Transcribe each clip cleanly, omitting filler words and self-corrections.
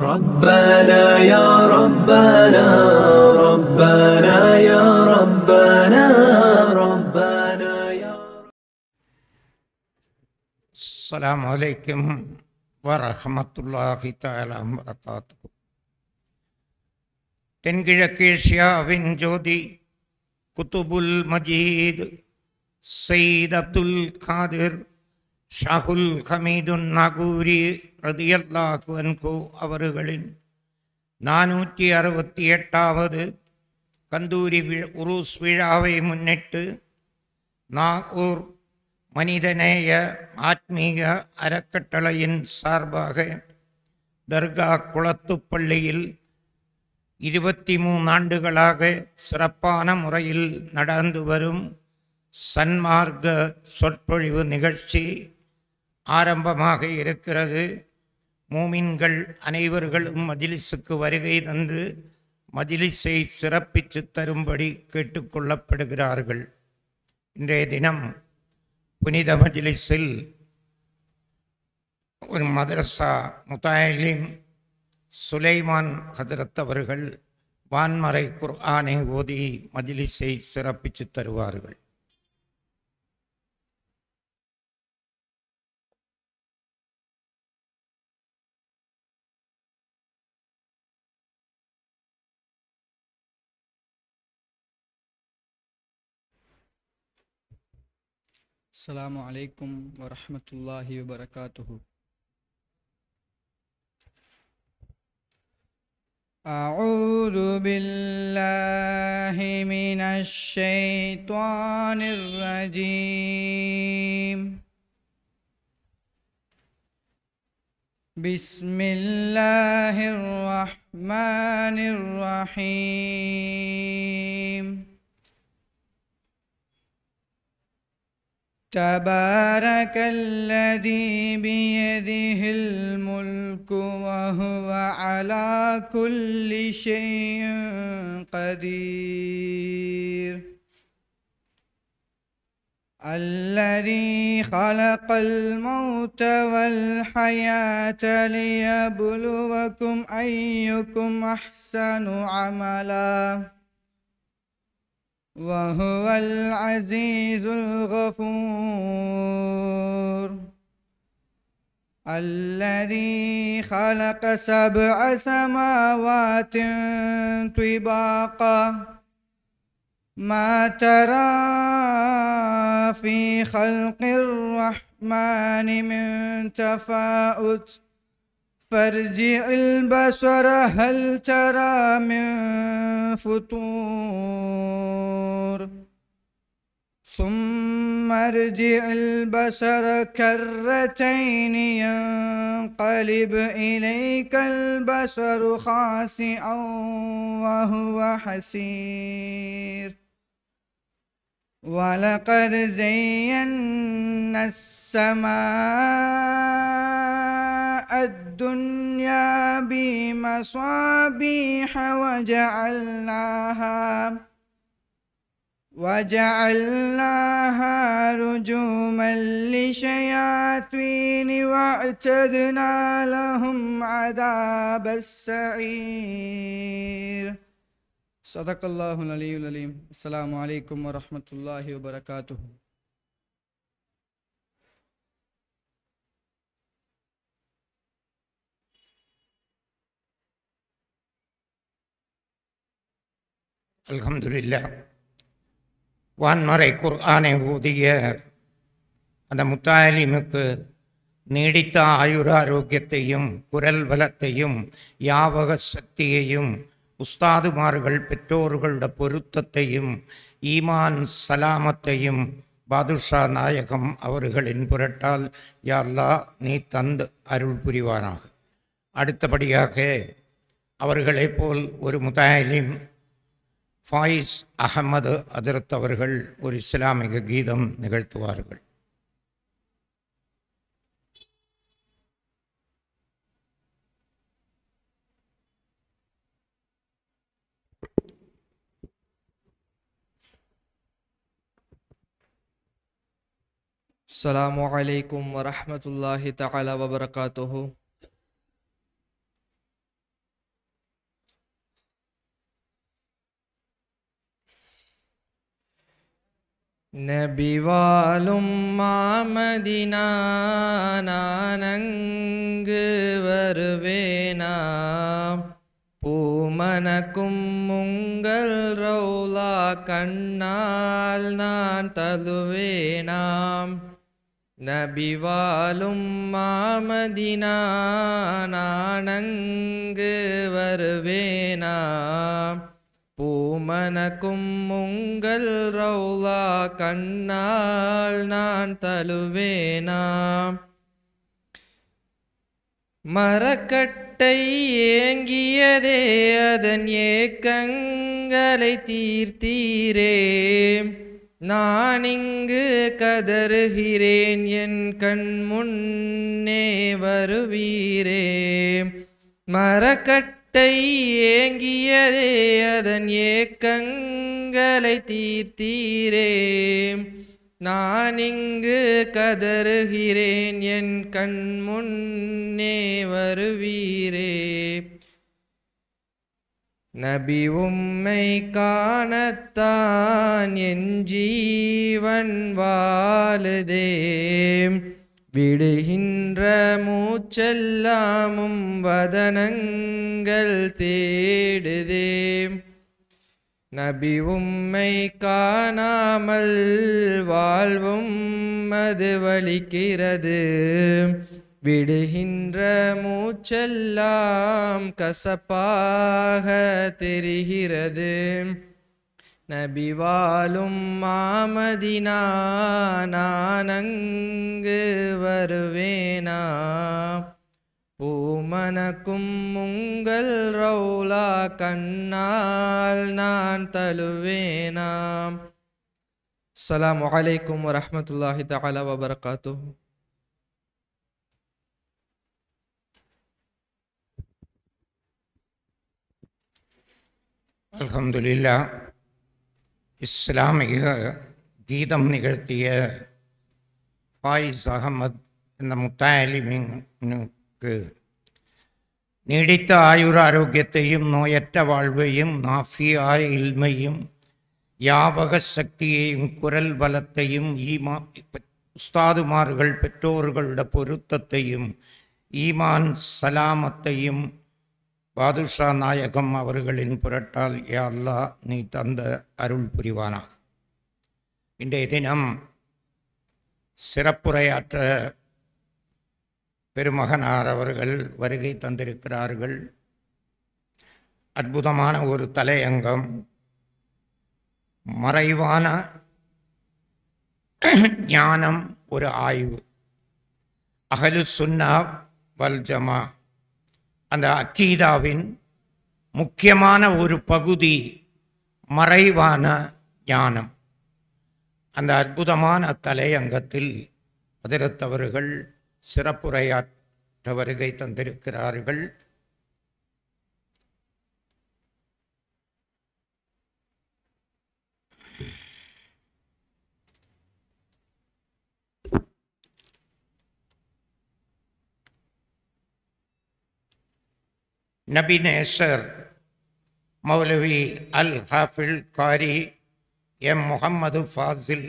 ربنا يا ربنا ربنا يا ربنا ربنا يا السلام عليكم ورحمة الله تعالى وبركاته. தென்கிழக்கேசியாவின் ஜோதி குத்துபுல் Majeed Zayed Abdul Qadir Shahul Hameedun Nagori ரதியல்லாஹு அன்ஹு அவர்களின் 468வது கந்தூரி உருஸ் விழாவை முன்னிட்டு நாகூர் மனிதநேய ஆத்மீக அறக்கட்டளையின் சார்பாக தர்கா குளத்துப்பள்ளியில் 23 ஆண்டுகளாக சிறப்பான முறையில் நடந்து வரும் சன்மார்க்க சொற்பொழிவு நிகழ்ச்சி ஆரம்பமாக இருக்கிறது. மூமின்கள் அனைவர்களும் மஜ்லிஸுக்கு வருகை தந்து மஜ்லிஸை சிறப்பித்து தரும்படி கேட்டுக்கொள்ளப்படுகிறார்கள். இன்றைய தினம் புனித மஜ்லிஸில் ஒரு மதரசா முத்தாயிலிம் சுலைமான் ஹதரத் அவர்கள் வான்மறை குர்ஆனை ஓதி மஜ்லிஸை சிறப்பித்து தருவார்கள். السلام عليكم ورحمة الله وبركاته. أعوذ بالله من الشيطان الرجيم. بسم الله الرحمن الرحيم. تبارك الذي بيده الملك وهو على كل شيء قدير. الذي خلق الموت والحياة ليبلوكم أيكم أحسن عملا وهو العزيز الغفور. الذي خلق 7 سماوات طباقا ما ترى في خلق الرحمن من تفاؤت فارجع البصر هل ترى من فطور ثم ارجع البصر كرتين ينقلب إليك البصر خاسئا وهو حسير. ولقد زينا السماء الدنيا بمصابيح وجعلناها رجوما للشياطين واعتدنا لهم عذاب السعير. صدق الله العلي العليم. السلام عليكم ورحمة الله وبركاته. அல்ஹம்துலில்லாஹ். வான்மறை குர்ஆனை ஓதிய அந்த முத்தாலிமுக்கு நீடித்த ஆயுராரோக்கியத்தையும் குரல் பலத்தையும் யாவக சக்தியையும் உஸ்தாதுமார்கள் பெற்றோர்களோட பொருத்தத்தையும் ஈமான் சலாமத்தையும் பாதுஷா நாயகம் அவர்களின் புரட்டால் யா அல்லாஹ் நீ தந்து அருள் புரிவானாக. அடுத்தபடியாக அவர்களைப் போல் ஒரு முத்தாலிம் ஃபாயிஸ் அகமது ஹதரத் அவர்கள் ஒரு இஸ்லாமிக கீதம் நிகழ்த்துவார்கள். السلام عليكم ورحمة الله تعالى وبركاته. நபி வாழும் மாமதினா நானங்கு வருவேனாம். பூமணக்கும் உங்கள் ரௌலா கண்ணால் நான் தழுவேனாம். நபி வாழும் மாமதினா நானங்கு வருவேனாம். பூமணக்கும் உங்கள் ரௌலா கண்ணால் நான் தழுவேனாம். மரக்கட்டை ஏங்கியதே அதன் ஏக்கங்களை தீர்த்தீரே. நான் இங்கு கதறுகிறேன் என் கண் முன்னே வருவீரே. மரக்கட்டை ஏங்கியதே அதன் ஏக்கங்களை தீர்த்தீரே. நான் இங்கு கதறுகிறேன் என் கண் முன்னே வருவீரே. நபி உம்மை காணத்தான் என் ஜீவன் வாழுதே. விடுகின்ற மூச்செல்லாமும் வதனங்கள் தேடுதே. நபி உம்மை காணாமல் வாழ்வும் அது வலிக்கிறது. விடுகின்ற மூச்செல்லாம் கசப்பாக தெரிகிறது. நபி வாழும் மாமதினா நானங்கு வருவேனா. பூமணக்கும் உங்கள் ரௌலா கண்ணால் நான் தழுவேனாம். அஸ்ஸலாமு அலைக்கும் வரஹ்மத்துல்லாஹி தஆலா வபரகாத்துஹு. அல்ஹம்துலில்லாஹ். இஸ்லாமிய கீதம் நிகழ்த்திய ஃபாயிஸ் அகமது என்ற முத்தாலிமினுக்கு நீடித்த ஆயுர ஆரோக்கியத்தையும் நோயற்ற வாழ்வையும் நாஃபியாய இல்மையும் யாவக சக்தியையும் குரல் பலத்தையும் உஸ்தாதுமார்கள் பெற்றோர்களோட பொருத்தத்தையும் ஈமான் சலாமத்தையும் பாதுஷா நாயகம் அவர்களின் புரட்டால் யா அல்லாஹ் நீ தந்த அருள் புரிவானாக. இன்றைய தினம் சிறப்புரையாற்ற பெருமகனார் அவர்கள் வருகை தந்திருக்கிறார்கள். அற்புதமான ஒரு தலையங்கம், மறைவான ஞானம் ஒரு ஆய்வு. அஹ்லு சுன்னா வல் ஜமா அந்த அக்கீதாவின் முக்கியமான ஒரு பகுதி மறைவான ஞானம். அந்த அற்புதமான தலையங்கத்தில் ஹஜ்ரத் அவர்கள் சிறப்புரையாற்ற வருகை தந்திருக்கிறார்கள். நபி நேசர் மௌலவி அல் ஹாஃபில் காரி எம் முகம்மது ஃபாசில்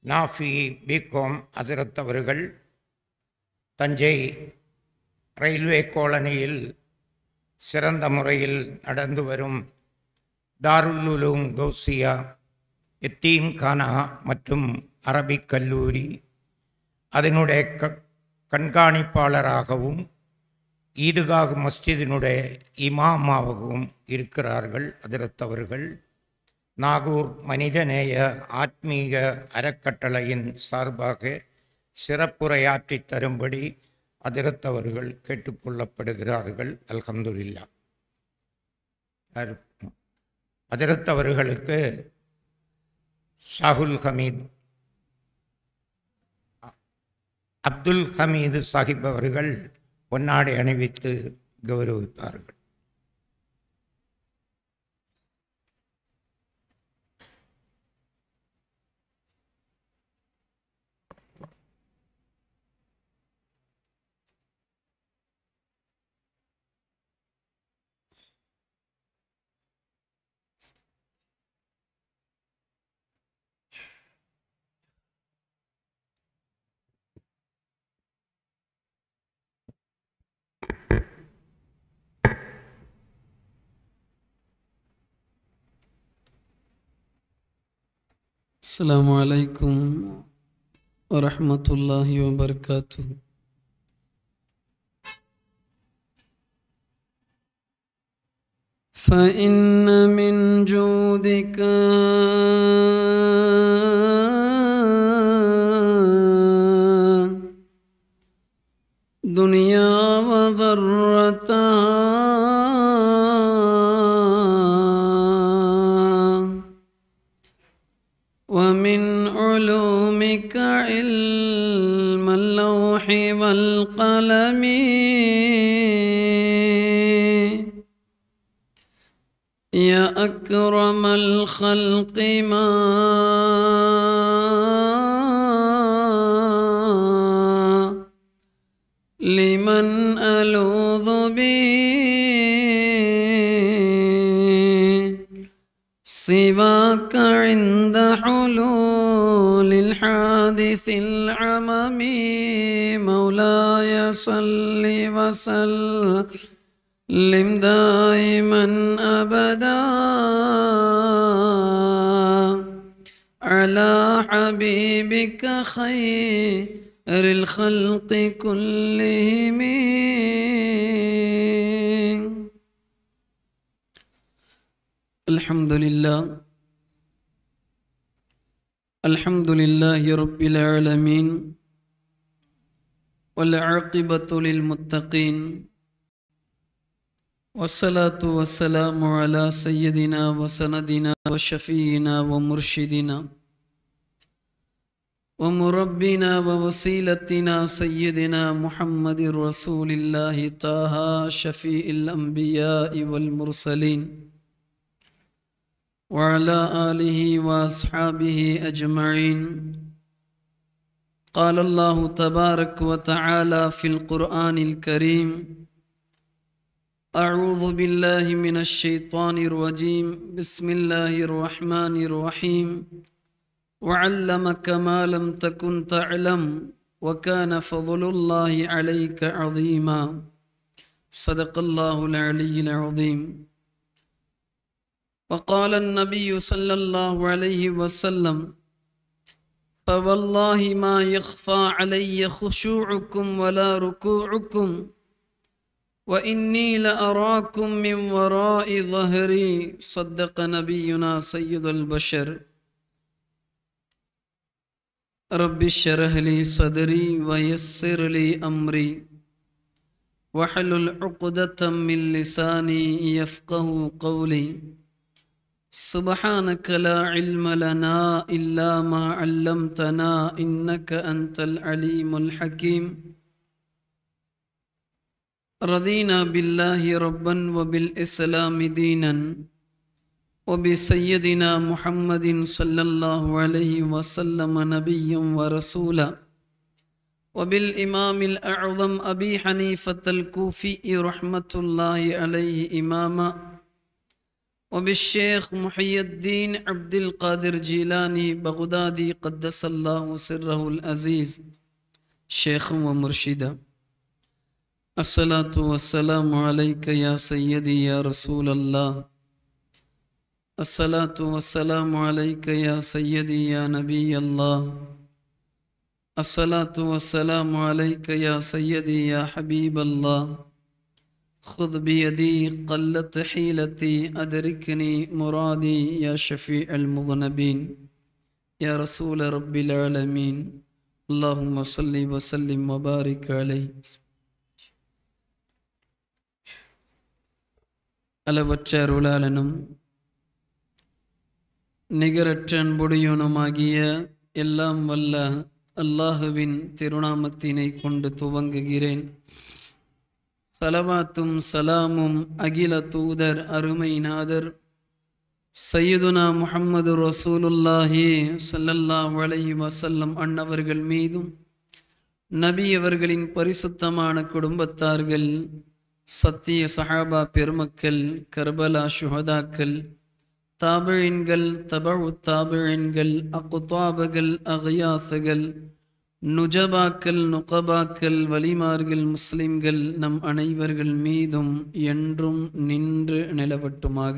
நாஃபி பிகாம் ஹஜ்ரத் அவர்கள் தஞ்சை ரயில்வே காலனியில் சிறந்த முறையில் நடந்து வரும் தாருல் உலூம் கௌசியா எத்தீம் கானா மற்றும் அரபிக் கல்லூரி அதனுடைய கண்காணிப்பாளராகவும் ஈதுகாக மஸ்ஜிதினுடைய இமாமாகவும் இருக்கிறார்கள். ஹஜ்ரத் அவர்கள் நாகூர் மனிதநேய ஆத்மீக அறக்கட்டளையின் சார்பாக சிறப்புரையாற்றி தரும்படி ஹஜ்ரத் அவர்கள் கேட்டுக்கொள்ளப்படுகிறார்கள். அல்ஹம்துலில்லாஹ். ஹஜ்ரத் அவர்களுக்கு ஷாகுல் ஹமீத் அப்துல் ஹமீது சாஹிப் அவர்கள் பொன்னாடை அணிவித்து கௌரவிப்பார்கள். السلام عليكم ورحمة الله وبركاته. فإن من جودك دنيا وضرتها ومن علومك علم اللوح والقلم يا أكرم الخلق ما لمن ألوذ به سواك عند حلول الحادث العمم مولاي صل وسلم دائما أبدا على حبيبك خير الخلق كلهم. الحمد لله رب العالمين والعاقبة للمتقين والصلاة والسلام على سيدنا وسندنا وشفينا ومرشدنا ومربنا ووسيلتنا سيدنا محمد رسول الله طه شفيع الأنبياء والمرسلين وعلى آله وأصحابه أجمعين. قال الله تبارك وتعالى في القرآن الكريم: أعوذ بالله من الشيطان الرجيم بسم الله الرحمن الرحيم وعلمك ما لم تكن تعلم وكان فضل الله عليك عظيما. صدق الله العلي العظيم. وقال النبي صلى الله عليه وسلم: فوالله ما يخفى علي خشوعكم ولا ركوعكم وإني لأراكم من وراء ظهري. صدق نبينا سيد البشر. رب اشرح لي صدري ويسر لي أمري واحلل عقدة من لساني يفقه قولي. سبحانك لا علم لنا إلا ما علمتنا إنك أنت العليم الحكيم. رضينا بالله ربا وبالإسلام دينا وبسيدنا محمد صلى الله عليه وسلم نبيا ورسولا وبالإمام الأعظم أبي حنيفة الكوفي رحمة الله عليه إماما وبالشيخ محي الدين عبد القادر جيلاني بغدادي قدس الله سره العزيز شيخ ومرشدا. الصلاة والسلام عليك يا سيدي يا رسول الله. الصلاة والسلام عليك يا سيدي يا نبي الله. الصلاة والسلام عليك يا سيدي يا حبيب الله. خذ بيدي قلت حيلتي أدركني مرادي يا شفيع المذنبين يا رسول رب العالمين. اللهم صل وسلم وبارك عليه. அளவற்ற அருளாளனும் நிகரற்ற அன்புடையவனுமாகிய எல்லாம் வல்ல அல்லாஹுவின் திருநாமத்தினை கொண்டு துவங்குகிறேன். சலவாத்தும் சலாமும் அகில தூதர் அருமை நாதர் சையதுனா முஹம்மது ரசூலுல்லாஹி ஸல்லல்லாஹு அலைஹி வஸல்லம் அன்னவர்கள் மீதும் நபி அவர்களின் பரிசுத்தமான குடும்பத்தார்கள், சத்திய சஹாபா பெருமக்கள், கர்பலா ஷுஹதாக்கள், தாபிஈன்கள், தபஉ தாபிஈன்கள், அக்தாபுகள், அக்யாசுகள், நுஜபாக்கள், நுகபாக்கள், வலிமார்கள், முஸ்லிம்கள் நம் அனைவர்கள் மீதும் என்றும் நின்று நிலவட்டுமாக.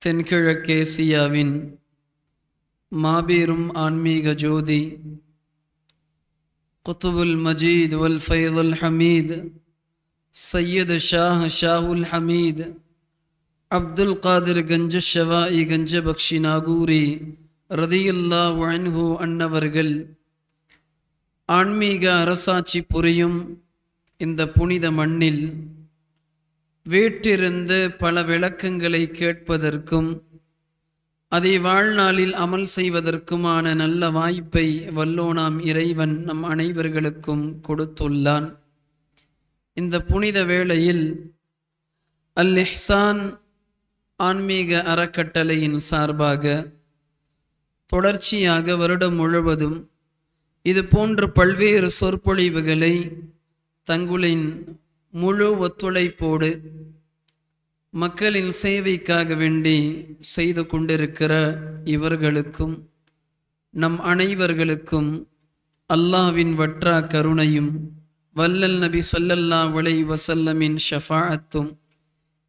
தென்கிழக்கேசியாவின் மாபெரும் ஆன்மீக ஜோதி குத்துபுல் மஜீத் வல் ஃபைதுல் ஹமீத் சையது ஷாவுல் ஹமீத் அப்துல் காதிர் கஞ்ச ஷவாஇ கஞ்ச பக்ஷி நாகூரி ரதியல்லாஹு அன்ஹு அன்னவர்கள் ஆன்மீக அரசாட்சி புரியும் இந்த புனித மண்ணில் வீற்றிருந்து பல விளக்கங்களை கேட்பதற்கும் அதை வாழ்நாளில் அமல் செய்வதற்குமான நல்ல வாய்ப்பை வல்லோனாம் இறைவன் நம் அனைவர்களுக்கும் கொடுத்துள்ளான். இந்த புனித வேளையில் அல் இஹ்சான் ஆன்மீக அறக்கட்டளையின் சார்பாக தொடர்ச்சியாக வருடம் முழுவதும் இது போன்ற பல்வேறு சொற்பொழிவுகளை தங்களின் முழு ஒத்துழைப்போடு மக்களின் சேவைக்காக வேண்டி செய்து கொண்டிருக்கிற இவர்களுக்கும் நம் அனைவர்களுக்கும் அல்லாஹ்வின் வற்றா கருணையும் வல்லல் நபி ஸல்லல்லாஹு அலைஹி வஸல்லமின் ஷஃபாஅத்தும்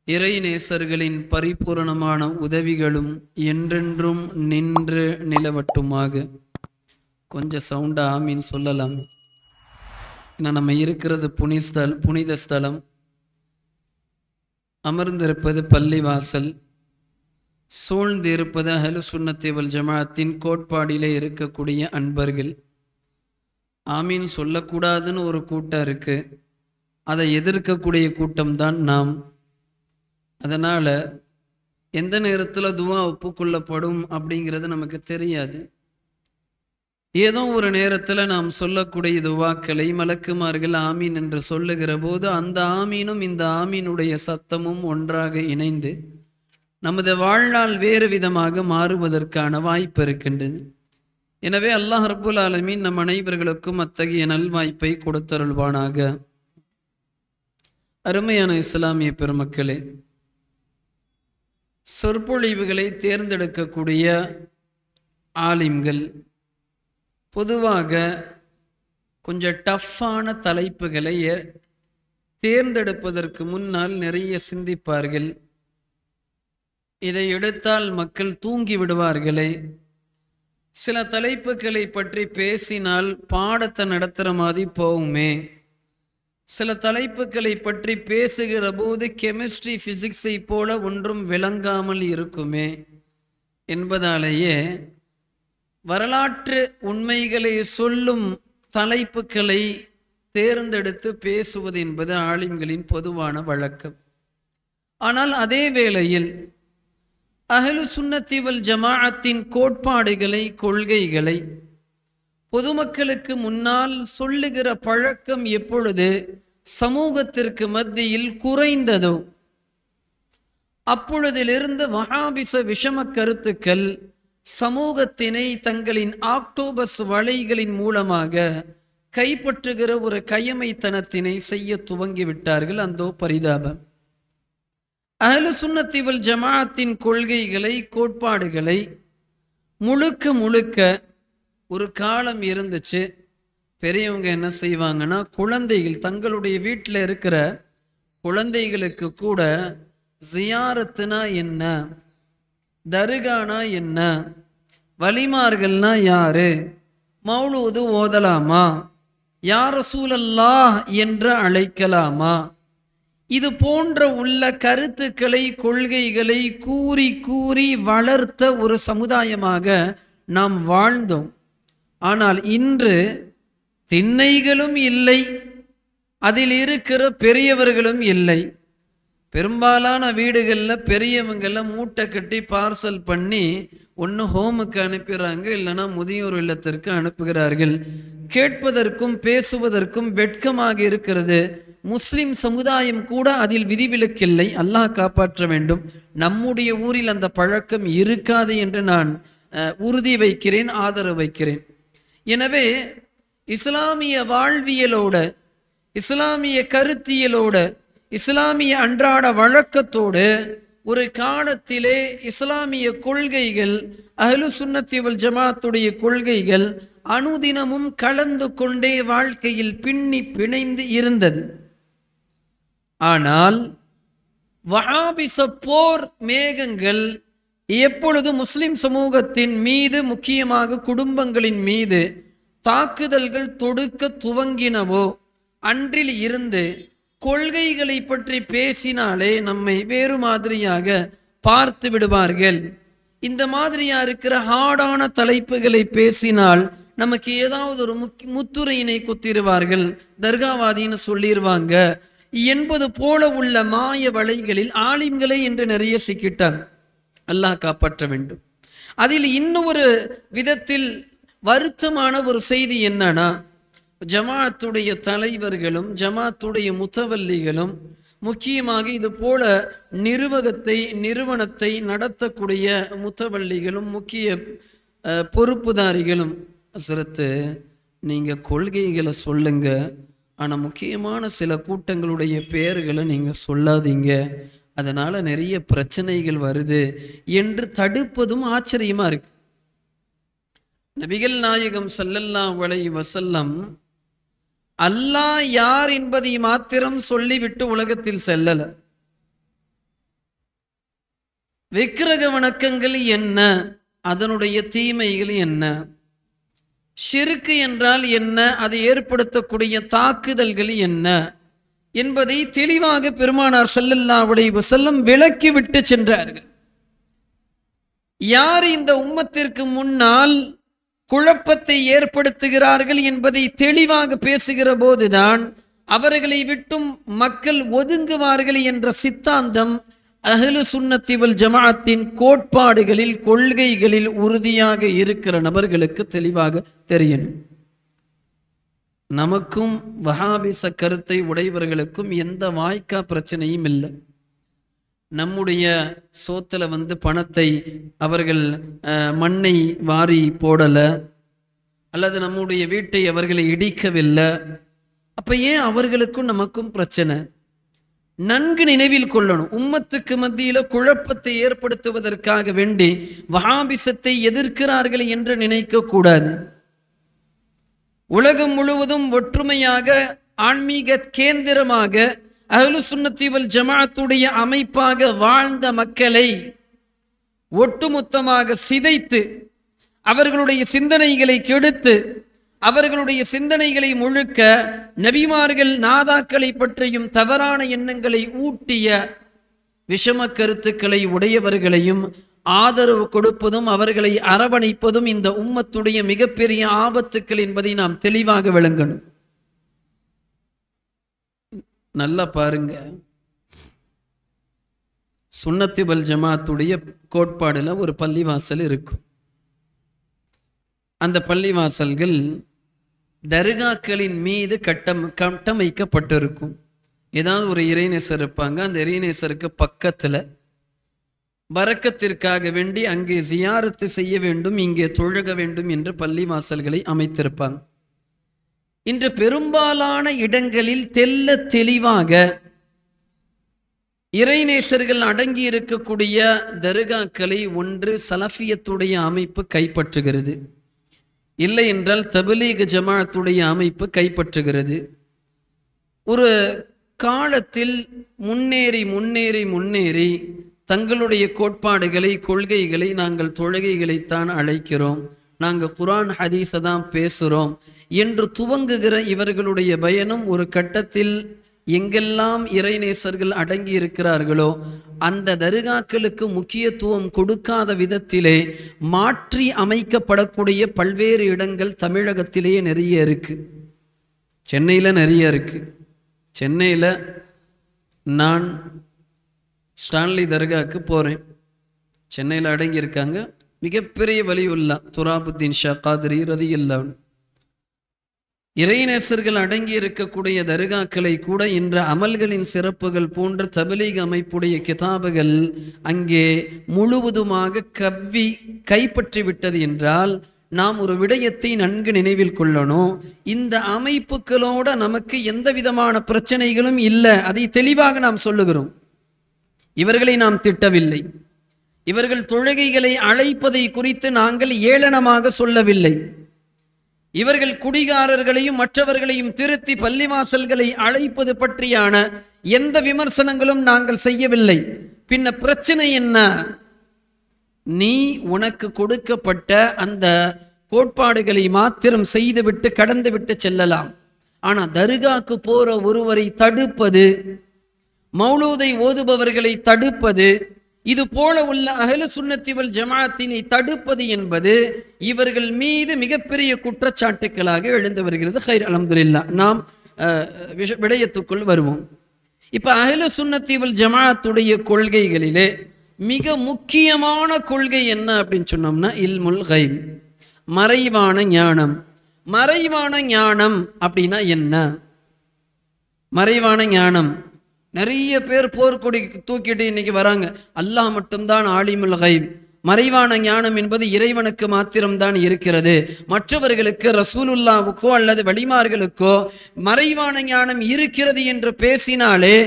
இறைநேசர்களின் பரிபூரணமான உதவிகளும் என்றென்றும் நின்று நிலவட்டுமாக. கொஞ்சம் சவுண்டா ஆமீன் சொல்லலாம். ஏன்னா நம்ம இருக்கிறது புனித ஸ்தலம், அமர்ந்திருப்பது பள்ளிவாசல், சூழ்ந்திருப்பது அஹ்லு சுன்னத்தி வல் ஜமாஅத்தின் கோட்பாடிலே இருக்கக்கூடிய அன்பர்கள். ஆமீன் சொல்லக்கூடாதுன்னு ஒரு கூட்டம் இருக்கு, அதை எதிர்க்கக்கூடிய கூட்டம்தான் நாம். அதனால் எந்த நேரத்தில் துவா ஒப்புக்கொள்ளப்படும் அப்படிங்கிறது நமக்கு தெரியாது. ஏதோ ஒரு நேரத்தில் நாம் சொல்லக்கூடிய துவாக்களை மலக்குமார்கள் ஆமீன் என்று சொல்லுகிற போது அந்த ஆமீனும் இந்த ஆமீனுடைய சத்தமும் ஒன்றாக இணைந்து நமது வாழ்நாள் வேறு விதமாக மாறுவதற்கான வாய்ப்பு இருக்கின்றது. எனவே அல்லாஹ் ரப்புல் ஆலமீன் நம் அனைவர்களுக்கும் அத்தகைய நல்வாய்ப்பை கொடுத்தருள்வானாக. அருமையான இஸ்லாமிய பெருமக்களே, சொற்பொழிவுகளை தேர்ந்தெடுக்கக்கூடிய ஆலிம்கள் பொதுவாக கொஞ்சம் டஃப்பான தலைப்புகளை தேர்ந்தெடுப்பதற்கு முன்னால் நிறைய சிந்திப்பார்கள். இதை எடுத்தால் மக்கள் தூங்கி விடுவார்களே, சில தலைப்புகளை பற்றி பேசினால் பாடத்தை நடத்துகிற மாதிரி போகுமே, சில தலைப்புகளை பற்றி பேசுகிற போது கெமிஸ்ட்ரி ஃபிசிக்ஸை போல ஒன்றும் விளங்காமல் இருக்குமே என்பதாலேயே வரலாற்று உண்மைகளை சொல்லும் தலைப்புகளை தேர்ந்தெடுத்து பேசுவது என்பது ஆலிம்களின் பொதுவான வழக்கம். ஆனால் அதே வேளையில் அஹ்லு சுன்னத்தி வல் ஜமாஅத்தின் கோட்பாடுகளை, கொள்கைகளை பொதுமக்களுக்கு முன்னால் சொல்லுகிற பழக்கம் எப்பொழுது சமூகத்திற்கு மத்தியில் குறைந்ததோ அப்பொழுதிலிருந்து வஹாபிச விஷம கருத்துக்கள் சமூகத்தினை தங்களின் ஆக்டோபஸ் வலைகளின் மூலமாக கைப்பற்றுகிற ஒரு கயமைத்தனத்தினை செய்ய துவங்கிவிட்டார்கள். அந்தோ பரிதாபம். அஹ்லு சுன்னத்தி வல் ஜமாஅத்தின் கொள்கைகளை, கோட்பாடுகளை முழுக்க ஒரு காலம் இருந்துச்சு. பெரியவங்க என்ன செய்வாங்கன்னா, குழந்தைகள் தங்களுடைய வீட்டில் இருக்கிற குழந்தைகளுக்கு கூட ஜியாரத்துனா என்ன, தர்கானா என்ன, வலிமார்கள்னா யாரு, மௌலூது ஓதலாமா, யா ரசூலல்லாஹ் என்று அழைக்கலாமா, இது போன்ற உள்ள கருத்துக்களை, கொள்கைகளை கூறி கூறி வளர்த்த ஒரு சமுதாயமாக நாம் வாழ்ந்தோம். ஆனால் இன்று திண்ணைகளும் இல்லை, அதில் இருக்கிற பெரியவர்களும் இல்லை. பெரும்பாலான வீடுகளில் பெரியவங்களை மூட்டை கட்டி பார்சல் பண்ணி ஒன்று ஹோமுக்கு அனுப்புகிறாங்க, இல்லைன்னா முதியோர் இல்லத்திற்கு அனுப்புகிறார்கள். கேட்பதற்கும் பேசுவதற்கும் வெட்கமாக இருக்கிறது. முஸ்லிம் சமுதாயம் கூட அதில் விதிவிலக்கில்லை. அல்லாஹ் காப்பாற்ற வேண்டும். நம்முடைய ஊரில் அந்த பழக்கம் இருக்காது என்று நான் உறுதி வைக்கிறேன், ஆதரவு வைக்கிறேன். எனவே இஸ்லாமிய வாழ்வியலோட, இஸ்லாமிய கருத்தியலோட, இஸ்லாமிய அன்றாட வழக்கத்தோடு ஒரு காலத்திலே இஸ்லாமிய கொள்கைகள், அஹ்லு சுன்னத்தி வல் ஜமாஅத்துடைய கொள்கைகள் அனுதினமும் கலந்து கொண்டே வாழ்க்கையில் பின்னி பிணைந்து இருந்தது. ஆனால் வஹாபிச போர் மேகங்கள் எப்பொழுது முஸ்லிம் சமூகத்தின் மீது, முக்கியமாக குடும்பங்களின் மீது தாக்குதல்கள் தொடுக்க துவங்கினவோ அன்றில் இருந்து கொள்கைகளை பற்றி பேசினாலே நம்மை வேறு மாதிரியாக பார்த்து விடுவார்கள். இந்த மாதிரியா இருக்கிற ஹார்டான தலைப்புகளை பேசினால் நமக்கு ஏதாவது ஒரு முத்துரையினை குத்திடுவார்கள், தர்காவாதின்னு சொல்லிடுவாங்க என்பது போல உள்ள மாய வலைகளில் ஆலிம்களை என்று நிறைய சிக்கிட்டாங்க. அல்லாஹ் காப்பாற்ற வேண்டும். அதில் இன்னொரு விதத்தில் வருத்தமான ஒரு செய்தி என்னன்னா, ஜமாத்துடைய தலைவர்களும் ஜமாத்துடைய முத்தவல்லிகளும் முக்கியமாக இது போல நிறுவனத்தை நடத்தக்கூடிய முத்தவல்லிகளும் முக்கிய பொறுப்புதாரிகளும், ஹஸ்ரத்து நீங்க கொள்கைகளை சொல்லுங்க, ஆனா முக்கியமான சில கூட்டங்களுடைய பெயர்களை நீங்க சொல்லாதீங்க, அதனால நிறைய பிரச்சனைகள் வருது என்று தடுப்பதும் ஆச்சரியமா இருக்கு. நபிகள் நாயகம் ஸல்லல்லாஹு அலைஹி வஸல்லம் அல்லாஹ் யார் என்பதை மாத்திரம் சொல்லிவிட்டு உலகத்தில் செல்லல. விக்கிரக வணக்கங்கள் என்ன, அதனுடைய தீமைகள் என்ன, ஷிர்க் என்றால் என்ன, அதை ஏற்படுத்தக்கூடிய தாக்குதல்கள் என்ன என்பதை தெளிவாக பெருமானார் ஸல்லல்லாஹு அலைஹி வஸல்லம் விளக்கி விட்டு சென்றார்கள். யார் இந்த உம்மத்திற்கு முன்னால் குழப்பத்தை ஏற்படுத்துகிறார்கள் என்பதை தெளிவாக பேசுகிற போதுதான் அவர்களை விட்டும் மக்கள் ஒதுங்குவார்கள் என்ற சித்தாந்தம் அஹ்லு சுன்னத்தி வல் ஜமாஅத்தின் கோட்பாடுகளில், கொள்கைகளில் உறுதியாக இருக்கிற நபர்களுக்கு தெளிவாக தெரியணும். நமக்கும் வஹாபிச கருத்தை உடையவர்களுக்கும் எந்த வாய்க்கா பிரச்சனையும் இல்லை. நம்முடைய சோத்துல பணத்தை அவர்கள் மண்ணை வாரி போடல, அல்லது நம்முடைய வீட்டை அவர்களை இடிக்கவில்லை. அப்ப ஏன் அவர்களுக்கும் நமக்கும் பிரச்சனை? நன்கு நினைவில் கொள்ளணும், உம்மத்துக்கு மத்தியில குழப்பத்தை ஏற்படுத்துவதற்காக வேண்டி வஹாபிசத்தை எதிர்க்கிறார்கள் என்று நினைக்க கூடாது. உலகம் முழுவதும் ஒற்றுமையாக ஆன்மீக கேந்திரமாக அஹ்லு சுன்னத்தி வல் ஜமாஅத்துடைய அமைப்பாக வாழ்ந்த மக்களை ஒட்டுமொத்தமாக சிதைத்து, அவர்களுடைய சிந்தனைகளை கெடுத்து, அவர்களுடைய சிந்தனைகளை முழுக்க நபிமார்கள் நாதாக்களை பற்றியும் தவறான எண்ணங்களை ஊட்டிய விஷம கருத்துக்களை உடையவர்களையும் ஆதரவு கொடுப்பதும் அவர்களை அரவணைப்பதும் இந்த உம்மத்துடைய மிகப்பெரிய ஆபத்துக்கள் என்பதை நாம் தெளிவாக விளங்கணும். நல்லா பாருங்க, சுன்னத்தி வல் ஜமாத்துடைய கோட்பாடுல ஒரு பள்ளிவாசல் இருக்கும். அந்த பள்ளிவாசல்கள் தர்காக்களின் மீது கட்டமைக்கப்பட்டிருக்கும். ஏதாவது ஒரு இறைநேசர் இருப்பாங்க, அந்த இறைநேசருக்கு பக்கத்துல பரக்கத்திற்காக வேண்டி அங்கே ஜியாரத்து செய்ய வேண்டும், இங்கே தொழுக வேண்டும் என்று பள்ளிவாசல்களை அமைத்திருப்பாங்க. இன்று பெரும்பாலான இடங்களில் தெல்ல தெளிவாக இறைநேசர்கள் அடங்கி இருக்கக்கூடிய தர்காக்களை ஒன்று சலஃபியத்துடைய அமைப்பு கைப்பற்றுகிறது, இல்லை என்றால் தப்லீக் ஜமாஅத்துடைய அமைப்பு கைப்பற்றுகிறது. ஒரு காலத்தில் முன்னேறி தங்களுடைய கோட்பாடுகளை, கொள்கைகளை, நாங்கள் தொழுகைகளைத்தான் அழைக்கிறோம், நாங்கள் குர்ஆன் ஹதீஸை தான் பேசுகிறோம் என்று துவங்குகிற இவர்களுடைய பயணம் ஒரு கட்டத்தில் எங்கெல்லாம் இறைநேசர்கள் அடங்கி இருக்கிறார்களோ அந்த தர்காக்களுக்கு முக்கியத்துவம் கொடுக்காத விதத்திலே மாற்றி அமைக்கப்படக்கூடிய பல்வேறு இடங்கள் தமிழகத்திலேயே நிறைய இருக்கு. சென்னையில் நிறைய இருக்கு. சென்னையில் நான் ஸ்டான்லி தர்காவுக்கு போகிறேன். சென்னையில் அடங்கியிருக்காங்க மிகப்பெரிய வலியுல்லா துராபுத்தீன் ஷா காதிரி ரதியல்லாஹு. இறைநேசர்கள் அடங்கி இருக்கக்கூடிய தர்காக்களை கூட இன்ற அமல்களின் சிறப்புகள் போன்ற தப்லீக் அமைப்புடைய கிதாபுகள் அங்கே முழுவதுமாக கவ்வி கைப்பற்றி விட்டது என்றால் நாம் ஒரு விடயத்தை நன்கு நினைவில் கொள்ளணும். இந்த அமைப்புகளோட நமக்கு எந்த விதமான பிரச்சனைகளும் இல்லை, அதை தெளிவாக நாம் சொல்லுகிறோம். இவர்களை நாம் திட்டவில்லை, இவர்கள் தொழுகைகளை அழைப்பதை குறித்து நாங்கள் ஏளனமாக சொல்லவில்லை. இவர்கள் குடிகாரர்களையும் மற்றவர்களையும் திருத்தி பள்ளிவாசல்களை அழைப்பது பற்றியான எந்த விமர்சனங்களும் நாங்கள் செய்யவில்லை. பின்ன பிரச்சனை என்ன? நீ உனக்கு கொடுக்கப்பட்ட அந்த கோட்பாடுகளை மாத்திரம் செய்துவிட்டு கடந்து விட்டு செல்லலாம். ஆனா தர்காக்கு போற ஒருவரை தடுப்பது, மௌலூதை ஓதுபவர்களை தடுப்பது, இது போல உள்ள அஹ்லு சுன்னத்தி வல் ஜமாஅத்தினை தடுப்பது என்பது இவர்கள் மீது மிகப்பெரிய குற்றச்சாட்டுக்களாக எழுந்து வருகிறது. ஹைர், அல்ஹம்துலில்லாஹ். நாம் விடயத்துக்குள் வருவோம். இப்ப அஹ்லு சுன்னத்தி வல் ஜமாஅத்துடைய கொள்கைகளிலே மிக முக்கியமான கொள்கை என்ன அப்படின்னு சொன்னோம்னா இல்முல் கைப், மறைவான ஞானம். மறைவான ஞானம் அப்படின்னா என்ன? மறைவான ஞானம், நிறைய பேர் போர்க்கொடி தூக்கிட்டு இன்னைக்கு வராங்க, அல்லாஹ் மட்டும்தான் ஆலிமுல் கைப். மறைவான ஞானம் என்பது இறைவனுக்கு மாத்திரம்தான் இருக்கிறது, மற்றவர்களுக்கு ரசூலுல்லாவுக்கோ அல்லது வலிமார்களுக்கோ மறைவான ஞானம் இருக்கிறது என்று பேசினாலே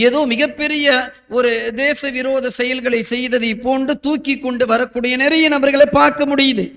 ஏதோ மிகப்பெரிய ஒரு தேச விரோத செயல்களை செய்ததை போன்று தூக்கி கொண்டு வரக்கூடிய நிறைய நபர்களை பார்க்க முடியுது.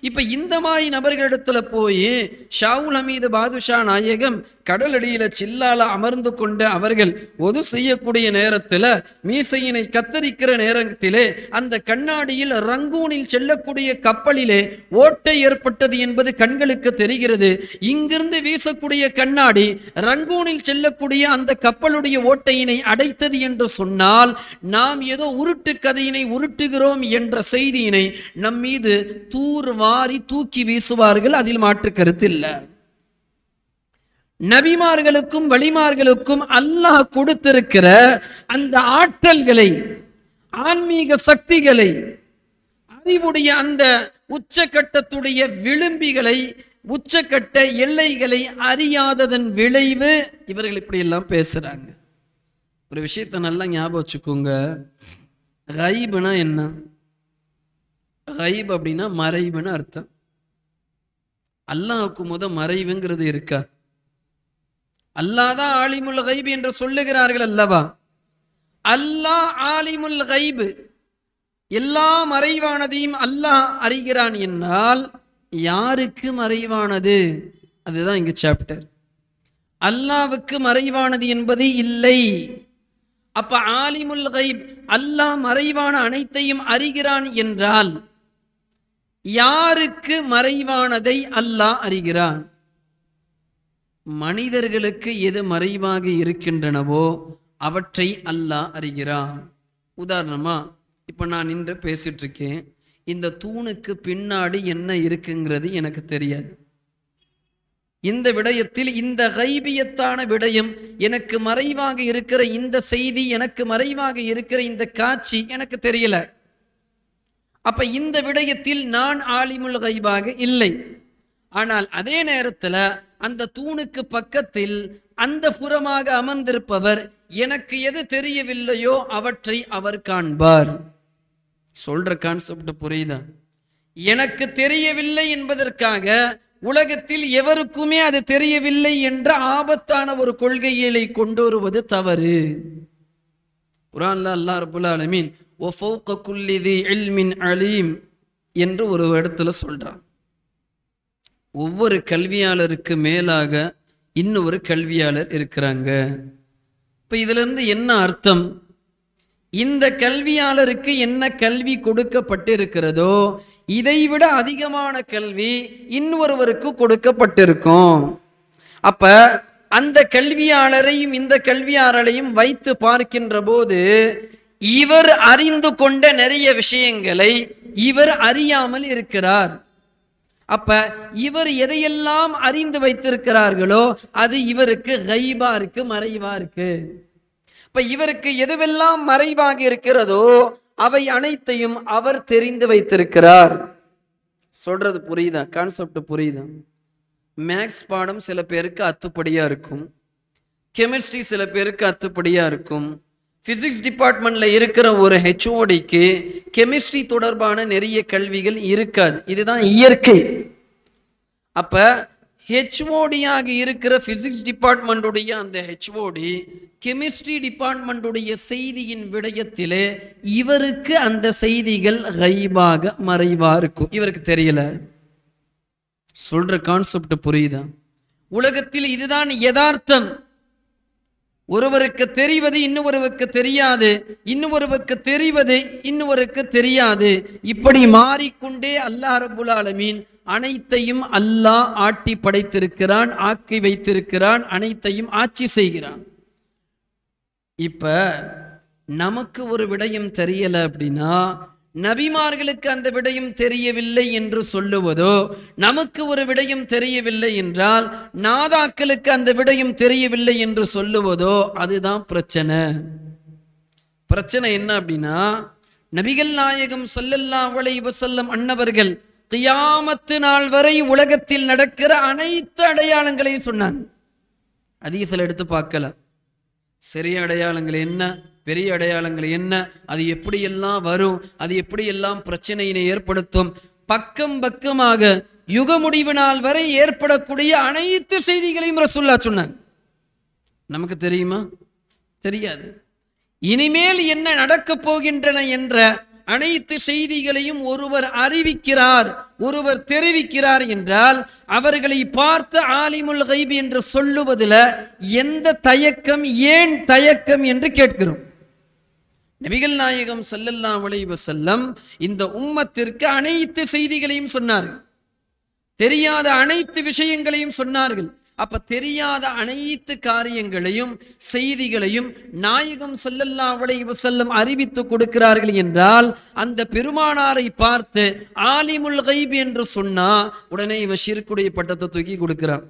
இப்ப இந்த மாதிரி நபர்களிடத்துல போய் ஷாவுல் ஹமீது பாதுஷா நாயகம் கடலடியில சில்லால அமர்ந்து கொண்டு அவர்கள் ஒது செய்யக்கூடிய நேரத்துல மீசையினை கத்தரிக்கிற நேரத்திலே அந்த கண்ணாடியில் ரங்கூனில் செல்லக்கூடிய கப்பலிலே ஓட்டை ஏற்பட்டது என்பது கண்களுக்கு தெரிகிறது. இங்கிருந்து வீசக்கூடிய கண்ணாடி ரங்கூனில் செல்லக்கூடிய அந்த கப்பலுடைய ஓட்டையினை அடைத்தது என்று சொன்னால் நாம் ஏதோ உருட்டு கதையினை உருட்டுகிறோம் என்ற செய்தியினை நம் மீது தூர்வாரி தூக்கி வீசுவார்கள். அதில் மாற்று கருத்து இல்லை. நபிமார்களுக்கும் வலிமார்களுக்கும் அல்லாஹ் கொடுத்திருக்கிற அந்த ஆற்றல்களை, ஆன்மீக சக்திகளை, அறிவுடைய அந்த உச்சக்கட்டத்துடைய விளிம்பிகளை, உச்சக்கட்ட எல்லைகளை அறியாததன் விளைவு இவர்கள் இப்படி எல்லாம் பேசுறாங்க. ஒரு விஷயத்தை நல்லா ஞாபகம் வச்சுக்கோங்க. கைப்னா என்ன? கைப் அப்படின்னா மறைவுன்னு அர்த்தம். அல்லாஹ்வுக்கு மறைவுங்கிறது இருக்கா? அல்லாஹ் தான் ஆலிமுல் கைப் என்று சொல்லுகிறார்கள் அல்லவா? அல்லாஹ் ஆலிமுல் கைப், எல்லா மறைவானதையும் அல்லாஹ் அறிகிறான் என்றால் யாருக்கு மறைவானது? அதுதான் இங்க சாப்டர். அல்லாஹ்வுக்கு மறைவானது என்பது இல்லை. அப்ப ஆலிமுல் கைப், அல்லாஹ் மறைவான அனைத்தையும் அறிகிறான் என்றால் யாருக்கு மறைவானதை அல்லாஹ் அறிகிறான்? மனிதர்களுக்கு எது மறைவாக இருக்கின்றனவோ அவற்றை அல்லாஹ் அறிகிறான். உதாரணமா இப்ப நான் நின்று பேசிட்டு இருக்கேன், இந்த தூணுக்கு பின்னாடி என்ன இருக்குங்கிறது எனக்கு தெரியாது. இந்த விடயத்தில் இந்த கைபியத்தான விடயம் எனக்கு மறைவாக இருக்கிற இந்த செய்தி, எனக்கு மறைவாக இருக்கிற இந்த காட்சி எனக்கு தெரியல. அப்ப இந்த விடயத்தில் நான் ஆலிமுல் கைபாக இல்லை. ஆனால் அதே நேரத்தில் அந்த தூணுக்கு பக்கத்தில் அந்த புறமாக அமர்ந்திருப்பவர் எனக்கு எது தெரியவில்லையோ அவற்றை அவர் காண்பார். சொல்ற கான்செப்ட் புரியுதா? எனக்கு தெரியவில்லை என்பதற்காக உலகத்தில் எவருக்குமே அது தெரியவில்லை என்ற ஆபத்தான ஒரு கொள்கையை கொண்டு வருவது தவறு. குர்ஆன்ல அல்லாஹ் ரப்பல் ஆலமீன் வ ஃபௌக குல்லி தி இல்மின் அலீம் என்று ஒரு இடத்துல சொல்றான். ஒவ்வொரு கல்வியாளருக்கு மேலாக இன்னொரு கல்வியாளர் இருக்கிறாங்க. இப்ப இதுல இருந்து என்ன அர்த்தம்? இந்த கல்வியாளருக்கு என்ன கல்வி கொடுக்கப்பட்டிருக்கிறதோ இதைவிட அதிகமான கல்வி இன்னொருவருக்கு கொடுக்கப்பட்டிருக்கும். அப்ப அந்த கல்வியாளரையும் இந்த கல்வியாளரையும் வைத்து பார்க்கின்ற போது இவர் அறிந்து கொண்ட நிறைய விஷயங்களை இவர் அறியாமல் இருக்கிறார். அப்ப இவர் எதையெல்லாம் அறிந்து வைத்திருக்கிறார்களோ அது இவருக்கு கைபா இருக்கு, மறைவா இருக்கு. இப்ப இவருக்கு எதுவெல்லாம் மறைவாக இருக்கிறதோ அவை அனைத்தையும் அவர் தெரிந்து வைத்திருக்கிறார். சொல்றது புரியுதா? கான்செப்ட் புரியுதா? மேக்ஸ் பாடம் சில பேருக்கு அத்துப்படியா இருக்கும், கெமிஸ்ட்ரி சில பேருக்கு அத்துப்படியா இருக்கும். பிசிக்ஸ் டிபார்ட்மெண்ட்ல இருக்கிற ஒரு ஹெச்ஓடிக்கு கெமிஸ்ட்ரி தொடர்பான நிறைய கல்விகள் இருக்காது. இதுதான் இயற்கை. அப்ப ஹெச்ஓடியாக இருக்கிற பிசிக்ஸ் டிபார்ட்மெண்ட்டுடைய அந்த ஹெச்ஓடி கெமிஸ்ட்ரி டிபார்ட்மெண்ட்டுடைய செய்தியின் விடயத்திலே இவருக்கு அந்த செய்திகள் கைபாக மறைவா இருக்கும், இவருக்கு தெரியல. சொல்ற கான்செப்ட் புரியுதா? உலகத்தில் இதுதான் யதார்த்தம். ஒருவருக்கு தெரிவது இன்னொருவருக்கு தெரியாது, இன்னொருவருக்கு தெரிவது இன்னொருக்கு தெரியாது. இப்படி மாறிக்கொண்டே அல்லாஹ் ரப்புல் ஆலமீன் அனைத்தையும் அல்லாஹ் ஆட்டி படைத்திருக்கிறான், ஆக்கி வைத்திருக்கிறான், அனைத்தையும் ஆட்சி செய்கிறான். இப்ப நமக்கு ஒரு விடயம் தெரியல அப்படின்னா நபிமார்களுக்கு அந்த விடயம் தெரியவில்லை என்று சொல்லுவதோ, நமக்கு ஒரு விடயம் தெரியவில்லை என்றால் நாதாக்களுக்கு அந்த விடயம் தெரியவில்லை என்று சொல்லுவதோ, அதுதான் பிரச்சனை. பிரச்சனை என்ன அப்படின்னா, நபிகள் நாயகம் ஸல்லல்லாஹு அலைஹி வஸல்லம் அன்னவர்கள் கியாமத்து நாள் வரை உலகத்தில் நடக்கிற அனைத்து அடையாளங்களையும் சொன்னாங்க. ஹதீஸ்ல எடுத்து பார்க்கலாம். சிறிய அடையாளங்கள் என்ன, பெரிய அடையாளங்கள் என்ன, அது எப்படியெல்லாம் வரும், அது எப்படியெல்லாம் பிரச்சனையினை ஏற்படுத்தும், பக்கம் பக்கமாக யுக முடிவு நாள் வரை ஏற்படக்கூடிய அனைத்து செய்திகளையும் ரசூலுல்லாஹ் சொன்னாங்க. நமக்கு தெரியுமா? தெரியாது. இனிமேல் என்ன நடக்கப் போகின்றன என்ற அனைத்து செய்திகளையும் ஒருவர் அறிவிக்கிறார், ஒருவர் தெரிவிக்கிறார் என்றால் அவர்களை பார்த்து ஆலிமுல் கைப் என்று சொல்லுவதில் எந்த தயக்கம், ஏன் தயக்கம் என்று கேட்கிறோம். நபிகள் நாயகம் ஸல்லல்லாஹு அலைஹி வஸல்லம் இந்த உம்மத்திற்கு அனைத்து செய்திகளையும் சொன்னார்கள், தெரியாத அனைத்து விஷயங்களையும் சொன்னார்கள். அப்ப தெரியாத அனைத்து காரியங்களையும் செய்திகளையும் நாயகம் ஸல்லல்லாஹு அலைஹி வஸல்லம் அறிவித்து கொடுக்கிறார்கள் என்றால் அந்த பெருமானாரை பார்த்து ஆலிமுல் கைப் என்று சொன்னா உடனே இவன் ஷிர்க்குடைய பட்டத்தை தூக்கி கொடுக்கிறான்.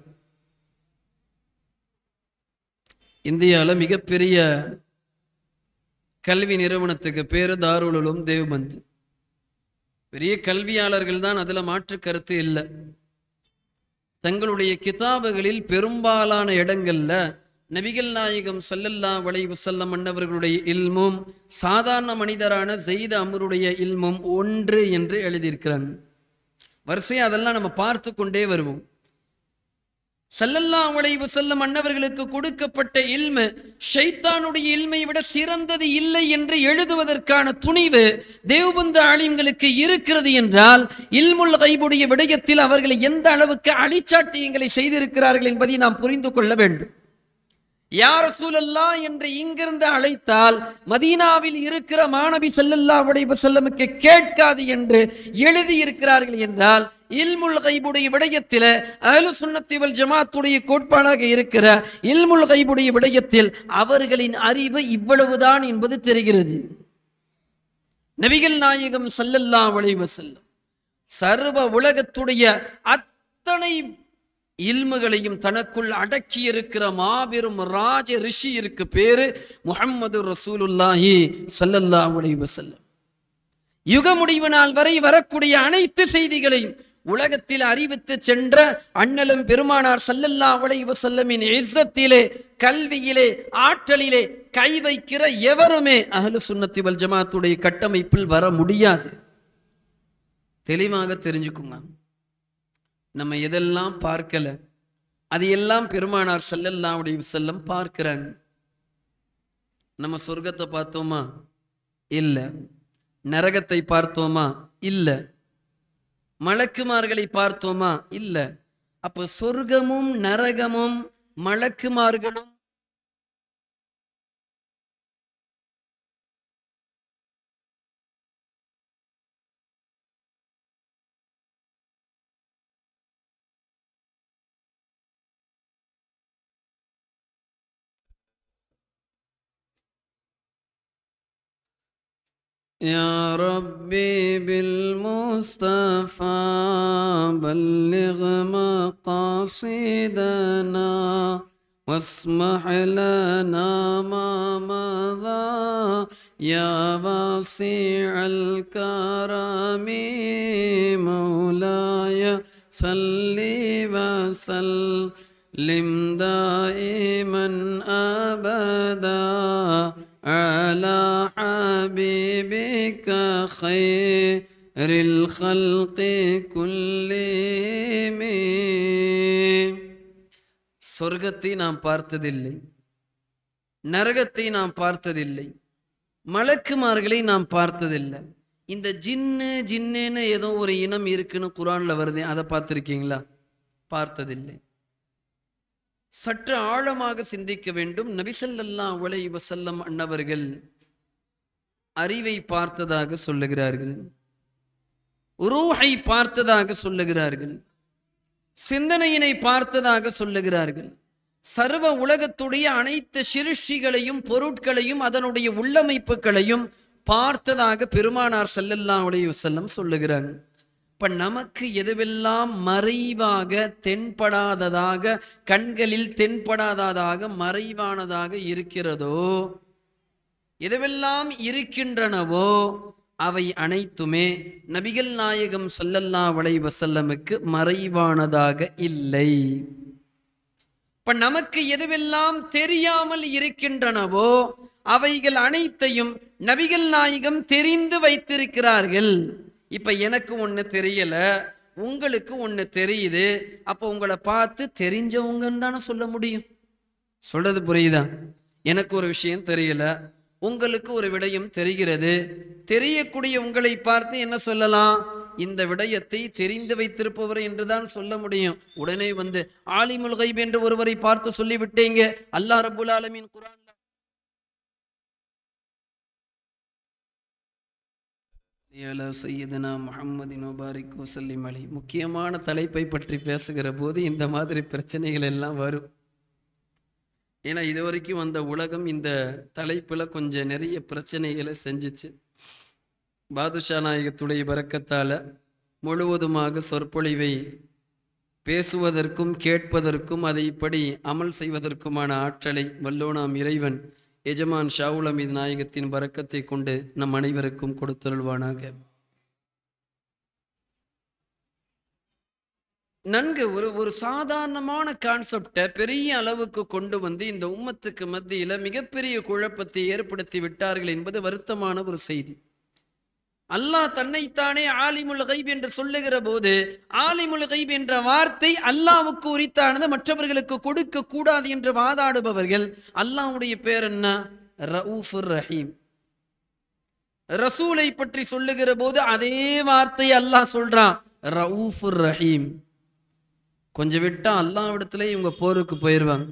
இந்தியாவில் மிகப்பெரிய கல்வி நிறுவனத்துக்கு பேரு தாருல் உலூம் தேவ்பந்த். பெரிய கல்வியாளர்கள் தான், அதுல மாற்று கருத்து இல்லை. தங்களுடைய கிதாபுகளில் பெரும்பாலான இடங்கள்ல நபிகள் நாயகம் ஸல்லல்லாஹு அலைஹி வஸல்லம் அன்னவர்களுடைய இல்மும் சாதாரண மனிதரான ஸைத் அம்ருடைய இல்மும் ஒன்று என்று எழுதியிருக்கிறாங்க. வரிசையா அதெல்லாம் நம்ம பார்த்து கொண்டே வருவோம். ஸல்லல்லாஹு அலைஹி வஸல்லம் அன்னவர்களுக்கு கொடுக்கப்பட்ட இல்மு ஷைத்தானுடைய இல்மை விட சிறந்தது இல்லை என்று எழுதுவதற்கான துணிவு தேவ்பந்து ஆலிம்களுக்கு இருக்கிறது என்றால் இல்முல் கைபுடைய விடயத்தில் அவர்கள் எந்த அளவுக்கு அழிச்சாட்டியங்களை செய்திருக்கிறார்கள் என்பதை நாம் புரிந்து கொள்ள வேண்டும். யா ரசூலல்லாஹ் என்று இங்கிருந்து அழைத்தால் மதீனாவில் இருக்கிற மாநபி ஸல்லல்லாஹு அலைஹி வஸல்லமுக்கு கேட்காது என்று எழுதி இருக்கிறார்கள் என்றால் இல்முல் கைபுடைய விடயத்தில் அஹ்லு சுன்னத்தி வல் ஜமாத்துடைய கோட்பாடாக இருக்கிற இல்முல் கைபுடைய விடயத்தில் அவர்களின் அறிவு இவ்வளவுதான் என்பது தெரிகிறது. நபிகள் நாயகம் ஸல்லல்லாஹு அலைஹி வஸல்லம் சர்வ உலகத்துடைய அத்தனை இல்முகளையும் தனக்குள் அடக்கி இருக்கிற மாபெரும் ராஜ ரிஷி இருக்கு, பேரு முஹம்மது ரசூலுல்லாஹி ஸல்லல்லாஹு அலைஹி வஸல்லம். யுக முடிவு நாள் வரை வரக்கூடிய அனைத்து செய்திகளையும் உலகத்தில் அறிவித்து சென்ற அண்ணலும் பெருமானார் ஸல்லல்லாஹு அலைஹி வஸல்லமின் இஸ்ஸத்திலே, கல்வியிலே, ஆற்றலிலே கை வைக்கிற எவருமே அஹ்லு சுன்னத்தி வல் ஜமாத்துடைய கட்டமைப்பில் வர முடியாது. தெளிவாக தெரிஞ்சுக்குங்க. நம்ம எதெல்லாம் பார்க்கல அது எல்லாம் பெருமானார் ஸல்லல்லாஹு அலைஹி வஸல்லம் பார்க்கிறாங்க. நம்ம சொர்க்கத்தை பார்த்தோமா? இல்ல. நரகத்தை பார்த்தோமா? இல்ல. மலக்குமார்களை பார்த்தோமா? இல்ல. அப்ப சொர்க்கமும் நரகமும் மலக்குமார்களும் يا ربي بالمصطفى بلغ مقاصدنا واسمح لنا ما مضى يا واسع الكرم مولاي صل وسلم دائما أبدا على حبيبك خير الخلق كلهم. சொர்க்கத்தை நாம் பார்த்ததில்லை, நரகத்தை நாம் பார்த்ததில்லை, மலக்குமார்களை நாம் பார்த்ததில்லை. இந்த ஜின்னுன்னு ஏதோ ஒரு இனம் இருக்குன்னு குர்ஆன்ல வருது, அதை பார்த்துருக்கீங்களா? பார்த்ததில்லை. சற்று ஆழமாக சிந்திக்க வேண்டும். நபி ஸல்லல்லாஹு அலைஹி வஸல்லம் அன்னவர்கள் அறிவை பார்த்ததாக சொல்லுகிறார்கள், ரூஹை பார்த்ததாக சொல்லுகிறார்கள், சிந்தனையினை பார்த்ததாக சொல்லுகிறார்கள். சர்வ உலகத்துடைய அனைத்து சிருஷ்டிகளையும் பொருட்களையும் அதனுடைய உள்ளமைப்புகளையும் பார்த்ததாக பெருமானார் ஸல்லல்லாஹு அலைஹி வஸல்லம் சொல்லுகிறாங்க. இப்ப நமக்கு எதுவெல்லாம் மறைவாக தென்படாததாக, கண்களில் தென்படாததாக, மறைவானதாக இருக்கிறதோ, எதுவெல்லாம் இருக்கின்றனவோ அவை அனைத்துமே நபிகள் நாயகம் ஸல்லல்லாஹு அலைஹி வஸல்லமுக்கு மறைவானதாக இல்லை. இப்ப நமக்கு எதுவெல்லாம் தெரியாமல் இருக்கின்றனவோ அவைகள் அனைத்தையும் நபிகள் நாயகம் தெரிந்து வைத்திருக்கிறார்கள். இப்ப எனக்கு ஒண்ணு தெரியல, உங்களுக்கு ஒண்ணு தெரியுது. அப்ப உங்களை பார்த்து தெரிஞ்சவங்கன்னு தானே சொல்ல முடியும். சொல்றது புரியுதா? எனக்கு ஒரு விஷயம் தெரியல, உங்களுக்கு ஒரு விடயம் தெரிகிறது. தெரியக்கூடிய உங்களை பார்த்து என்ன சொல்லலாம்? இந்த விடயத்தை தெரிந்து வைத்திருப்பவர் என்றுதான் சொல்ல முடியும். உடனே வந்து ஆலிமுல் கைப் என்று ஒருவரை பார்த்து சொல்லிவிட்டீங்க. அல்லாஹ் ரப்புல் ஆலமீன் குர்ஆன்ல யா சையதுனா முஹம்மதின் வபாரிக் வஸல்லிம் அலைஹி, முக்கியமான தலைப்பை பற்றி பேசுகிற போது இந்த மாதிரி பிரச்சனைகள் எல்லாம் வரும். ஏன்னா இது வரைக்கும் வந்த உலகம் இந்த தலைப்பில் கொஞ்சம் நிறைய பிரச்சனைகளை செஞ்சிச்சு. பாதுஷா நாயகத்துடைய பரக்கத்தால் முழுவதுமாக சொற்பொழிவை பேசுவதற்கும் கேட்பதற்கும் அதை இப்படி அமல் செய்வதற்குமான ஆற்றலை வல்லோனாம் இறைவன் எஜமான் ஷாவுல் ஹமீது நாயகத்தின் பரக்கத்தை கொண்டு நம் அனைவருக்கும் கொடுத்தருள்வானாக. நன்கு ஒரு சாதாரணமான கான்செப்டை பெரிய அளவுக்கு கொண்டு வந்து இந்த உம்மத்துக்கு மத்தியில் மிகப்பெரிய குழப்பத்தை ஏற்படுத்தி விட்டார்கள் என்பது வருத்தமான ஒரு செய்தி. அல்லாஹ் தன்னைத்தானே ஆலிமுல் கைப் என்று சொல்லுகிற போது ஆலிமுல் கைப் என்ற வார்த்தை அல்லாஹ்வுக்கு உரித்தானது, மற்றவர்களுக்கு கொடுக்க கூடாது என்று வாதாடுபவர்கள் அல்லாஹ்வுடைய பேர் என்ன? ரഊஃபுர் ரஹீம். ரசூலை பற்றி சொல்லுகிற போது அதே வார்த்தை அல்லாஹ் சொல்றான், ரഊஃபுர் ரஹீம். கொஞ்சம் விட்டா அல்லாஹ்விடத்துல இவங்க போருக்கு போயிடுவாங்க.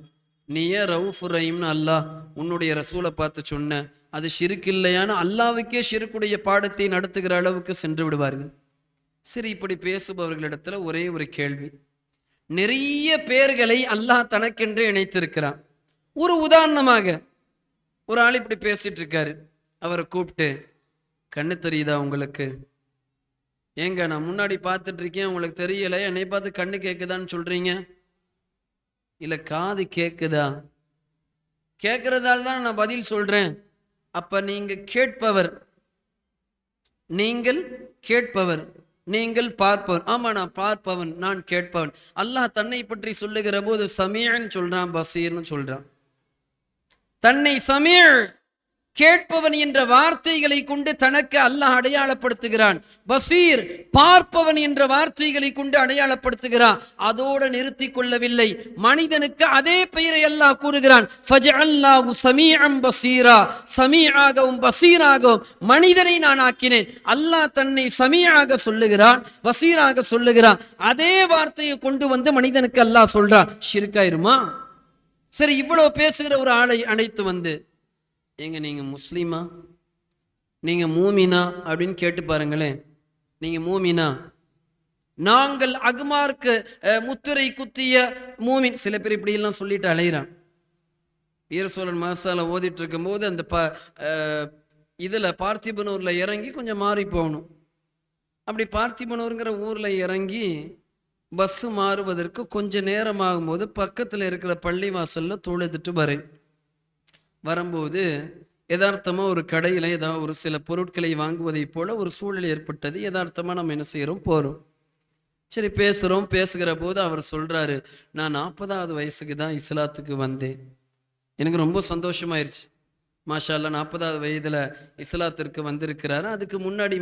நீ ஏன் ரഊஃபுர் ரஹீம்னு அல்லாஹ் உன்னுடைய ரசூலை பார்த்து சொன்ன? அது ஷிர்க் இல்லையான்னு அல்லாஹ்வுக்கே ஷிர்க்குடைய பாடத்தை நடத்துகிற அளவுக்கு சென்று விடுவார்கள். சரி, இப்படி பேசுபவர்களிடத்துல ஒரே ஒரு கேள்வி. நிறைய பேர்களை அல்லாஹ் தனக்கென்று இணைத்திருக்கிறான். ஒரு உதாரணமாக ஒரு ஆள் இப்படி பேசிட்டு இருக்காரு. அவரை கூப்பிட்டு, கண்ணு தெரியுதா உங்களுக்கு? ஏங்க நான் முன்னாடி பார்த்துட்டு இருக்கேன், உங்களுக்கு தெரியல, என்னை பார்த்து கண்ணு கேட்குதான்னு சொல்றீங்க. இல்ல காது கேட்குதா? கேட்கறதால தான் நான் பதில் சொல்றேன். அப்ப நீங்க கேட்பவர், நீங்கள் கேட்பவர், நீங்கள் பார்ப்பவர். ஆமா, நான் பார்ப்பவன், நான் கேட்பவன். அல்லாஹ் தன்னை பற்றி சொல்லுகிற போது சமீஅன் சொல்றான், பசீர்னு சொல்றான். தன்னை சமீஅ் கேட்பவன் என்ற வார்த்தைகளை கொண்டு தனக்கு அல்லாஹ் அடையாளப்படுத்துகிறான். பசீர் பார்ப்பவன் என்ற வார்த்தைகளை கொண்டு அடையாளப்படுத்துகிறான். அதோடு நிறுத்தி கொள்ளவில்லை, மனிதனுக்கு அதே பெயரை அல்லாஹ் கூறுகிறான். ஃபஜஅல்னாஹு சமீஅன் பசீரா, சமீஆகவும் பசீராகவும் மனிதனை நான் ஆக்கினேன். அல்லாஹ் தன்னை சமீஆக சொல்லுகிறான், பசீராக சொல்லுகிறான். அதே வார்த்தையை கொண்டு வந்து மனிதனுக்கு அல்லாஹ் சொல்றான். ஷிர்காயிருமா? சரி, இவ்வளவு பேசுகிற ஒரு ஆளை அழைத்து வந்து, ஏங்க நீங்க முஸ்லீமா, நீங்க மூமினா அப்படின்னு கேட்டு பாருங்களேன். நீங்க மூமினா? நாங்கள் அக்மார்க்கு முத்திரை குத்திய மூமின். சில பேர் இப்படி எல்லாம் சொல்லிட்டு அலையிறான். வீரசோழன் மசாலா ஓதிட்டு இருக்கும் போது அந்த இதுல பார்த்திபனூர்ல இறங்கி கொஞ்சம் மாறி போகணும். அப்படி பார்த்திபனூருங்கிற ஊர்ல இறங்கி பஸ் மாறுவதற்கு கொஞ்சம் நேரம் ஆகும்போது பக்கத்துல இருக்கிற பள்ளிவாசல்ல தொழுதுட்டு வரும்போது யதார்த்தமா ஒரு கடையில ஏதாவது ஒரு சில பொருட்களை வாங்குவதை போல ஒரு சூழல் ஏற்பட்டது. யதார்த்தமா நம்ம என்ன செய்யறோம், போறோம். சரி, பேசுறோம். பேசுகிற போது அவர் சொல்றாரு, நான் 40வது வயசுக்கு தான் இஸ்லாத்துக்கு வந்தேன். எனக்கு ரொம்ப சந்தோஷமாயிருச்சு. மாஷா அல்லாஹ், 40வது வயதுல இஸ்லாத்திற்கு வந்திருக்கிறாரு. அதுக்கு முன்னாடி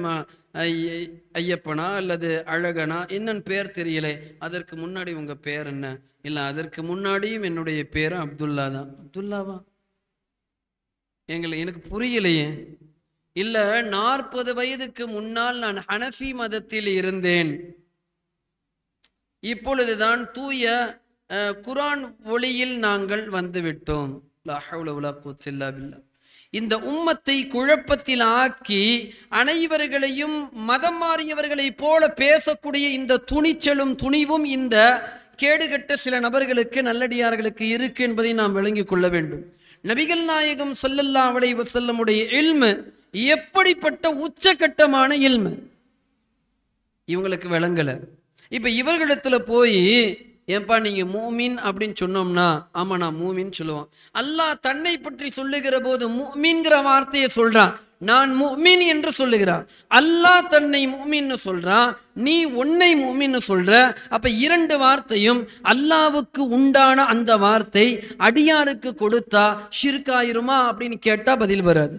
ஐயப்பனா அல்லது அழகனா என்னன்னு பேர் தெரியல. அதற்கு முன்னாடி உங்க பேர் என்ன? இல்ல, அதற்கு முன்னாடியும் என்னுடைய பேரு அப்துல்லா தான். அப்துல்லாவா? எனக்கு புரியலையே. இல்ல, 40 வயதுக்கு முன்னால் நான் ஹனஃபி மதத்தில் இருந்தேன். இப்பொழுதுதான் தூய குர்ஆன் ஒளியில் நாங்கள் வந்துவிட்டோம். லா ஹவ்ல வலா குவத்த இல்லா பில்லாஹ். இந்த உம்மத்தை குழப்பத்தில் ஆக்கி அனைவர்களையும் மதம் மாறியவர்களைப் போல பேசக்கூடிய இந்த துணிச்சலும் துணிவும் இந்த கேடுகட்ட சில நபர்களுக்கு, நல்லடியார்களுக்கு இருக்கு என்பதை நாம் விளங்கிக் கொள்ள வேண்டும். நபிகள் நாயகம் ஸல்லல்லாஹு அலைஹி வஸல்லமுடைய இல்மு எப்படிப்பட்ட உச்சகட்டமான இல்மு இவங்களுக்கு விளங்கல. இப்ப இவர்களிடத்துல போய் ஏன்பா நீங்க மூமின் அப்படின்னு சொன்னோம்னா, ஆமா நான் மூமின் சொல்லுவான். அல்லாஹ் தன்னை பற்றி சொல்லுகிற போது மூமின்கிற வார்த்தையை சொல்றான், நான் முஃமின் என்று சொல்லுகிறான். அல்லாஹ் தன்னை முஃமின்னு சொல்றான், நீ உன்னை முஃமின்னு சொல்ற. அப்ப இரண்டு வார்த்தையும் அல்லாஹ்வுக்கு உண்டான அந்த வார்த்தை அடியாருக்கு கொடுத்தா ஷிர்காயிருமா அப்படின்னு கேட்டா பதில் வராது.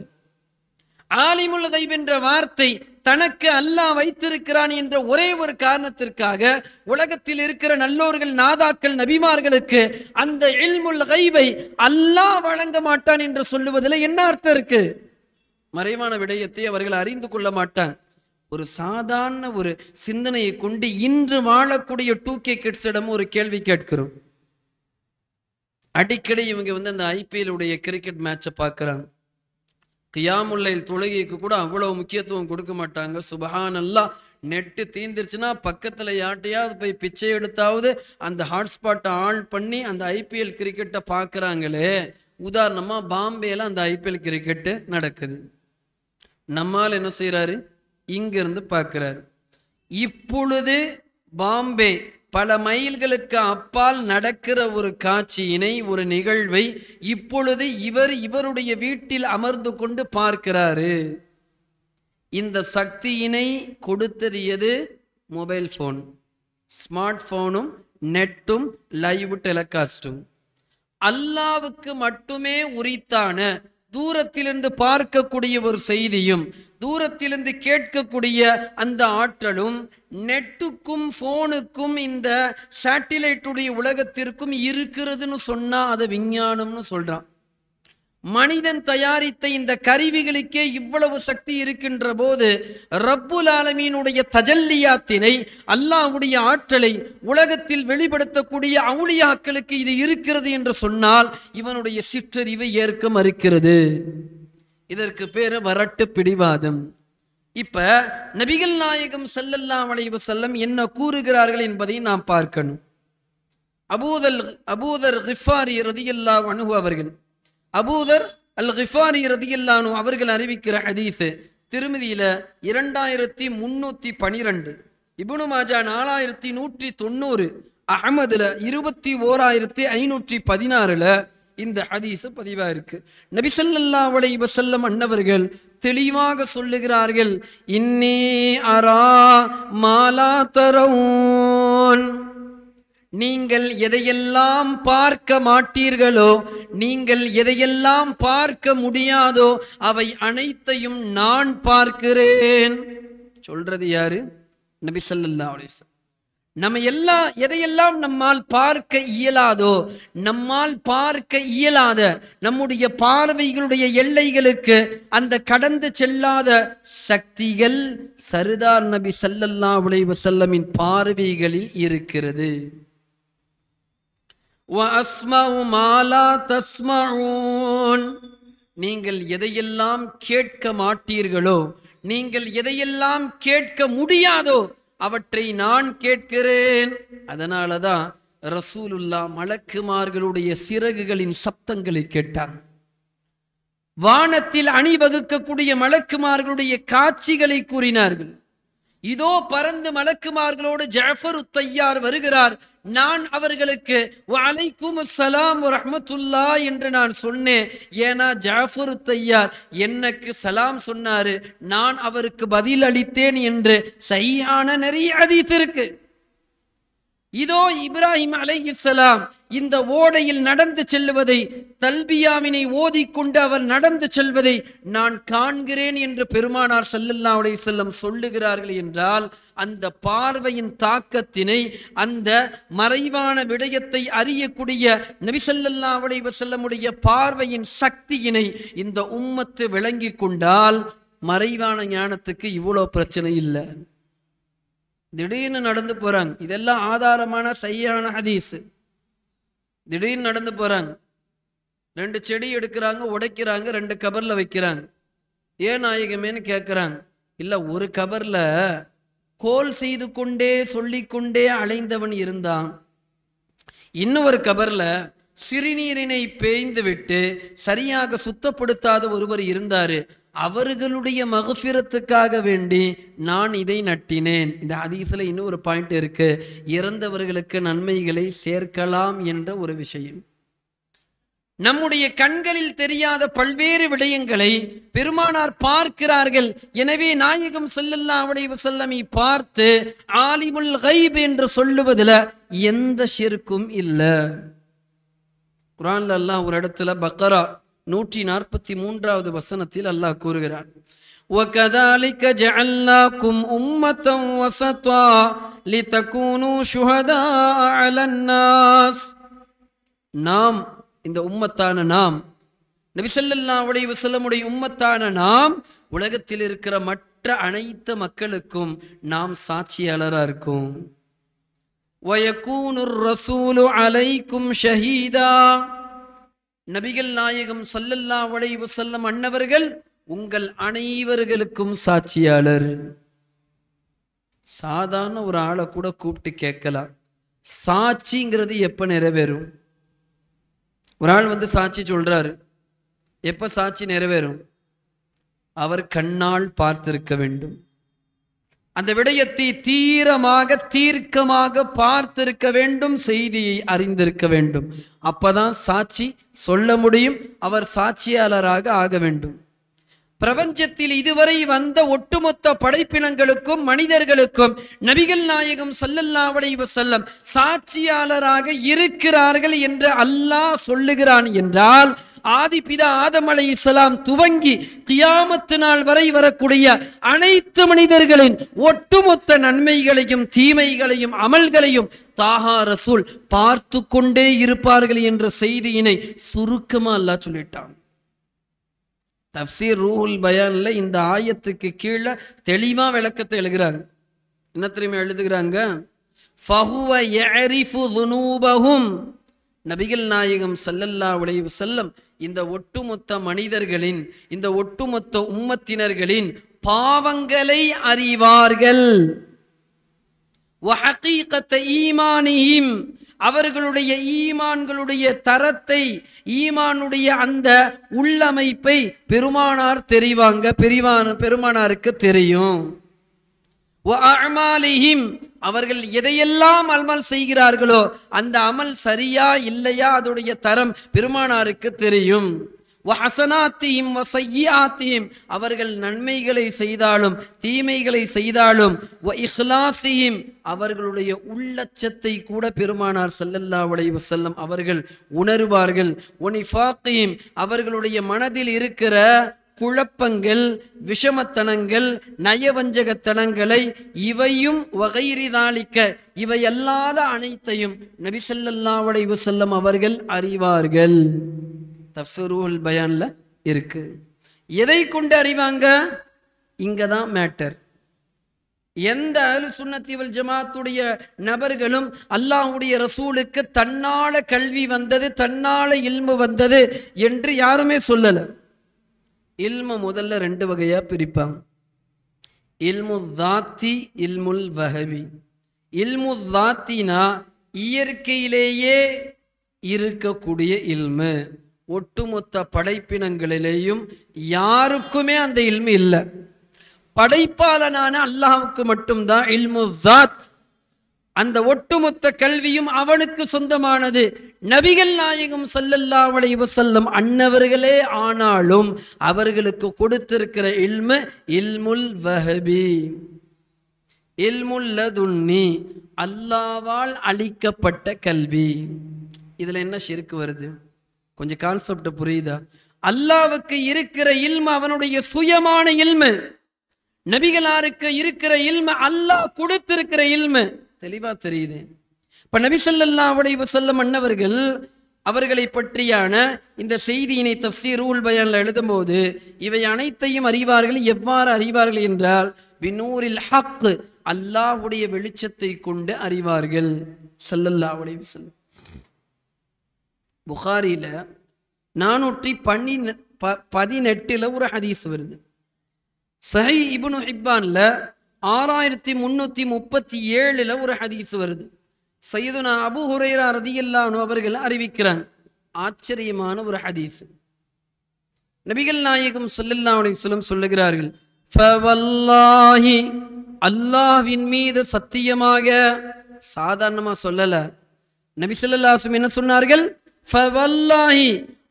ஆலிமுல் கைப் என்ற வார்த்தை தனக்கு அல்லாஹ் வைத்திருக்கிறான் என்ற ஒரே ஒரு காரணத்திற்காக உலகத்தில் இருக்கிற நல்லோர்கள், நாதாக்கள், நபிமார்களுக்கு அந்த இல்முல் கைபை அல்லாஹ் வழங்க மாட்டான் என்று சொல்லுவதில் என்ன அர்த்தம் இருக்கு? மறைவான விடயத்தை அவர்கள் அறிந்து கொள்ள மாட்டாங்க. ஒரு சாதாரண ஒரு சிந்தனையை கொண்டு இன்று வாழக்கூடிய 2K கிட்ஸிடம் ஒரு கேள்வி கேட்கிறோம். அடிக்கடி இவங்க அந்த ஐபிஎல் உடைய கிரிக்கெட் மேட்சை பார்க்குறாங்க. கியாமுல்லைல் தொழுகைக்கு கூட அவ்வளவு முக்கியத்துவம் கொடுக்க மாட்டாங்க. சுபஹானல்லாஹ், நெட்டு தீந்துருச்சுன்னா பக்கத்தில் யார்ட்டையாவது போய் பிச்சை எடுத்தாவது அந்த ஹாட்ஸ்பாட்டை ஆன் பண்ணி அந்த ஐபிஎல் கிரிக்கெட்டை பார்க்குறாங்களே. உதாரணமாக பாம்பேல அந்த ஐபிஎல் கிரிக்கெட்டு நடக்குது. நம்மால் என்ன செய்கிறாரு? இங்கிருந்து பார்க்குறாரு. இப்பொழுது பாம்பே பல மைல்களுக்கு அப்பால் நடக்கிற ஒரு காட்சியினை, ஒரு நிகழ்வை இப்பொழுது இவருடைய வீட்டில் அமர்ந்து கொண்டு பார்க்கிறாரு. இந்த சக்தியினை கொடுத்தது எது? மொபைல் போன், ஸ்மார்ட் போனும் நெட்டும் லைவ் டெலிகாஸ்டும். அல்லாவுக்கு மட்டுமே உரித்தான தூரத்திலிருந்து பார்க்கக்கூடிய ஒரு செய்தியும் தூரத்திலிருந்து கேட்கக்கூடிய அந்த ஆற்றலும் நெட்டுக்கும் போனுக்கும் இந்த சேட்டிலைட்டுடைய உலகத்திற்கும் இருக்கிறதுன்னு சொன்னா அதை விஞ்ஞானம்னு சொல்றான். மனிதன் தயாரித்த இந்த கருவிகளுக்கே இவ்வளவு சக்தி இருக்கின்ற போது ரப்புல் ஆலமீனுடைய தஜல்லியாத்தினை, அல்லாஹ்வுடைய ஆற்றலை உலகத்தில் வெளிப்படுத்தக்கூடிய அவுலியாக்களுக்கு இது இருக்கிறது என்று சொன்னால் இவனுடைய சிற்றறிவை ஏற்க மறுக்கிறது. இதற்கு பேரு வரட்டு பிடிவாதம். இப்ப நபிகள் நாயகம் ஸல்லல்லாஹு அலைஹி வஸல்லம் என்ன கூறுகிறார்கள் என்பதை நாம் பார்க்கணும். அபூதர் கிஃபாரி ரலியல்லாஹு அன்ஹு அவர்கள், அபூதர் அல் கிஃபாரி ரலியல்லாஹு அன்ஹு அவர்கள் அறிவிக்கிற ஹதீஸ் திருமதியில 2312, இப்னு மாஜா 4190, அஹ்மதுல 21516 இந்த ஹதீஸ் பதிவா இருக்கு. நபி ஸல்லல்லாஹு அலைஹி வஸல்லம் அன்னவர்கள் தெளிவாக சொல்லுகிறார்கள், இன்னி அரா மாலா தரவுன், நீங்கள் எதையெல்லாம் பார்க்க மாட்டீர்களோ, நீங்கள் எதையெல்லாம் பார்க்க முடியாதோ அவை அனைத்தையும் நான் பார்க்கிறேன். சொல்றது யாரு? நபி ஸல்லல்லாஹு அலைஹி வஸல்லம். நம்ம எதையெல்லாம் நம்மால் பார்க்க இயலாதோ, நம்மால் பார்க்க இயலாத நம்முடைய பார்வைகளுடைய எல்லைகளுக்கு அந்த கடந்து செல்லாத சக்திகள் சர்தார் நபி ஸல்லல்லாஹு அலைஹி வஸல்லமின் பார்வைகளில் இருக்கிறது. வஅஸ்மஉ மா லா தஸ்மஊன், நீங்கள் எதையெல்லாம் கேட்க மாட்டீர்களோ, நீங்கள் எதையெல்லாம் கேட்க முடியாதோ அவற்றை நான் கேட்கிறேன். அதனாலதான் ரசூலுல்லாஹ் மலக்குமார்களுடைய சிறகுகளின் சப்தங்களை கேட்டான். வானத்தில் அணிவகுக்கக்கூடிய மலக்குமார்களுடைய காட்சிகளை கூறினார்கள். இதோ பறந்து மலக்குமார்களோடு ஜஅஃபர் தையார் வருகிறார், நான் அவர்களுக்கு வஅலைக்கும் அஸ்ஸலாம் வரஹ்மத்துல்லாஹ் என்று நான் சொன்னேன். ஏன்னா ஜஅஃபர் தையார் எனக்கு சலாம் சொன்னாரு, நான் அவருக்கு பதில் அளித்தேன் என்று சஹீஹான நிறைய ஹதீஸ் இருக்கு. இதோ இப்ராஹிம் அலைஹிஸ்ஸலாம் இந்த ஓடையில் நடந்து செல்வதை, தல்பியாவினை ஓதிக்கொண்டு அவர் நடந்து செல்வதை நான் காண்கிறேன் என்று பெருமானார் ஸல்லல்லாஹு அலைஹி வஸல்லம் சொல்லுகிறார்கள் என்றால், அந்த பார்வையின் தாக்கத்தினை, அந்த மறைவான விடயத்தை அறியக்கூடிய நபி ஸல்லல்லாஹு அலைஹி வஸல்லமுடைய பார்வையின் சக்தியினை இந்த உம்மத்து விளங்கி கொண்டால் மறைவான ஞானத்துக்கு இவ்வளோ பிரச்சனை இல்லை. திடீர்னு நடந்து போறாங்க. இதெல்லாம் ஆதாரமான சஹீஹான ஹதீஸ். திடீர்னு நடந்து போறாங்க, 2 செடி எடுக்கிறாங்க, உடைக்கிறாங்க, 2 கபர்ல வைக்கிறாங்க. ஏன் நாயகமேன்னு கேட்குறாங்க. இல்லை, ஒரு கபர்ல கோல் செய்து கொண்டே சொல்லிக்கொண்டே அலைந்தவன் இருந்தான், இன்னொரு கபர்ல சிறுநீரினை பேய்ந்து விட்டு சரியாக சுத்தப்படுத்தாத ஒருவர் இருந்தாரு, அவர்களுடைய மகஃபிரத்துக்காக வேண்டி நான் இதை நட்டினேன். இந்த ஹதீஸ்ல இன்னும் ஒரு பாயிண்ட் இருக்கு, இறந்தவர்களுக்கு நன்மைகளை சேர்க்கலாம் என்ற ஒரு விஷயம். நம்முடைய கண்களில் தெரியாத பல்வேறு விடயங்களை பெருமானார் பார்க்கிறார்கள். எனவே நாயகம் ஸல்லல்லாஹு அலைஹி வஸல்லம் பார்த்து ஆலிமுல் கைப் என்று சொல்லுவதில் எந்த ஷிர்க்கும் இல்லை. குர்ஆன்ல அல்லாஹ் ஒரு இடத்துல பக்ரா 143வது வசனத்தில் அல்லாஹ் கூறுகிறார், وَكَذَلِكَ جَعَلْنَاكُمْ أُمَّةً وَسَطًا لِتَكُونُوا شُهَدَاءَ عَلَى النَّاسِ. நாம், இந்த உம்மத்தான நாம், நபி ஸல்லல்லாஹு அலைஹி வஸல்லமுடைய உம்மத்தான நாம் உலகத்தில் இருக்கிற மற்ற அனைத்து மக்களுக்கும் நாம் சாட்சியாளராக இருக்கும். وَيَكُونُ الرَّسُولُ عَلَيْكُمْ شَهِيدًا. நபிகள் நாயகம் ஸல்லல்லாஹு அலைஹி வஸல்லம் அன்னவர்கள் உங்கள் அனைவர்களுக்கும் சாட்சியாளர். சாதாரண ஒரு ஆளை கூட கூப்பிட்டு கேட்கலாம், சாட்சிங்கிறது எப்ப நிறைவேறும்? ஒரு ஆள் வந்து சாட்சி சொல்றாரு, எப்ப சாட்சி நிறைவேறும்? அவர் கண்ணால் பார்த்திருக்க வேண்டும், அந்த விடயத்தை தீரமாக தீர்க்கமாக பார்த்திருக்க வேண்டும், செய்தியை அறிந்திருக்க வேண்டும். அப்பதான் சாட்சி சொல்ல முடியும், அவர் சாட்சியாளராக ஆக வேண்டும். பிரபஞ்சத்தில் இதுவரை வந்த ஒட்டுமொத்த படைப்பினங்களுக்கும் மனிதர்களுக்கும் நபிகள் நாயகம் ஸல்லல்லாஹு அலைஹி வஸல்லம் சாட்சியாளராக இருக்கிறார்கள் என்று அல்லாஹ் சொல்லுகிறான் என்றால், ஆதிபிதா ஆதம் அலைஹிஸ்ஸலாம் துவங்கி கியாமத்து நாள் வரை வரக்கூடிய அனைத்து மனிதர்களின் ஒட்டுமொத்த நன்மைகளையும் தீமைகளையும் அமல்களையும் தாஹா ரசூல் பார்த்து கொண்டே இருப்பார்கள் என்ற செய்தியினை சுருக்கமா அல்லாஹ் சொல்லிட்டான். தஃப்சீர் ரூஹுல் பயான்ல இந்த ஆயத்துக்கு கீழே தெளிவா விளக்கத்தை எழுதுகிறாங்க. என்ன தெரியுமா எழுதுகிறாங்க? ஃபஹுவ யஅரிஃபு ذுனூபஹும். நபிகள் நாயகம் ஸல்லல்லாஹு அலைஹி வஸல்லம் இந்த ஒட்டுமொத்த மனிதர்களின், இந்த ஒட்டுமொத்த உம்மத்தினர்களின் பாவங்களை அறிவார்கள். வஹகீகத ஈமானிஹிம், அவர்களுடைய ஈமான்களுடைய தரத்தை, ஈமானுடைய அந்த உள்ளமைப்பை பெருமானார் தெரிவாங்க, பெருமானாருக்கு தெரியும். வஅமாலிஹிம், அவர்கள் எதையெல்லாம் அமல் செய்கிறார்களோ அந்த அமல் சரியா இல்லையா அதோடைய தரம் பெருமானாருக்கு தெரியும். வஹஸனாத்திஹிம் வஸய்யிஆத்திஹிம், அவர்கள் நன்மைகளை செய்தாலும் தீமைகளை செய்தாலும், வஇக்லாஸிஹிம், அவர்களுடைய உள்ளச்சத்தை கூட பெருமானார் ஸல்லல்லாஹு அலைஹி வஸல்லம் அவர்கள் உணருவார்கள். வநிஃபாகிஹிம், அவர்களுடைய மனதில் இருக்கிற குழப்பங்கள், விஷமத்தனங்கள், நயவஞ்சகத்தனங்களை, இவையும் வகைரிதாலிக்க, இவை அல்லாத அனைத்தையும் நபி ஸல்லல்லாஹு அலைஹி வஸல்லம் அவர்கள் அறிவார்கள். தஃப்சீருல் பயான்ல இருக்கு. எதை கொண்டு அறிவாங்க? இங்கதான் மேட்டர். எந்த அஹ்லு சுன்னத்தி வல் ஜமாத்துடைய நபர்களும் அல்லாஹ்வுடைய ரசூலுக்கு தன்னால கல்வி வந்தது, தன்னால இல்மு வந்தது என்று யாருமே சொல்லல. இல்மு முதல்ல 2 வகையா பிரிப்பாங்க. இல்மு தாத்தி, இல்முல் வஹவி. இல்மு தாத்தினா இயற்கையிலேயே இருக்கக்கூடிய இல்மு, ஒட்டுமொத்த படைப்பினங்களிலேயும் யாருக்குமே அந்த இல்மு இல்லை. படைப்பாளனான அல்லாஹ்வுக்கு மட்டும்தான் இல்மு தாத், அந்த ஒட்டுமொத்த கல்வியும் அவனுக்கு சொந்தமானது. நபிகள் நாயகம் ஸல்லல்லாஹு அலைஹி வஸல்லம் அன்னவர்களே ஆனாலும் அவர்களுக்கு கொடுத்திருக்கிற இல்மு இல்முல் வஹபி, இல்முல் லதுன்னி, அல்லாஹ்வால் அளிக்கப்பட்ட கல்வி. இதுல என்ன ஷிர்க் வருது? கொஞ்சம் கான்செப்ட் புரியுதா? அல்லாஹ்வுக்கு இருக்கிற இல்மு அவனுடைய சுயமான இல்மு, நபிகளாருக்கு இருக்கிற இல்மு அல்லாஹ் கொடுத்திருக்கிற இல்மு. தெளிவா தெரியுது. இப்ப நபி ஸல்லல்லாஹு அலைஹி வஸல்லம் அன்னவர்கள் அவர்களை பற்றியான இந்த செய்தியினை தஃப்சீருல் பயான்ல எழுதும்போது இவை அனைத்தையும் அறிவார்கள். எவ்வாறு அறிவார்கள் என்றால், பினூரில் ஹக், அல்லாஹ்வுடைய வெளிச்சத்தை கொண்டு அறிவார்கள். ஸல்லல்லாஹு அலைஹி வஸல்லம் புகாரியில் 418 ஒரு ஹதீஸ் வருது. சஹீஹ் இப்னு ஹிப்பான்ல 6337 ஒரு ஹதீஸ் வருது. சையதுனா அபூ ஹுரைரா ரலியல்லாஹு அன்ஹு அவர்கள் அறிவிக்கிறாங்க. ஆச்சரியமான ஒரு ஹதீஸ். நபிகள் நாயகம் ஸல்லல்லாஹு அலைஹி வஸல்லம் சொல்லுகிறார்கள், ஃபவல்லாஹி, அல்லாஹ்வின் மீது சத்தியமாக. சாதாரணமா சொல்லல. நபி ஸல்லல்லாஹு அலைஹி வஸல்லம் என்ன சொன்னார்கள்? ஃபவல்லாஹி,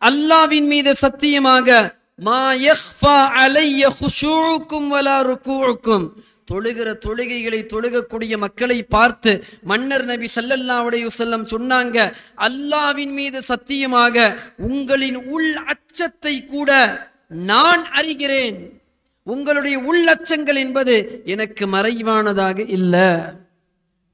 அல்லாஹ்வின் மீது சத்தியமாக, மா யக்ஃபா அலைய குஷூஉக்கும் வலா ருகூஉக்கும், தொழுகிற தொழுகைகளை தொழுகக்கூடிய மக்களை பார்த்து மன்னர் நபி ஸல்லல்லாஹு அலைஹி வஸல்லம் சொன்னாங்க, அல்லாஹ்வின் மீது சத்தியமாக உங்களின் உள் அச்சத்தை கூட நான் அறிகிறேன். உங்களுடைய உள்ளச்சங்கள் என்பது எனக்கு மறைவானதாக இல்லை.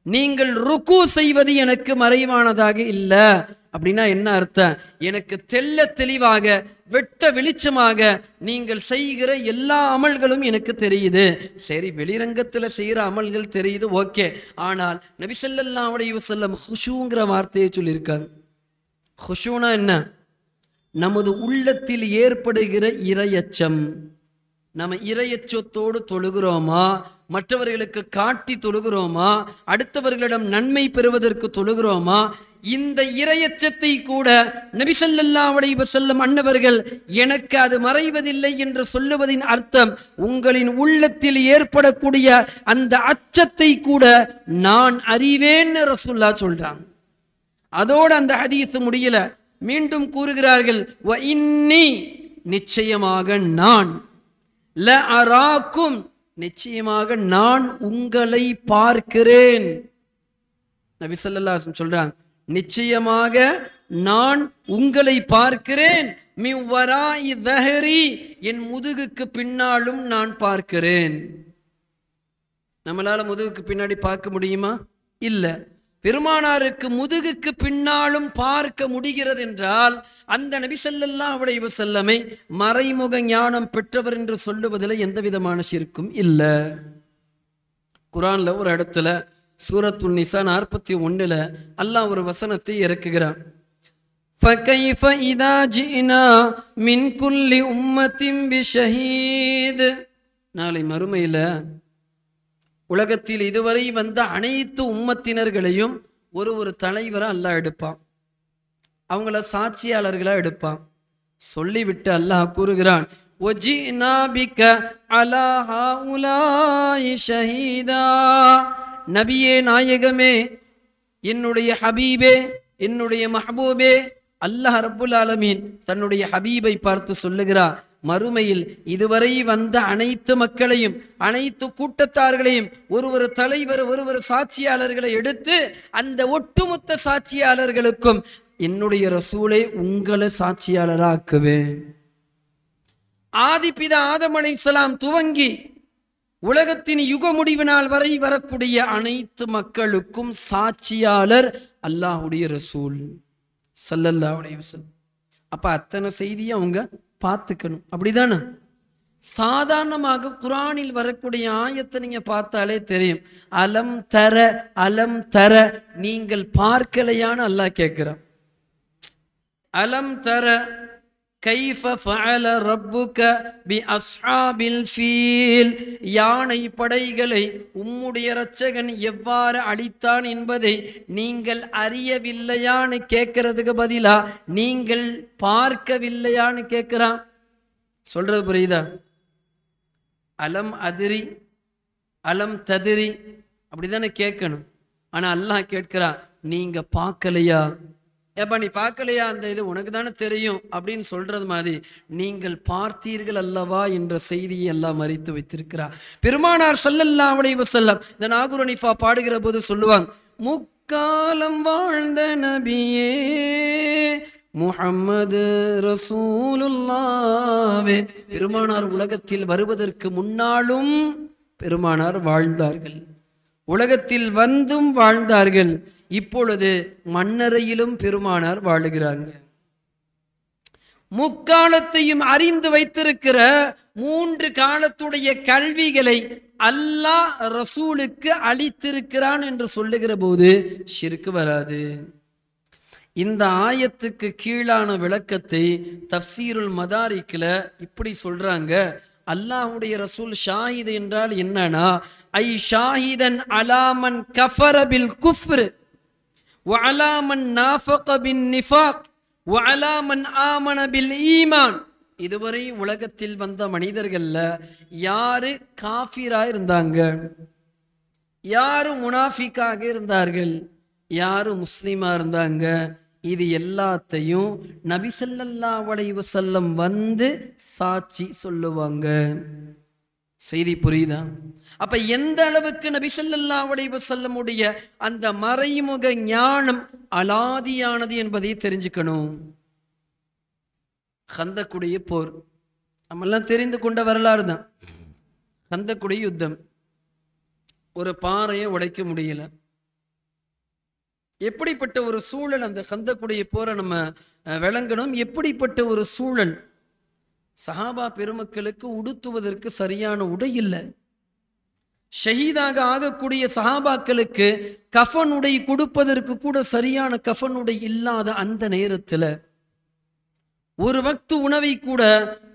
நீங்கள் ருக்கு செய்வது எனக்கு மறைவானதாக இல்லை. அப்படின்னா என்ன அர்த்தம்? எனக்கு தெள்ள தெளிவாக வெட்ட வெளிச்சமாக நீங்கள் செய்கிற எல்லா அமல்களும் எனக்கு தெரியுது. சரி, வெளிரங்கத்தில் செய்கிற அமல்கள் தெரியுது, ஓகே. ஆனால் நபி ஸல்லல்லாஹு அலைஹி வஸல்லம் குஷூங்கிற வார்த்தையை சொல்லியிருக்காங்க. குஷூனா என்ன? நமது உள்ளத்தில் ஏற்படுகிற இரையச்சம். நம்ம இரையச்சத்தோடு தொழுகிறோமா, மற்றவர்களுக்கு காட்டி தொழுகிறோமா, அடுத்தவர்களிடம் நன்மை பெறுவதற்கு தொழுகிறோமா? இந்த இரையச்சத்தை கூட நபி ஸல்லல்லாஹு அலைஹி வஸல்லம் அன்னவர்கள் எனக்கு அது மறைவதில்லை என்று சொல்லுவதின் அர்த்தம், உங்களின் உள்ளத்தில் ஏற்படக்கூடிய அந்த அச்சத்தை கூட நான் அறிவேன்னு ரசூலுல்லாஹ் சொல்றாங்க. அதோடு அந்த ஹதீஸ் முடியல. மீண்டும் கூறுகிறார்கள், வ இன்னி, நிச்சயமாக நான், ல அராக்கும், நிச்சயமாக நான் உங்களை பார்க்கிறேன். நபி ஸல்லல்லாஹு அலைஹி வஸல்லம் சொல்றாங்க, நிச்சயமாக நான் உங்களை பார்க்கிறேன். மின் வராஇ ظஹரி, என் முதுகுக்கு பின்னாலும் நான் பார்க்கிறேன். நம்மளால முதுகுக்கு பின்னாடி பார்க்க முடியுமா? இல்ல. பெருமானாருக்கு முதுகுக்கு பின்னாலும் பார்க்க முடிகிறது என்றால் அந்த நபி ஸல்லல்லாஹு அலைஹி வஸல்லமை மறைமுக ஞானம் பெற்றவர் என்று சொல்லுவதில் எந்த விதமான ஷிர்க்கும் இல்லை. குர்ஆன்ல ஒரு இடத்துல சூரத்துன் நிசா 41 அல்லாஹ் ஒரு வசனத்தை இறக்குகிறான். فَكَيْفَ إِذَا جِئْنَا مِنْ كُلِّ أُمَّةٍ بِشَهِيدٍ, நாளை மறுமையில் உலகத்தில் இதுவரை வந்த அனைத்து உம்மத்தினர்களையும் ஒரு தலைவரை அல்லாஹ் எடுப்பான். அவங்கள சாட்சியாளர்களா எடுப்பான். சொல்லிவிட்டு அல்லாஹ் கூறுகிறான், وَجِئْنَا بِكَ عَلَى هَؤُلَاءِ شَهِيدًا, நபியே, நாயகமே, என்னுடைய ஹபீபே, என்னுடைய மஹபூபே. அல்லாஹ் ரப்புல் ஆலமீன் தன்னுடைய ஹபீபை பார்த்து சொல்லுகிறார், மறுமையில் இதுவரை வந்த அனைத்து மக்களையும் அனைத்து கூட்டத்தார்களையும் ஒரு தலைவர் ஒரு சாட்சியாளர்களை எடுத்து அந்த ஒட்டுமொத்த சாட்சியாளர்களுக்கும் என்னுடைய ரசூலை உங்களை சாட்சியாளராக்குவேன். ஆதிபிதா ஆதம் அலைஹிஸ்ஸலாம் துவங்கி உலகத்தின் யுக முடிவு நாள் வரை வரக்கூடிய அனைத்து மக்களுக்கும் சாட்சியாளர் அல்லாஹ்வுடைய ரசூல் ஸல்லல்லாஹு அலைஹி வஸல்லம். அப்ப அத்தனை செய்தியை அவங்க பார்த்துக்கணும். அப்படிதானே? சாதாரணமாக குர்ஆனில் வரக்கூடிய ஆயத்தை நீங்க பார்த்தாலே தெரியும். அலம் தர, அலம் தர, நீங்கள் பார்க்கலையான்னு அல்லாஹ் கேட்கிறான். அலம் தர கைஃப ஃபஅல ரப்புக பி அஸ்ஹாபில் ஃபீல், யானை படைகளை உம்முடைய இரட்சகன் எவ்வாறு அழித்தான் என்பதை நீங்கள் அறியவில்லையான்னு கேட்கறதுக்கு பதிலா நீங்கள் பார்க்கவில்லையான்னு கேட்கிறான். சொல்றது புரியுதா? அலம் அதிரி, அலம் ததிரி, அப்படிதானே கேட்கணும். ஆனா அல்லாஹ் கேட்கிறான், நீங்க பார்க்கலையா? ஏப்பா நீ பார்க்கலையா? அந்த இது உனக்கு தானே தெரியும் அப்படின்னு சொல்றது மாதிரி நீங்கள் பார்த்தீர்கள் அல்லவா என்ற செய்தியை எல்லாம் மறைத்து வைத்திருக்கிறார். பெருமானார் ஸல்லல்லாஹு அலைஹி வஸல்லம் இந்த நாகூர் ஹனீஃபா பாடுகிற போது சொல்லுவாங்க, முக்காலம் வாழ்ந்த நபியே முஹம்மது ரசூலுல்லாஹ்வே. பெருமானார் உலகத்தில் வருவதற்கு முன்னாலும் பெருமானார் வாழ்ந்தார்கள், உலகத்தில் வந்தும் வாழ்ந்தார்கள். இப்பொழுது மண்ணறையிலும் பெருமானார் வாழுகிறாங்க. முக்காலத்தையும் அறிந்து வைத்திருக்கிற 3 காலத்துடைய கல்விகளை அல்லாஹ் ரசூலுக்கு அளித்திருக்கிறான் என்று சொல்லுகிற போது ஷிர்க் வராது. இந்த ஆயத்துக்கு கீழான விளக்கத்தை தஃப்சீருல் மதாரிக்ல இப்படி சொல்றாங்க. அல்லாஹ்வுடைய ரசூல் ஷாஹித் என்றால் என்னன்னா, ஐ ஷாஹிதன் அலாமன் கஃபர பில் குஃப்ர் வ அலாமன் நாஃபக பின் நிஃபாக் வ அலாமன் ஆமன பில் ஈமான். இதுவரை உலகத்தில் வந்த மனிதர்கள்ல யாரு காஃபிரா இருந்தாங்க, யாரு முனாஃபிக்காக இருந்தார்கள், யாரு முஸ்லிமா இருந்தாங்க, இது எல்லாத்தையும் நபி ஸல்லல்லாஹு அலைஹி வஸல்லம் வந்து சாட்சி சொல்லுவாங்க. செய்தி புரியுதா? அப்ப எந்த அளவுக்கு நபி ஸல்லல்லாஹு அலைஹி வஸல்லமுடைய அந்த மறைமுக ஞானம் அலாதியானது என்பதை தெரிஞ்சுக்கணும். கந்தக்குடைய போர் நம்மெல்லாம் தெரிந்து கொண்ட வரலாறு தான். கந்தக்குடைய யுத்தம், ஒரு பாறையை உடைக்க முடியல. எப்படிப்பட்ட ஒரு சூழல் அந்த கந்தக்குடைய போரை நம்ம விளங்கணும். எப்படிப்பட்ட ஒரு சூழல், சஹாபா பெருமக்களுக்கு உடுத்துவதற்கு சரியான உடை இல்லை. ஷஹீதாக ஆகக்கூடிய சஹாபாக்களுக்கு கஃன் உடை கொடுப்பதற்கு கூட சரியான கஃன் உடை இல்லாத அந்த நேரத்தில் ஒரு வக்து உணவை கூட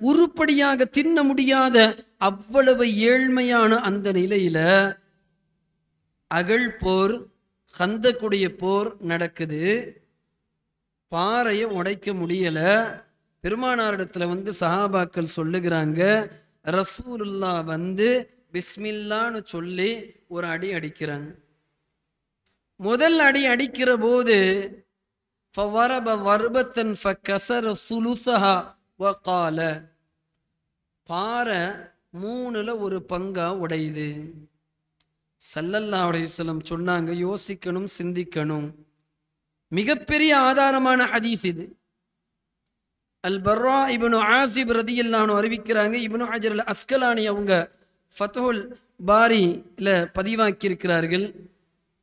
உருப்படியாக தின்ன முடியாத அவ்வளவு ஏழ்மையான அந்த நிலையில அகழ் போர், கந்தக்குடைய போர் நடக்குது. பாறையை உடைக்க முடியல. பெருமானாரிடத்துல வந்து சஹாபாக்கள் சொல்லுகிறாங்க, ரசூலுல்லா வந்து பிஸ்மில்லான்னு சொல்லி ஒரு அடி அடிக்கிறாங்க. முதல் அடி அடிக்கிற போது فَوَرَبَ وَرْبَةً فَكَسَرَ ثُلُثَهَا وَقَالَ, பாறை மூணுல ஒரு பங்கா உடையுது. ஸல்லல்லாஹு அலைஹி வஸல்லம் சொன்னாங்க, யோசிக்கணும், சிந்திக்கணும். மிகப்பெரிய ஆதாரமான ஹதீஸ் இது. அல் பர்ரா இப்னு ஆசிப் ரதியல்லாஹு அன்ஹு அறிவிக்கிறாங்க. இப்னு ஹஜர் அல் அஸ்கலானி அவங்க ஃபத்ஹுல் பாரில பதிவாக்கி இருக்கிறார்கள்.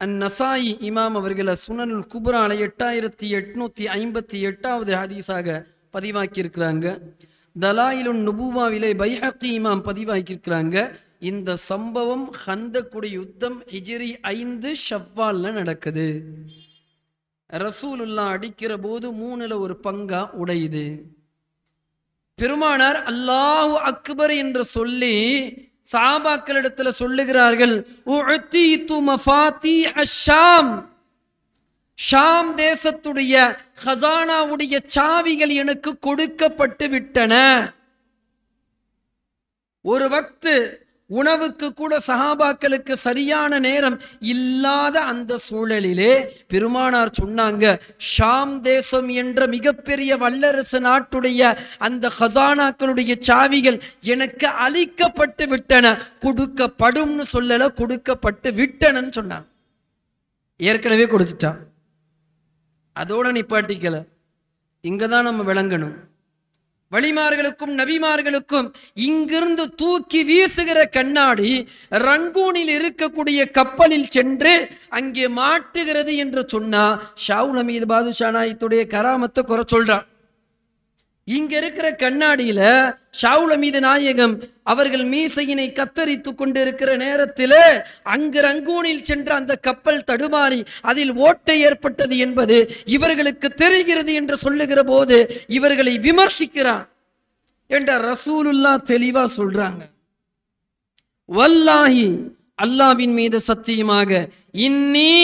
அந்நசாயி இமாம் அவர்கள் சுனனுல் குப்ரால 8858வது ஹதீஸாக பதிவாக்கி இருக்கிறாங்க. தலாயிலுன் நுபுவாவிலே பைஹக்கி இமாம் பதிவாக்கி இருக்கிறாங்க. இந்த சம்பவம் கந்தக்குடைய யுத்தம் ஹிஜ்ரி 5 ஷவ்வால்ல நடக்குது. ரசூலுல்லா அடிக்கிற போது மூணுல ஒரு பங்கா உடையுது. பெருமானார் அல்லாஹு அக்பர் என்று சொல்லி சஹாபாக்களிடத்துல சொல்லுகிறார்கள், உஅதீது மஃபாத்தீஹ ஷாம், ஷாம் தேசத்துடைய ஹசானாவுடைய சாவிகள் எனக்கு கொடுக்கப்பட்டு விட்டன. ஒரு வக்து உணவுக்கு கூட சஹாபாக்களுக்கு சரியான நேரம் இல்லாத அந்த சூழலிலே பெருமானார் சொன்னாங்க, ஷாம் தேசம் என்ற மிகப்பெரிய வல்லரசு நாட்டுடைய அந்த ஹசானாக்களுடைய சாவிகள் எனக்கு அளிக்கப்பட்டு விட்டன. கொடுக்கப்படும்னு சொல்லல, கொடுக்கப்பட்டு விட்டனன்னு சொன்னாங்க. ஏற்கனவே கொடுத்துட்டான், அதோட நிப்பாட்டிக்கல. இங்கதான் நம்ம விளங்கணும். வலிமார்களுக்கும் நபிமார்களுக்கும் இங்கிருந்து தூக்கி வீசுகிற கண்ணாடி ரங்கூனில் இருக்கக்கூடிய கப்பலில் சென்று அங்கே மாட்டுகிறது என்று சொன்னா ஷாவுல் ஹமீது பாதுஷா நாயத்துடைய கராமத்தை குறை சொல்றான். இங்க இருக்கிற கண்ணாடியில ஷாவுல் ஹமீது நாயகம் அவர்கள் மீசையினை கத்தரித்து கொண்டிருக்கிற நேரத்தில் அங்கு ரங்கூனில் சென்ற அந்த கப்பல் தடுமாறி அதில் ஓட்டை ஏற்பட்டது என்பது இவர்களுக்கு தெரிகிறது என்று சொல்லுகிற போது இவர்களை விமர்சிக்கிறான் என்ற ரசூலுல்லா தெளிவா சொல்றாங்க. வல்லாஹி, அல்லாஹ்வின் மீது சத்தியமாக, இன்னி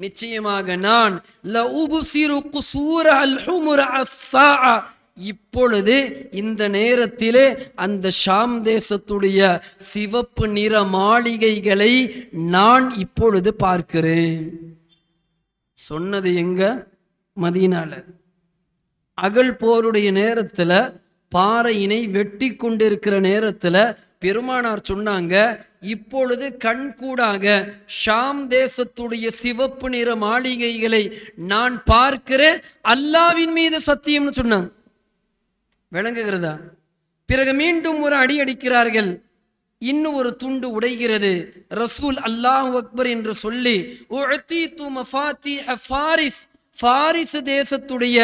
நிச்சயமாக நான் ல உப்சிரு குசூர அல் ஹுமுர அஸ்ஸாஅ, இப்பொழுது இந்த நேரத்திலே அந்த ஷாம் தேசத்துடைய சிவப்பு நிற மாளிகைகளை நான் இப்பொழுது பார்க்கிறேன். சொன்னது எங்க? மதீனால. அகல் போருடைய நேரத்துல பாறையினை வெட்டி கொண்டிருக்கிற நேரத்துல பெருமானார் சொன்னாங்க, இப்பொழுது கண்கூடாக ஷாம் தேசத்துடைய சிவப்பு நிற மாளிகைகளை நான் பார்க்கிறேன், அல்லாஹ்வின் மீது சத்தியம்னு சொன்னாங்க. விளங்குகிறதா? பிறகு மீண்டும் ஒரு அடி அடிக்கிறார்கள். இன்னும் ஒரு துண்டு உடைகிறது. ரசூல் அல்லாஹு அக்பர் என்று சொல்லி உஅதீது மஃபாத்தீஹ ஃபாரிஸ், ஃபாரிஸ் தேசத்துடைய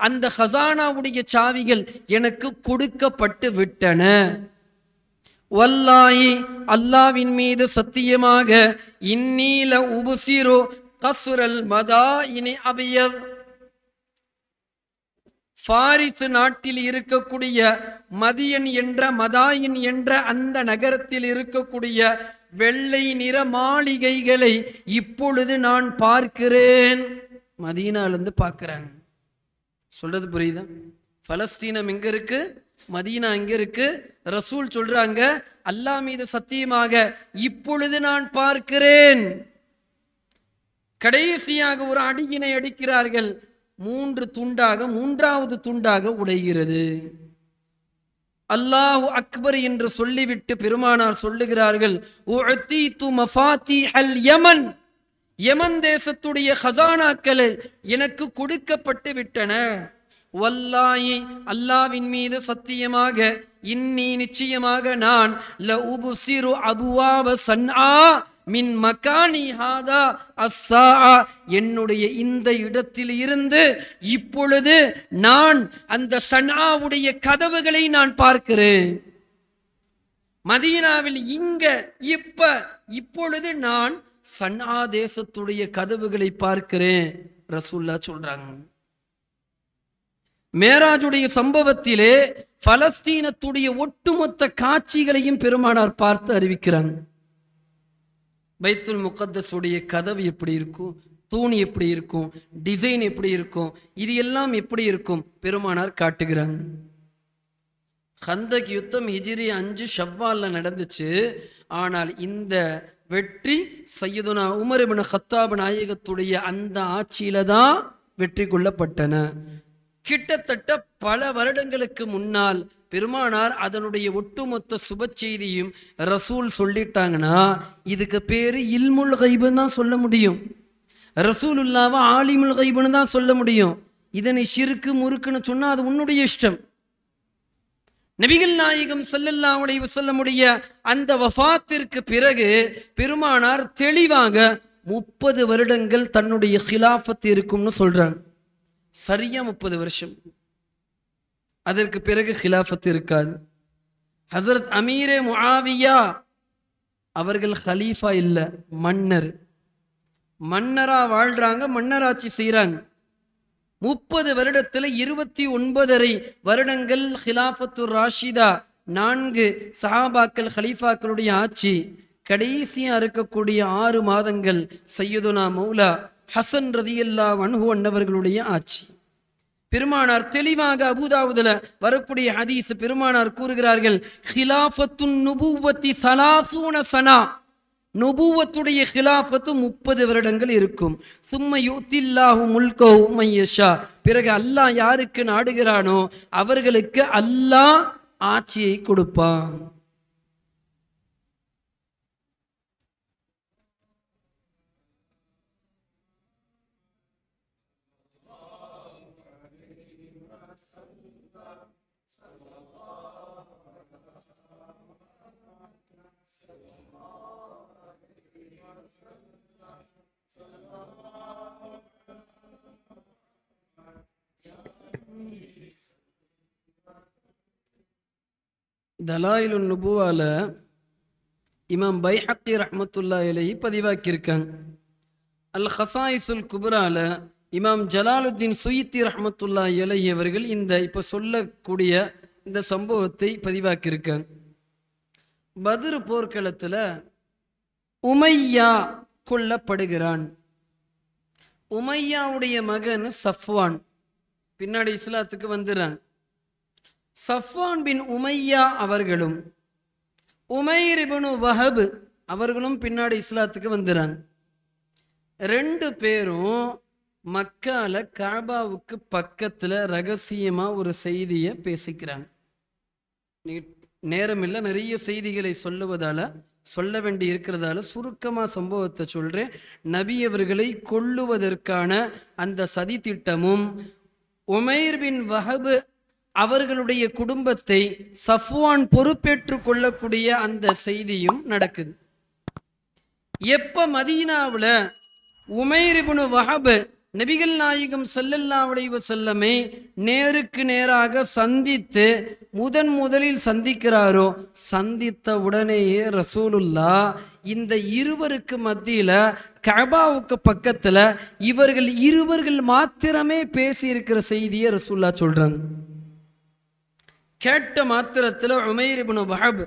அந்த ஹசானாவுடைய சாவிகள் எனக்கு கொடுக்கப்பட்டு விட்டன. வல்லாஹி, அல்லாஹ்வின் மீது சத்தியமாக, இன்னீல உபுசிரு கஸ்ரல் மதாயினி அபியத், பாரிசு நாட்டில் இருக்கக்கூடிய மதாயின் என்ற அந்த நகரத்தில் இருக்கக்கூடிய வெள்ளை நிற மாளிகைகளை இப்பொழுது நான் பார்க்கிறேன். மதீனாலிருந்து பார்க்கிறாங்க. சொல்றது புரியுதா? பலஸ்தீனம் எங்க இருக்கு, மதீனா எங்க இருக்கு? ரசூல் சொல்றாங்க, அல்லாஹ் மீது சத்தியமாக இப்பொழுது நான் பார்க்கிறேன். கடைசியாக ஒரு அடியினை அடிக்கிறார்கள். 3 துண்டாக, 3வது துண்டாக உடைகிறது. அல்லாஹு அக்பர் என்று சொல்லிவிட்டு பெருமானார் சொல்லுகிறார்கள், உஅதீது மஃபாத்திஹல் யமன், யமன் தேசத்துடைய ஹசானாக்கள் எனக்கு கொடுக்கப்பட்டு விட்டன. வல்லாஹி, அல்லாஹ்வின் மீது சத்தியமாக, இன்னி நிச்சயமாக நான் லஉப்சிரு அபுவாப சன்ஆ மின் மகானி ஹாதா அஸ்ஸாஅ, என்னுடைய இந்த இடத்தில் இருந்து இப்பொழுது நான் அந்த சன்ஆவுடைய கதவுகளை நான் பார்க்கிறேன். மதீனாவில் இங்க இப்பொழுது நான் சன்ஆ தேசத்துடைய கதவுகளை பார்க்கிறேன். ரசூலுல்லாஹ் சொல்றாங்க. மேராஜுடைய சம்பவத்திலே பலஸ்தீனத்துடைய ஒட்டுமொத்த காட்சிகளையும் பெருமானார் பார்த்து அறிவிக்கிறாங்க. பைத்துல் முகத்தஸ் உடைய கதவு எப்படி இருக்கும், தூண் எப்படி இருக்கும், டிசைன் எப்படி இருக்கும், இது எல்லாம் எப்படி இருக்கும் பெருமானார் காட்டுகிறாங்க. கந்தக் யுத்தம் ஹிஜ்ரி 5 ஷவ்வால்ல நடந்துச்சு. ஆனால் இந்த வெற்றி சையதுனா உமர் இப்னு கத்தாப் நாயகத்துடைய அந்த ஆட்சியில தான் வெற்றி கொள்ளப்பட்டன. கிட்டத்தட்ட பல வருடங்களுக்கு முன்னால் பெருமானார் அதனுடைய ஒட்டுமொத்த சுப செய்தியும் ரசூல் சொல்லிட்டாங்கன்னா இதுக்கு பேரு இல்முல் கைபுன்னு தான் சொல்ல முடியும். ரசூலுல்லாவை ஆலிமுல் கைபுன்னு தான் சொல்ல முடியும். இதனை ஷிர்க்கு முறுக்குன்னு சொன்னா அது உன்னுடைய இஷ்டம். நபிகள் நாயகம் ஸல்லல்லாஹு அலைஹி வஸல்லமுடைய அந்த வஃபாத்திற்கு பிறகு பெருமானார் தெளிவாக 30 வருடங்கள் தன்னுடைய ஹிலாஃபத் இருக்கும்னு சொல்றாங்க. சரியா 30 வருஷம். அதற்கு பிறகு ஹிலாஃபத் இருக்காது. ஹஸரத் அமீரே முஆவியா அவர்கள் ஹலீஃபா இல்ல, மன்னர். மன்னரா வாழ்றாங்க, மன்னராட்சி செய்யறாங்க. 30 வருடத்தில் 29 வருடங்கள் ஹிலாஃபத்துர் ராஷிதா, 4 சஹாபாக்கள் ஹலீஃபாக்களுடைய ஆட்சி. கடைசியா இருக்கக்கூடிய 6 மாதங்கள் சையதுனா மௌலா ஹசன் ரதியல்லாஹு அன்ஹு அன்னவர்களுடைய ஆட்சி. பெருமானார் தெளிவாக அபூதாவுதுல வரக்கூடிய ஹதீஸ் பெருமானார் கூறுகிறார்கள், ஹிலாஃபத்துன் நுபுவத்தி 30 சனா, நுபுவத்துடைய ஹிலாஃபத்து 30 வருடங்கள் இருக்கும். சும்ம யுத்தில்லாஹு முல்கஹு மய்யஷா, பிறகு அல்லாஹ் யாருக்கு நாடுகிறானோ அவர்களுக்கு அல்லாஹ் ஆட்சியை கொடுப்பான். தலாயிலுன் நுபுவால இமாம் பைஹக்கி ரஹ்மத்துல்லாஹி அலைஹி பதிவாக்கியிருக்காங்க. அல் ஹசாயிசுல் குப்ரால இமாம் ஜலாலுத்தீன் சுயித்தி ரஹ்மத்துல்லாஹி அலைஹி அவர்கள் இந்த இப்போ சொல்லக்கூடிய இந்த சம்பவத்தை பதிவாக்கியிருக்காங்க. பத்ர் போர்க்களத்தில் உமையா கொல்லப்படுகிறான். உமையாவுடைய மகன் சஃப்வான் பின்னாடி இஸ்லாத்துக்கு வந்துடுறான். சஃப்வான் பின் உமையா அவர்களும் உமைர் இப்னு வஹப் அவர்களும் பின்னாடி இஸ்லாத்துக்கு வந்துறாங்க. 2 பேரும் மக்கால காபாவுக்கு பக்கத்துல ரகசியமா ஒரு செய்தியை பேசிக்கிறாங்க. நேரம் இல்லை, நிறைய செய்திகளை சொல்ல வேண்டி இருக்கிறதால சுருக்கமா சம்பவத்தை சொல்றேன். நபி அவர்களை கொல்லுவதற்கான அந்த சதி திட்டமும் உமைர் பின் வஹப் அவர்களுடைய குடும்பத்தை சஃப்வான் பொறுப்பேற்றுக் கொள்ளக்கூடிய அந்த செய்தியும் நடக்குது. எப்ப மதீனாவுல உமைர் இப்னு வஹப் நபிகள் நாயகம் ஸல்லல்லாஹு அலைஹி வஸல்லமை நேருக்கு நேராக சந்தித்து முதலில் சந்திக்கிறாரோ, சந்தித்த உடனேயே ரசூலுல்லாஹ் இந்த இருவருக்கு மத்தியில கஅபாவுக்கு பக்கத்துல இவர்கள் மாத்திரமே பேசி இருக்கிற செய்தியை ரசூலுல்லாஹ் சொல்றாங்க. கேட்ட மாத்திரத்துல உமைர் இப்னு வஹப்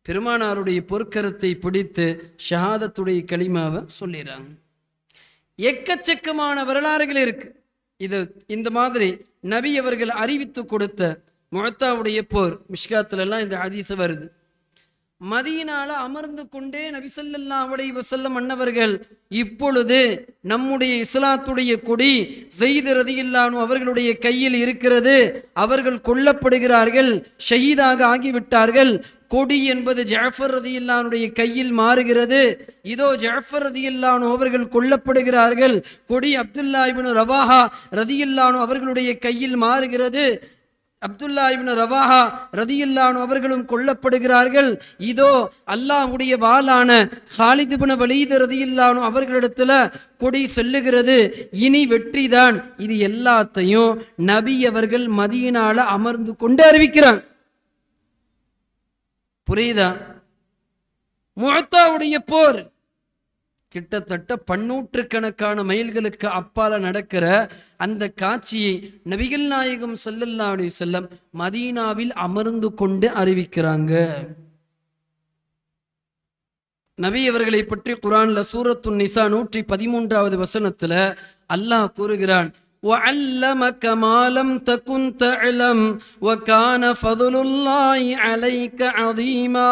பெருமானாருடைய பொற்கரத்தை பிடித்து ஷஹாதத்துடைய கலிமாவை சொல்லிடுறாங்க. எக்கச்சக்கமான வரலாறுகள் இருக்கு. இந்த மாதிரி நபி அவர்கள் அறிவித்து கொடுத்த முஅத்தாவுடைய போர் மிஷ்காத்துல எல்லாம் இந்த ஹதீஸ் வருது. மதீனால அமர்ந்து கொண்டே நபி ஸல்லல்லாஹு அலைஹி வஸல்லம் அன்னவர்கள் இப்பொழுது நம்முடைய இஸ்லாத்துடைய கொடி ஸைத் ரலியல்லாஹு அன்ஹு அவர்களுடைய கையில் இருக்கிறது, அவர்கள் கொல்லப்படுகிறார்கள், ஷஹீதாக ஆகிவிட்டார்கள், கொடி என்பது ஜஅஃபர் ரலியல்லாஹு அன்ஹுடைய கையில் மாறுகிறது, இதோ ஜஅஃபர் ரலியல்லாஹு அன்ஹு அவர்கள் கொல்லப்படுகிறார்கள், கொடி அப்துல்லா இப்னு ரவாஹா ரலியல்லாஹு அன்ஹு அவர்களுடைய கையில் மாறுகிறது, அப்துல்லா இப்னு ரவாஹா ரலியல்லாஹு அன்ஹு அவர்களும் கொல்லப்படுகிறார்கள், இதோ அல்லாஹ்வுடைய வாளான காலித் இப்னு வலீத் ரலியல்லாஹு அன்ஹு அவர்களிடத்துல கொடி செல்லுகிறது, இனி வெற்றிதான். இது எல்லாத்தையும் நபி அவர்கள் மதீனால அமர்ந்து கொண்டு அறிவிக்கிறாங்க. புரியுதா? முஅத்தாவுடைய போர் கிட்டத்தட்ட 100 மைல்களுக்கு அப்பால நடக்கிற அந்த காட்சியை நபிகள் நாயகம் ஸல்லல்லாஹு அலைஹி வஸல்லம் மதீனாவில் அமர்ந்து கொண்டு அறிவிக்கிறாங்க. நபி அவர்களை பற்றி குர்ஆன்ல சூரத்து நிசா 113வது வசனத்துல அல்லாஹ் கூறுகிறான், وَعَلَّمَكَ مَا لَمْ تَكُنْ تَعْلَمْ وَكَانَ فَضْلُ اللَّهِ عَلَيْكَ عَظِيمًا.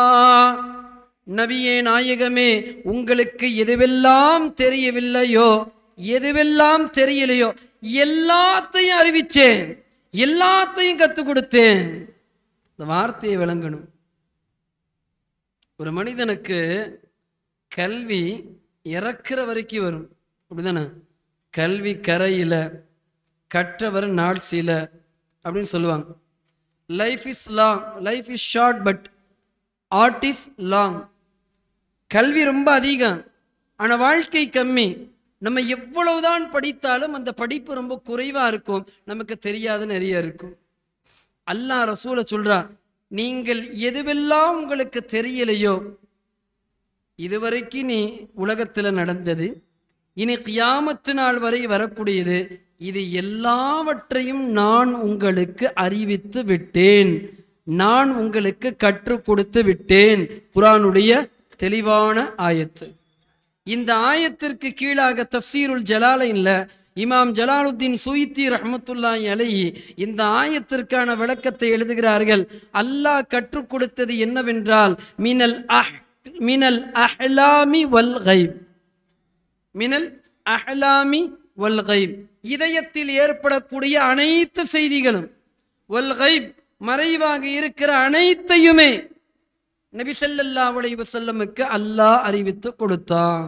நபியே நாயகமே, உங்களுக்கு எதுவெல்லாம் தெரியவில்லையோ, எதுவெல்லாம் தெரியலையோ எல்லாத்தையும் அறிவிச்சேன், எல்லாத்தையும் கற்றுக் கொடுத்தேன். இந்த வார்த்தையை விளங்கணும். ஒரு மனிதனுக்கு கல்வி இறக்குற வரைக்கும் வரும், அப்படிதானே? கல்வி கரையில கற்றவர் நாள் சில அப்படின்னு சொல்லுவாங்க. Life is long, life is short but art is long. கல்வி ரொம்ப அதிகம், ஆனால் வாழ்க்கை கம்மி. நம்ம எவ்வளவுதான் படித்தாலும் அந்த படிப்பு ரொம்ப குறைவா இருக்கும், நமக்கு தெரியாத நிறைய இருக்கும். அல்லாஹ் ரசூலை சொல்றான், நீங்கள் எதுவெல்லாம் உங்களுக்கு தெரியலையோ, இதுவரைக்கும் நீ உலகத்துல நடந்தது, இனி கியாமத்து நாள் வரை வரக்கூடியது, இது எல்லாவற்றையும் நான் உங்களுக்கு அறிவித்து விட்டேன், நான் உங்களுக்கு கற்றுக் கொடுத்து விட்டேன். குர்ஆனுடைய தெளிவான ஆயத்து. இந்த ஆயத்திற்கு கீழாக தஃப்சீருல் ஜலாலைன்ல இமாம் ஜலாலுத்தீன் சுயுத்தி ரஹ்மத்துல்லாஹி அலைஹி இந்த ஆயத்திற்கான விளக்கத்தை எழுதுகிறார்கள். அல்லாஹ் கற்றுக் கொடுத்தது என்னவென்றால், மினல் அஹ்லாமி வல் கைப், மினல் அஹ்லாமி வல் கைப், இதயத்தில் ஏற்படக்கூடிய அனைத்து செய்திகளும், வல் கைப் மறைவாக இருக்கிற அனைத்தையுமே நபி ஸல்லல்லாஹு அலைஹி வஸல்லமுக்கு அல்லாஹ் அறிவித்து கொடுத்தான்.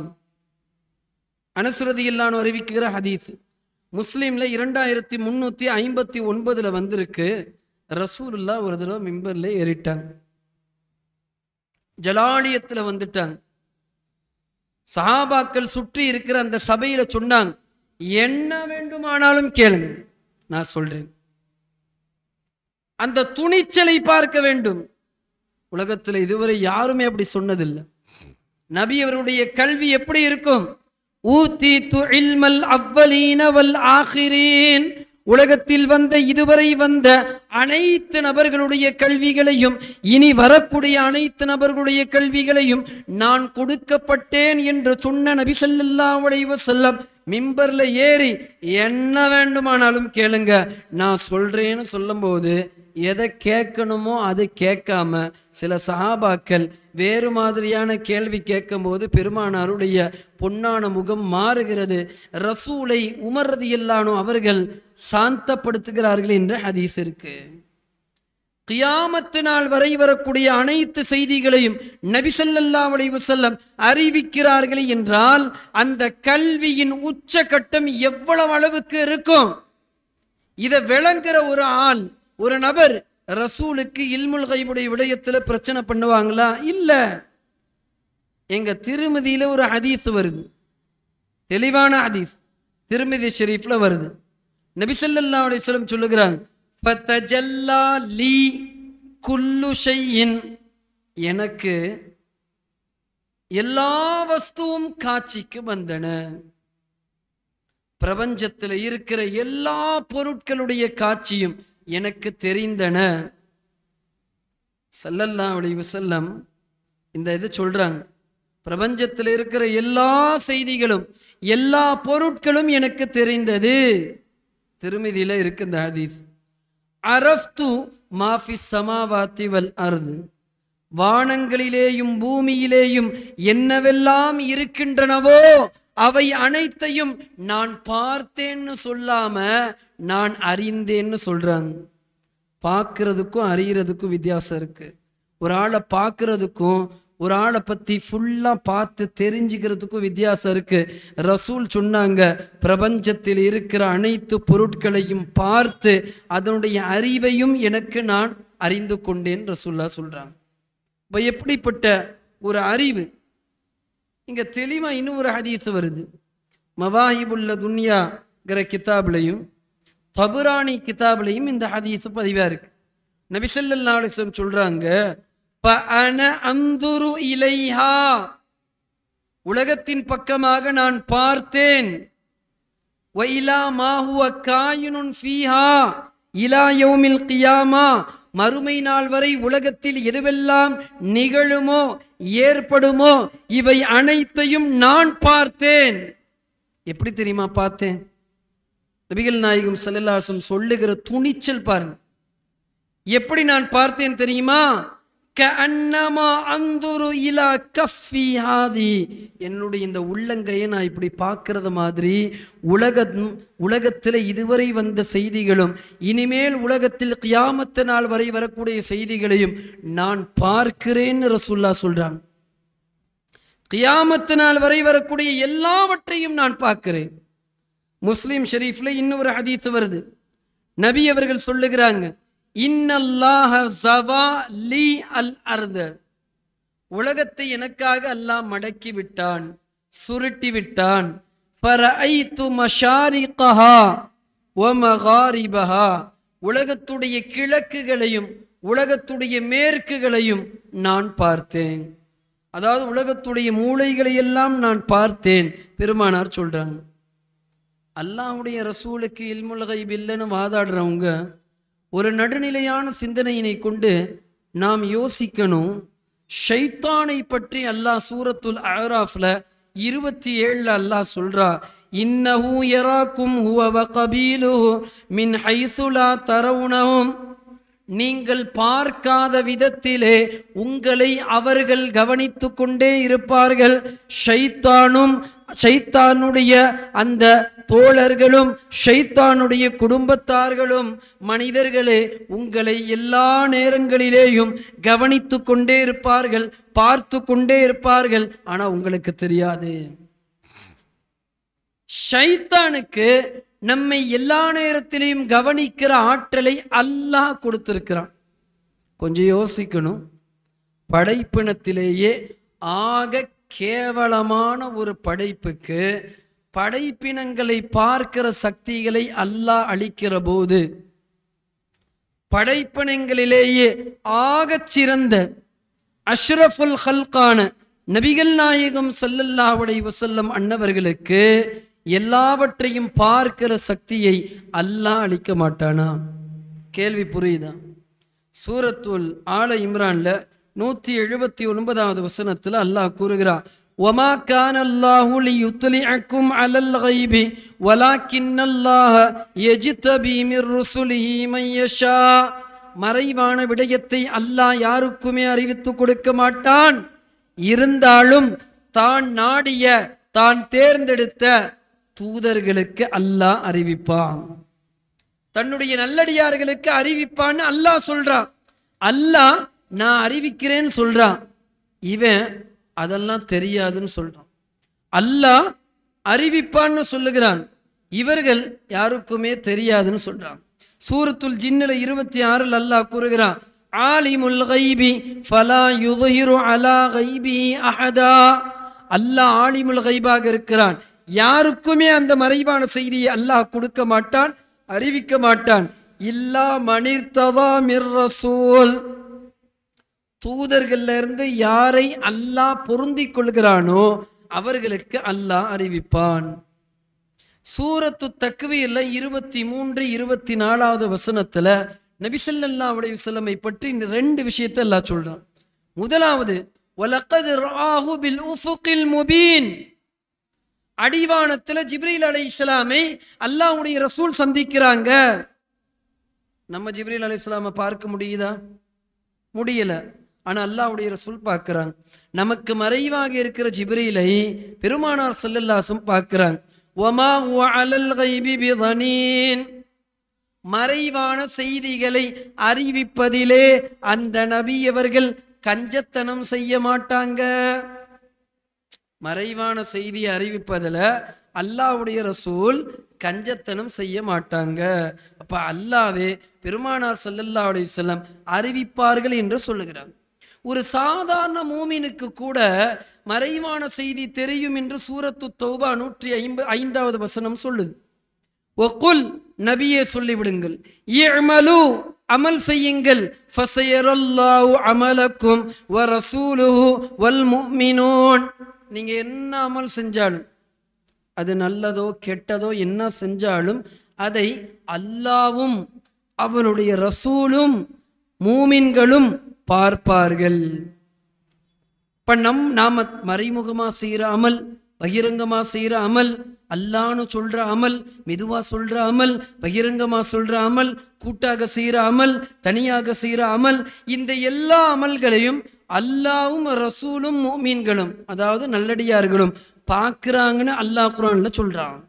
அனஸ் ரலியல்லாஹு அன்ஹு அறிவிக்கிற ஹதீஸ் முஸ்லிம்ல 2359 வந்திருக்கு. ரசூலுல்லாஹ் ஒரு தடவை மிம்பர்ல ஏறிட்டாங்க, ஜலாலியத்துல வந்துட்டாங்க. சஹாபாக்கள் சுற்றி இருக்கிற அந்த சபையில சொன்னாங்க, என்ன வேண்டுமானாலும் கேளுங்க, நான் சொல்றேன். அந்த துணிச்சலை பார்க்க வேண்டும். உலகத்தில் இதுவரை யாருமே அப்படி சொன்னதில்லை. நபி அவருடைய கல்வி எப்படி இருக்கும்? ஊதீது இல்மல் அவ்வலீன வல் ஆகிரீன், உலகத்தில் வந்த இதுவரை வந்த அனைத்து நபர்களுடைய கல்விகளையும், இனி வரக்கூடிய அனைத்து நபர்களுடைய கல்விகளையும் நான் கொடுக்கப்பட்டேன் என்று சொன்ன நபி ஸல்லல்லாஹு அலைஹி வஸல்லம் மிம்பர்ல ஏறி என்ன வேண்டுமானாலும் கேளுங்க, நான் சொல்றேன்னு சொல்லும்போது எதை கேட்கணுமோ அதை கேட்காம சில சஹாபாக்கள் வேறு மாதிரியான கேள்வி கேட்கும் போது பெருமானாருடைய பொன்னான முகம் மாறுகிறது. ரசூலை உமர் ரலியல்லாஹு அன்ஹு அவர்கள் சாந்தப்படுத்துகிறார்கள் என்ற ஹதீஸ் இருக்கு. கியாமத்து நாள் வரை வரக்கூடிய அனைத்து செய்திகளையும் நபி ஸல்லல்லாஹு அலைஹி வஸல்லம் அறிவிக்கிறார்கள் என்றால் அந்த கல்வியின் உச்சகட்டம் எவ்வளவு அளவுக்கு இருக்கும்? இதை விளங்குற ஒரு ஆள், ஒரு நபர் ரசூலுக்கு இல்முல் கைபுடைய விடயத்துல பிரச்சனை பண்ணுவாங்களா? இல்ல. எங்க திருமதியில ஒரு ஹதீஸ் வருது, தெளிவான ஹதீஸ். திருமிதி ஷெரீஃப்ல வருது. நபி ஸல்லல்லாஹு அலைஹி வஸல்லம் சொல்லுகிறாங்க, ஃபதஜல்லா லீ குல்லு ஷைஇன், எனக்கு எல்லா வஸ்துவும் காட்சிக்கு வந்தன. பிரபஞ்சத்தில் இருக்கிற எல்லா பொருட்களுடைய காட்சியும் எனக்கு தெரிந்தன. ஸல்லல்லாஹு அலைஹி வஸல்லம் இந்த இது சொல்றாங்க, பிரபஞ்சத்தில் இருக்கிற எல்லா செய்திகளும் எல்லா பொருட்களும் எனக்கு தெரிந்தது. திருமிதியில இருக்கு இந்த ஹதீஸ். அரஃப்து மாஃபி ஸமாவாத்தி வல் அர்து, வானங்களிலேயும் பூமியிலேயும் என்னவெல்லாம் இருக்கின்றனவோ அவை அனைத்தையும் நான் பார்த்தேன்னு சொல்லாம நான் அறிந்தேன்னு சொல்றாங்க. பார்க்கறதுக்கும் அறியறதுக்கும் வித்தியாசம் இருக்கு. ஒரு ஆளை பார்க்கறதுக்கும் ஒரு ஆளை பத்தி ஃபுல்லா பார்த்து தெரிஞ்சுக்கிறதுக்கும் வித்தியாசம் இருக்கு. ரசூல் சொன்னாங்க, பிரபஞ்சத்தில் இருக்கிற அனைத்து பொருட்களையும் பார்த்து அதனுடைய அறிவையும் எனக்கு நான் அறிந்து கொண்டேன் ரசூல்லா சொல்றாங்க. இப்போ எப்படிப்பட்ட ஒரு அறிவு! இங்க தெளிவா இன்னும் ஒரு ஹதீஸ் வருது. மவாஹிபுல்ல துன்யாங்கிற கிதாப்லையும் தபுரானி கிதாப்லையும் இந்த ஹதீஸ் பதிவா இருக்கு. நபி ஸல்லல்லாஹு அலைஹி வஸல்லம் சொல்றாங்க, ஃபஅன அன்துரு இலைஹா, உலகத்தின் பக்கமாக நான் பார்த்தேன். வ இலா மா ஹுவ காயினுன் ஃபீஹா இலா யௌமில் கியாமா, மறுமை நாள் வரை உலகத்தில் எதுவெல்லாம் நிகழுமோ ஏற்படுமோ இவை அனைத்தையும் நான் பார்த்தேன். எப்படி தெரியுமா பார்த்தேன்? நபிகள் நாயகம் ஸல்லல்லாஹு அலைஹி வஸல்லம் சொல்லுகிற துணிச்சல் பாருங்க. எப்படி நான் பார்த்தேன் தெரியுமா? கஅன்னமா அன்துரு இலா கஃபி ஹாதி, என்னுடைய இந்த உள்ளங்கையை நான் இப்படி பார்க்கறது மாதிரி உலகத்தில் இதுவரை வந்த செய்திகளும் இனிமேல் உலகத்தில் கியாமத்து நாள் வரை வரக்கூடிய செய்திகளையும் நான் பார்க்கிறேன்னு ரசூலுல்லாஹ் சொல்றாங்க. கியாமத்து நாள் வரை வரக்கூடிய எல்லாவற்றையும் நான் பார்க்கிறேன். முஸ்லிம் ஷெரீஃப்ல இன்னொரு ஹதீஸ் வருது. நபி அவர்கள் சொல்லுகிறாங்க, இன்னல்லாஹ ஸவா லீ அல் அர்த, உலகத்தை எனக்காக அல்லாஹ் மடக்கி விட்டான், சுருட்டி விட்டான். ஃபரஐது மஷாரிகஹா வ மகாரிபஹா, உலகத்துடைய கிழக்குகளையும் உலகத்துடைய மேற்குகளையும் நான் பார்த்தேன். அதாவது உலகத்துடைய மூலைகளை எல்லாம் நான் பார்த்தேன் பெருமானார் சொல்றாங்க. அல்லாஹ்வுடைய ரசூலுக்கு இல்முல் கைப் இல்லைன்னு வாதாடுறவங்க ஒரு நடுநிலையான சிந்தனையினை கொண்டு நாம் யோசிக்கணும். ஷைத்தானை பற்றி அல்லாஹ் சூரத்துல் அராஃப்ல 27 அல்லாஹ் சொல்றா, இன்னஹு யராக்கும் ஹுவ வ கபீலுஹு மின் ஹைஸு லா தரவுனஹும், நீங்கள் பார்க்காத விதத்திலே உங்களை அவர்கள் கவனித்து கொண்டே இருப்பார்கள். ஷைத்தானுடைய அந்த தோழர்களும் ஷைத்தானுடைய குடும்பத்தார்களும் மனிதர்களே உங்களை எல்லா நேரங்களிலேயும் கவனித்து கொண்டே இருப்பார்கள், பார்த்து கொண்டே இருப்பார்கள். ஆனா உங்களுக்கு தெரியாது. ஷைத்தானுக்கு நம்மை எல்லா நேரத்திலையும் கவனிக்கிற ஆற்றலை அல்லாஹ் கொடுத்திருக்கிறான். கொஞ்சம் யோசிக்கணும். படைப்பினத்திலேயே ஆக கேவலமான ஒரு படைப்புக்கு படைப்பினங்களை பார்க்கிற சக்திகளை அல்லாஹ் அளிக்கிற போது, படைப்பினங்களிலேயே ஆகச் சிறந்த அஷ்ரஃபுல் ஹல்கான நபிகள் நாயகம் ஸல்லல்லாஹு அலைஹி வஸல்லம் அன்னவர்களுக்கு எல்லாவற்றையும் பார்க்கிற சக்தியை அல்லாஹ் அளிக்க மாட்டானா? கேள்வி புரியுதா? சூரத்துல் ஆல இம்ரான்ல 179வது வசனத்துல அல்லாஹ் கூறுகிறார், وَمَا كَانَ اللَّهُ لِيُطْلِعَكُمْ عَلَى الْغَيْبِ وَلَكِنَّ اللَّهَ يَجْتَبِي مِنْ رُسُلِهِ مَنْ يَشَاءُ, மறைவான விடயத்தை அல்லாஹ் யாருக்குமே அறிவித்து கொடுக்க மாட்டான். இருந்தாலும் தான் நாடிய தான் தேர்ந்தெடுத்த தூதர்களுக்கு அல்லாஹ் அறிவிப்பான், தன்னுடைய நல்லடியார்களுக்கு அறிவிப்பான்னு அல்லாஹ் சொல்றான். அல்லாஹ் நான் அறிவிக்கிறேன்னு சொல்றான், இவன் அதெல்லாம் தெரியாதுன்னு சொல்றான். அல்லாஹ் அறிவிப்பான்னு சொல்லுகிறான், இவர்கள் யாருக்குமே தெரியாதுன்னு சொல்றான். சூரத்துல் ஜின்னில் 26 அல்லாஹ் கூறுகிறான், ஆலிமுல் கைபி ஃபலா யுظஹிரு அலா கைபிஹி அஹதா, அல்லாஹ் ஆலிமுல் கைபாக இருக்கிறான், யாருக்குமே அந்த மறைவான செய்தியை அல்லாஹ் கொடுக்க மாட்டான், அறிவிக்க மாட்டான். இல்லா மனிர்ததா மிர் ரசூல், தூதர்கள்ல இருந்து யாரை அல்லாஹ் பொருந்தி கொள்கிறானோ அவர்களுக்கு அல்லாஹ் அறிவிப்பான். சூரத்து தக்வீர்ல 23, 24வது வசனத்துல நபி ஸல்லல்லாஹு அலைஹி வஸல்லம் பற்றி 2 விஷயத்தை அல்லாஹ் சொல்றான். முதலாவது, வலகத் ராஹு பில் உஃபுகில் முபீன், அடிவானத்துல ஜிப்ரீல் அலைஹிஸ்ஸலாமை அல்லாஹ்வுடைய ரசூல் சந்திக்கிறாங்க. நம்ம ஜிப்ரீல் அலைஹிஸ்ஸலாமை பார்க்க முடியுதா? முடியல. ஆனா அல்லாஹ்வுடைய ரசூல் பார்க்கிறாங்க. நமக்கு மறைவாக இருக்கிற ஜிப்ரீலை பெருமானார் ஸல்லல்லாஹு அலைஹி வஸல்லம் பார்க்கிறாங்க. வமா ஹுவ அலல் கைபி பிதனீன், மறைவான செய்திகளை அறிவிப்பதிலே அந்த நபி அவர்கள் கஞ்சத்தனம் செய்ய மாட்டாங்க. மறைவான செய்தியை அறிவிப்பதில் அல்லாஹ்வுடைய ரசூல் கஞ்சத்தனம் செய்ய மாட்டாங்க. அப்ப அல்லாஹ்வே பெருமானார் ஸல்லல்லாஹு அலைஹி வஸல்லம் அறிவிப்பார்கள் என்று சொல்லுகிறார். ஒரு சாதாரண மூமினுக்கு கூட மறைவான செய்தி தெரியும் என்று சூரத்து தௌபா 105வது வசனம் சொல்லுது. வகுல், நபியே சொல்லிவிடுங்கள், இஅமலு, அமல் செய்யுங்கள், ஃபஸயரல்லாஹு அமலக்கும் வ ரசூலுஹு வல் முஃமினூன், நீங்க என்ன அமல் செஞ்சாலும், அது நல்லதோ கெட்டதோ என்ன செஞ்சாலும் அதை அல்லாவும் அவனுடைய ரசூலும் மூமின்களும் பார்ப்பார்கள். இப்ப நாம மறைமுகமா செய்யற அமல், பகிரங்கமா செய்யற அமல், அல்லான்னு சொல்ற அமல், மெதுவா சொல்ற அமல், பகிரங்கமா சொல்ற அமல், கூட்டாக செய்யற அமல், தனியாக செய்யற அமல், இந்த எல்லா அமல்களையும் அல்லாவும் ரசூலும் முஃமின்களும், அதாவது நல்லடியார்களும் பார்க்கிறாங்கன்னு அல்லாஹ் குர்ஆன்ல சொல்றான்.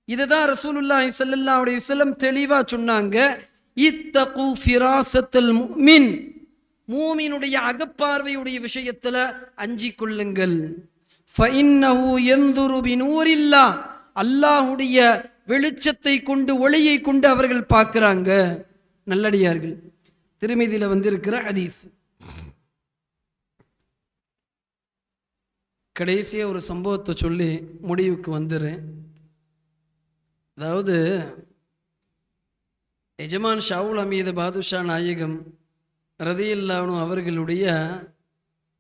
இதுதான் ரசூலுல்லாஹி ஸல்லல்லாஹு அலைஹி வஸல்லம் தெளிவா சொன்னாங்க. இத்தகு ஃபிராசத்தல் முஃமின், மூமினுடைய அகப்பார்வையுடைய விஷயத்துல அஞ்சி கொள்ளுங்கள். ஃபஇன்னஹு யன்துரு பினூரில்லாஹ், அல்லாஹ்வுடைய வெளிச்சத்தை கொண்டு, ஒளியை கொண்டு அவர்கள் பார்க்கிறாங்க நல்லடியார்கள். திருமதியில வந்திருக்கிற ஹதீஸ். கடைசியாக ஒரு சம்பவத்தை சொல்லி முடிவுக்கு வந்துடுறேன். அதாவது எஜமான் ஷாவுல் ஹமீது பாதுஷா நாயகம் ரதியல்லாஹு அவர்களுடைய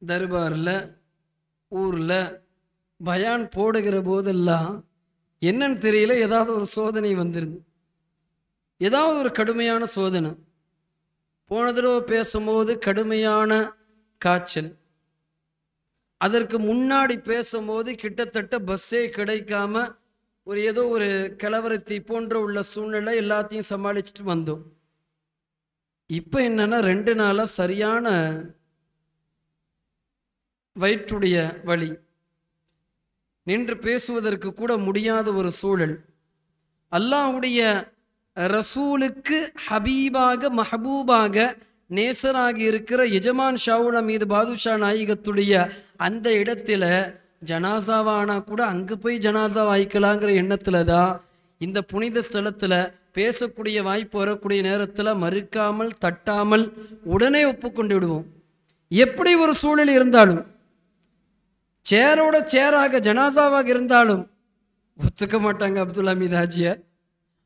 தர்பாரில் ஊரில் பயான் போடுகிற போதெல்லாம் என்னன்னு தெரியல, ஏதாவது ஒரு சோதனை வந்துருது, ஏதாவது ஒரு கடுமையான சோதனை. போன தடவை பேசும்போது கடுமையான காய்ச்சல், அதற்கு முன்னாடி பேசும்போது கிட்டத்தட்ட பஸ்ஸே கிடைக்காம ஒரு ஏதோ ஒரு கலவரத்தை போன்ற உள்ள சூழ்நிலை, எல்லாத்தையும் சமாளிச்சுட்டு வந்தோம். இப்போ என்னன்னா 2 நாளாக சரியான வயிற்றுடைய வலி, நின்று பேசுவதற்கு கூட முடியாத ஒரு சூழல். அல்லாஹ்வுடைய ரசூலுக்கு ஹபீபாக, மஹபூபாக, நேசராக இருக்கிற எஜமான் ஷாவுல் ஹமீது பாதுஷா நாயகத்துடைய அந்த இடத்துல ஜனாசாவானா கூட அங்கே போய் ஜனாசா வாய்க்கலாங்கிற எண்ணத்துல தான் இந்த புனித ஸ்தலத்தில் பேசக்கூடிய வாய்ப்பு வரக்கூடிய நேரத்தில் மறுக்காமல் தட்டாமல் உடனே ஒப்புக்கொண்டு விடுவோம். எப்படி ஒரு சூழல் இருந்தாலும், சேரோட சேராக ஜனாசாவாக இருந்தாலும் ஒத்துக்க மாட்டாங்க அப்துல் ஹமீத் ஹாஜியார்.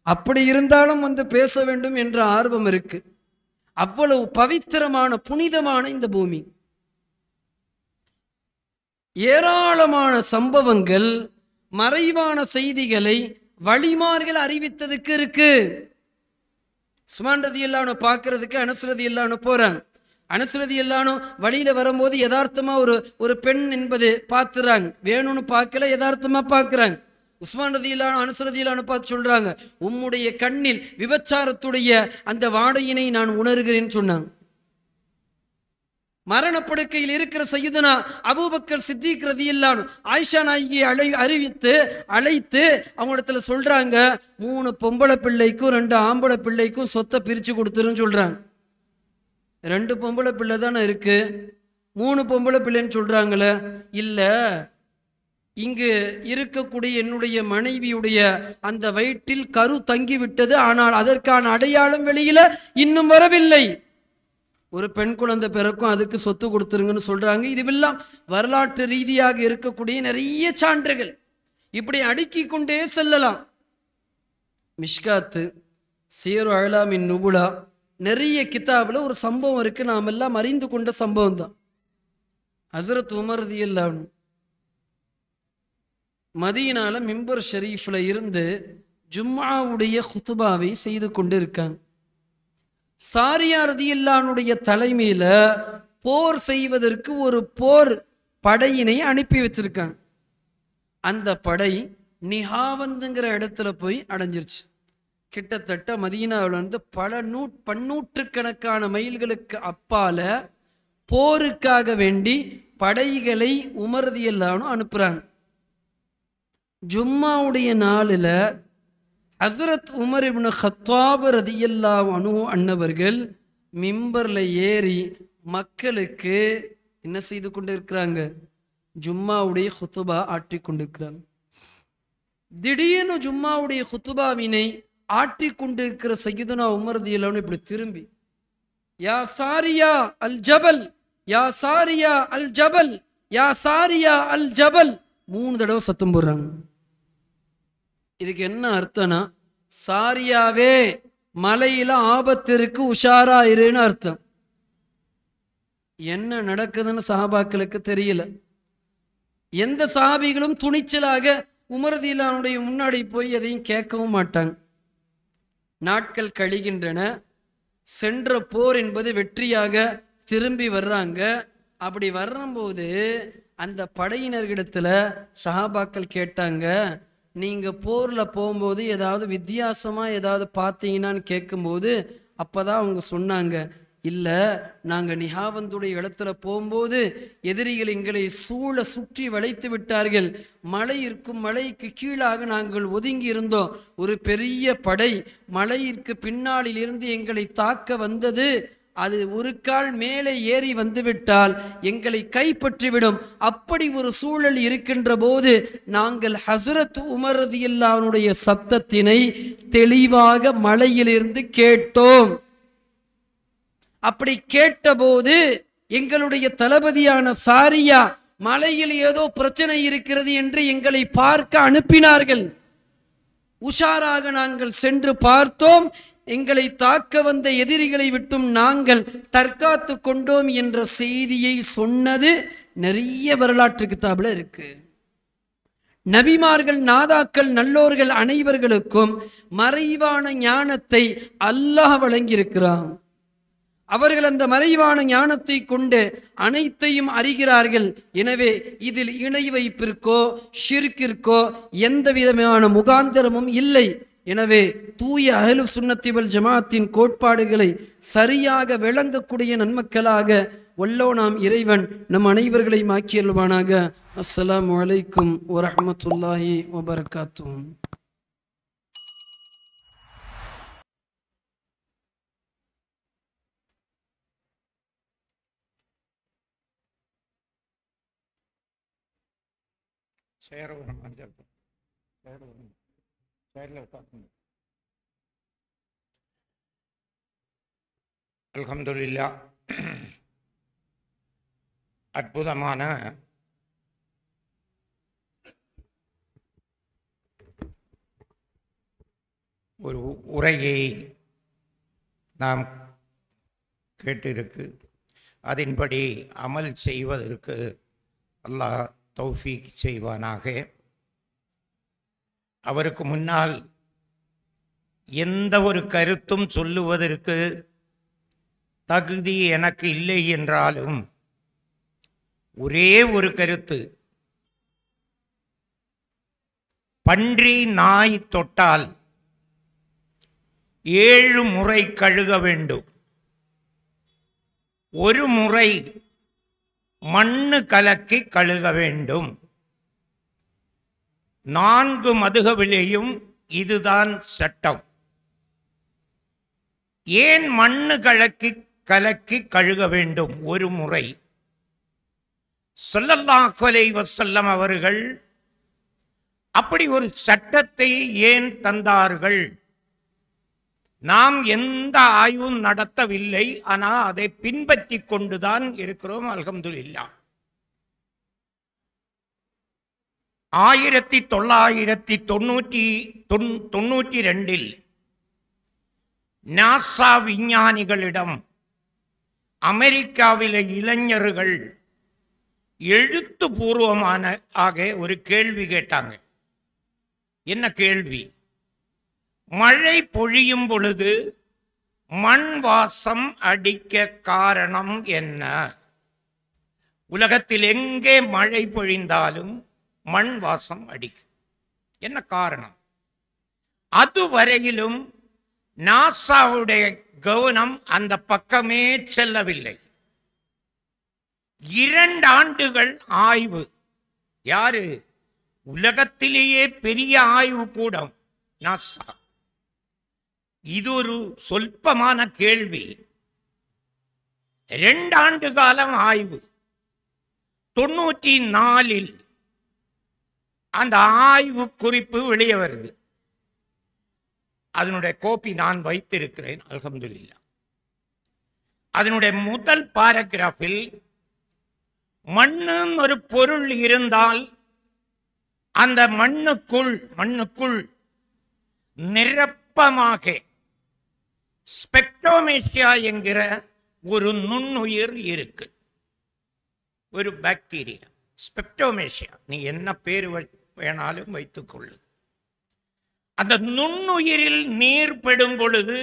அப்படி இருந்தாலும் வந்து பேச வேண்டும் என்ற ஆர்வம் இருக்கு. அவ்வளவு பவித்திரமான புனிதமான இந்த பூமி. ஏராளமான சம்பவங்கள், மறைவான செய்திகளை வழிமார்கள் அறிவித்ததுக்கு இருக்கு. உஸ்மான் ரலியல்லாஹு பார்க்கறதுக்கு அனஸ் ரலியல்லாஹு போறாங்க. அனஸ் ரலியல்லாஹு வழியில வரும்போது யதார்த்தமா ஒரு பெண் என்பது பார்த்துறாங்க, வேணும்னு பார்க்கல, யதார்த்தமா பார்க்குறாங்க. உஸ்மான் ரலியல்லாஹு அனஸ் ரலியல்லாஹு பார்த்து சொல்றாங்க, உம்முடைய கண்ணில் விபச்சாரத்துடைய அந்த வாடையினை நான் உணர்கிறேன்னு சொன்னாங்க. மரணப்படுக்கையில் இருக்கிற சையதுனா அபூபக்கர் சித்திக் ரலியல்லாஹு ஆயிஷா நாயகியை அழைத்து அவங்களிடத்துல சொல்றாங்க, 3 பொம்பளை பிள்ளைக்கும் 2 ஆம்பளை பிள்ளைக்கும் சொத்தை பிரிச்சு கொடுத்துருன்னு சொல்றாங்க. 2 பொம்பளை பிள்ளை தானே இருக்கு, 3 பொம்பளை பிள்ளைன்னு சொல்றாங்களே. இல்ல, இங்கு இருக்கக்கூடிய என்னுடைய மனைவியுடைய அந்த வயிற்றில் கரு தங்கிவிட்டது, ஆனால் அதற்கான அடையாளம் வெளியில இன்னும் வரவில்லை. ஒரு பெண் குழந்தை பிறக்கும், அதுக்கு சொத்து கொடுத்துருங்கன்னு சொல்றாங்க. இதுவெல்லாம் வரலாற்று ரீதியாக இருக்கக்கூடிய நிறைய சான்றுகள். இப்படி அடுக்கிக் கொண்டே செல்லலாம். மிஷ்காத்து, சீரு அழலாமின் நுபுலா, நிறைய கிதாபில் ஒரு சம்பவம் இருக்கு, நாம் எல்லாம் அறிந்து கொண்ட சம்பவம் தான். ஹஸ்ரத் உமர் ரலியல்லாஹு அன்ஹு மதீனால மிம்பர் ஷரீஃப்ல இருந்து ஜும்ஆவுடைய குத்துபாவை செய்து கொண்டு இருக்காங்க. சாரியா ரலியல்லாஹு அன்ஹுடைய தலைமையில போர் செய்வதற்கு ஒரு போர் படையினை அனுப்பி வச்சிருக்காங்க. அந்த படை நிஹாவந்துங்கிற இடத்துல போய் அடைஞ்சிருச்சு. கிட்டத்தட்ட மதீனாவில் வந்து பன்னூற்றுக்கணக்கான மைல்களுக்கு அப்பால போருக்காக வேண்டி படைகளை உமர் ரலியல்லாஹு அன்ஹு அனுப்புறாங்க. ஜும்மாவுடைய நாளில் ஹஸ்ரத் உமர் இப்னு கத்தாப் ரலியல்லாஹு அன்ஹு அன்னவர்கள் மிம்பர்ல ஏறி மக்களுக்கு என்ன செய்து கொண்டு இருக்கிறாங்க? ஜும்மாவுடைய குத்துபா ஆற்றி கொண்டிருக்கிறாங்க. திடீர்னு ஜும்மாவுடைய குத்துபாவினை ஆற்றி கொண்டிருக்கிற சய்யிதுனா உமர் ரலியல்லாஹு அன்ஹு இப்படி திரும்பி, யா சாரியா அல் ஜபல், யா சாரியா அல் ஜபல், யா சாரியா அல் ஜபல் 3 தடவை சத்தம் போடுறாங்க. இதுக்கு என்ன அர்த்தம்னா, சாரியாவே மலையில ஆபத்து இருக்கு, உஷாரா இருன்னு அர்த்தம். என்ன நடக்குதுன்னு சஹாபாக்களுக்கு தெரியல. எந்த சஹாபிகளும் துணிச்சலாக உமர் ரலியல்லாஹு அன்ஹுடைய முன்னாடி போய் எதையும் கேட்கவும் மாட்டாங்க. நாட்கள் கழிகின்றன. சென்ற போர் என்பது வெற்றியாக திரும்பி வர்றாங்க. அப்படி வரும்போது அந்த படையினர்களிடத்துல சஹாபாக்கள் கேட்டாங்க, நீங்க போர்ல போகும்போது ஏதாவது வித்தியாசமா ஏதாவது பார்த்தீங்கன்னான்னு கேட்கும்போது அப்பதான் அவங்க சொன்னாங்க, இல்ல நாங்க நிஹாவந்துடைய இடத்துல போகும்போது எதிரிகள் எங்களை சூழ சுற்றி வளைத்து விட்டார்கள். மலை இருக்கும், மலைக்கு கீழாக நாங்கள் ஒதுங்கி இருந்தோம். ஒரு பெரிய படை மலையிற்கு பின்னாளில் இருந்து எங்களை தாக்க வந்தது. அது ஒரு கால் மேலே ஏறி வந்துவிட்டால் எங்களை கைப்பற்றிவிடும். அப்படி ஒரு சூழல் இருக்கின்ற போது நாங்கள் ஹஸ்ரத் உமர் ரலியல்லாஹு அன்ஹுடைய சத்தத்தினை தெளிவாக மலையிலிருந்து கேட்டோம். அப்படி கேட்டபோது எங்களுடைய தளபதியான சாரியா மலையில் ஏதோ பிரச்சனை இருக்கிறது என்று எங்களை பார்க்க அனுப்பினார்கள். உஷாராக நாங்கள் சென்று பார்த்தோம். எங்களை தாக்க வந்த எதிரிகளை விட்டும் நாங்கள் தற்காத்து கொண்டோம் என்ற செய்தியை சொன்னது நிறைய வரலாற்று கிதாபில் இருக்கு. நபிமார்கள், நாதாக்கள், நல்லோர்கள் அனைவர்களுக்கும் மறைவான ஞானத்தை அல்லாஹ் வழங்கியிருக்கிறான். அவர்கள் அந்த மறைவான ஞானத்தை கொண்டு அனைத்தையும் அறிகிறார்கள். எனவே இதில் இணை வைப்பிற்கோ ஷிர்கிற்கோ எந்த விதமான முகாந்தரமும் இல்லை. எனவே தூய அஹ்லு சுன்னத்தி வல் ஜமாஅத்தின் கோட்பாடுகளை சரியாக விளங்கக்கூடிய நன்மக்களாக வல்லோனாம் இறைவன் நம் அனைவர்களையும் ஆக்கியல்வானாக. அஸ்ஸலாமு அலைக்கும் வரஹ்மத்துல்லாஹி வபரகாத்துஹு. சேரவரம் மஞ்சள் சேரவரம் சேர்ல உட்காந்து. அல்ஹம்துலில்லாஹ், அற்புதமான ஒரு உரையை நாம் கேட்டிருக்கு. அதன்படி அமல் செய்வதற்கு அல்லாஹ் தௌஃபீக் செய்வானாக. அவருக்கு முன்னால் எந்த ஒரு கருத்தும் சொல்லுவதற்கு தகுதி எனக்கு இல்லை என்றாலும் ஒரே ஒரு கருத்து, பன்றி நாய் தொட்டால் 7 முறை கழுக வேண்டும். ஒரு முறை மண்ணு கலக்கி கழுக வேண்டும். 4 மதுகவிலேயும் இதுதான் சட்டம். ஏன் மண்ணு கலக்கி கழுக வேண்டும் ஒரு முறை? ஸல்லல்லாஹு அலைஹி வஸல்லம் அவர்கள் அப்படி ஒரு சட்டத்தை ஏன் தந்தார்கள்? நாம் எந்த ஆய்வும் நடத்தவில்லை, ஆனால் அதை பின்பற்றி கொண்டுதான் இருக்கிறோம். அல்ஹம்துலில்லாஹ். 1992 நாசா விஞ்ஞானிகளிடம் அமெரிக்காவிலே இளைஞர்கள் எழுத்துப்பூர்வமான ஒரு கேள்வி கேட்டாங்க. என்ன கேள்வி? மழை பொழியும் பொழுது மண் வாசம் அடிக்க காரணம் என்ன? உலகத்தில் எங்கே மழை பொழிந்தாலும் மண் வாசம் அடிக்கும். என்ன காரணம்? அதுவரையிலும் நாசாவுடைய கவனம் அந்த பக்கமே செல்லவில்லை. 2 ஆண்டுகள் ஆய்வு. யாரு? உலகத்திலேயே பெரிய ஆய்வு கூடம் நாசா. இது ஒரு சொல்பமான கேள்வி. 2 ஆண்டு காலம் ஆய்வு. 94 அந்த ஆய்வு குறிப்பு வெளியே வருது. அதனுடைய கோப்பி நான் வைத்திருக்கிறேன், அல்ஹம்துலில்லாஹ். அதனுடைய முதல் பாராகிராஃபில் மண்ணுன்னு ஒரு பொருள் இருந்தால் அந்த மண்ணுக்குள் நிரப்பமாக ஸ்பெக்ட்ரோமேசியா என்கிற ஒரு நுண்ணுயிர் இருக்கு, ஒரு பாக்டீரியா. ஸ்பெக்ட்ரோமேசியா, நீ என்ன பேர் வேணாலும் வைத்துக்கொள்ளு. அந்த நுண்ணுயிரில் நீர் படும் பொழுது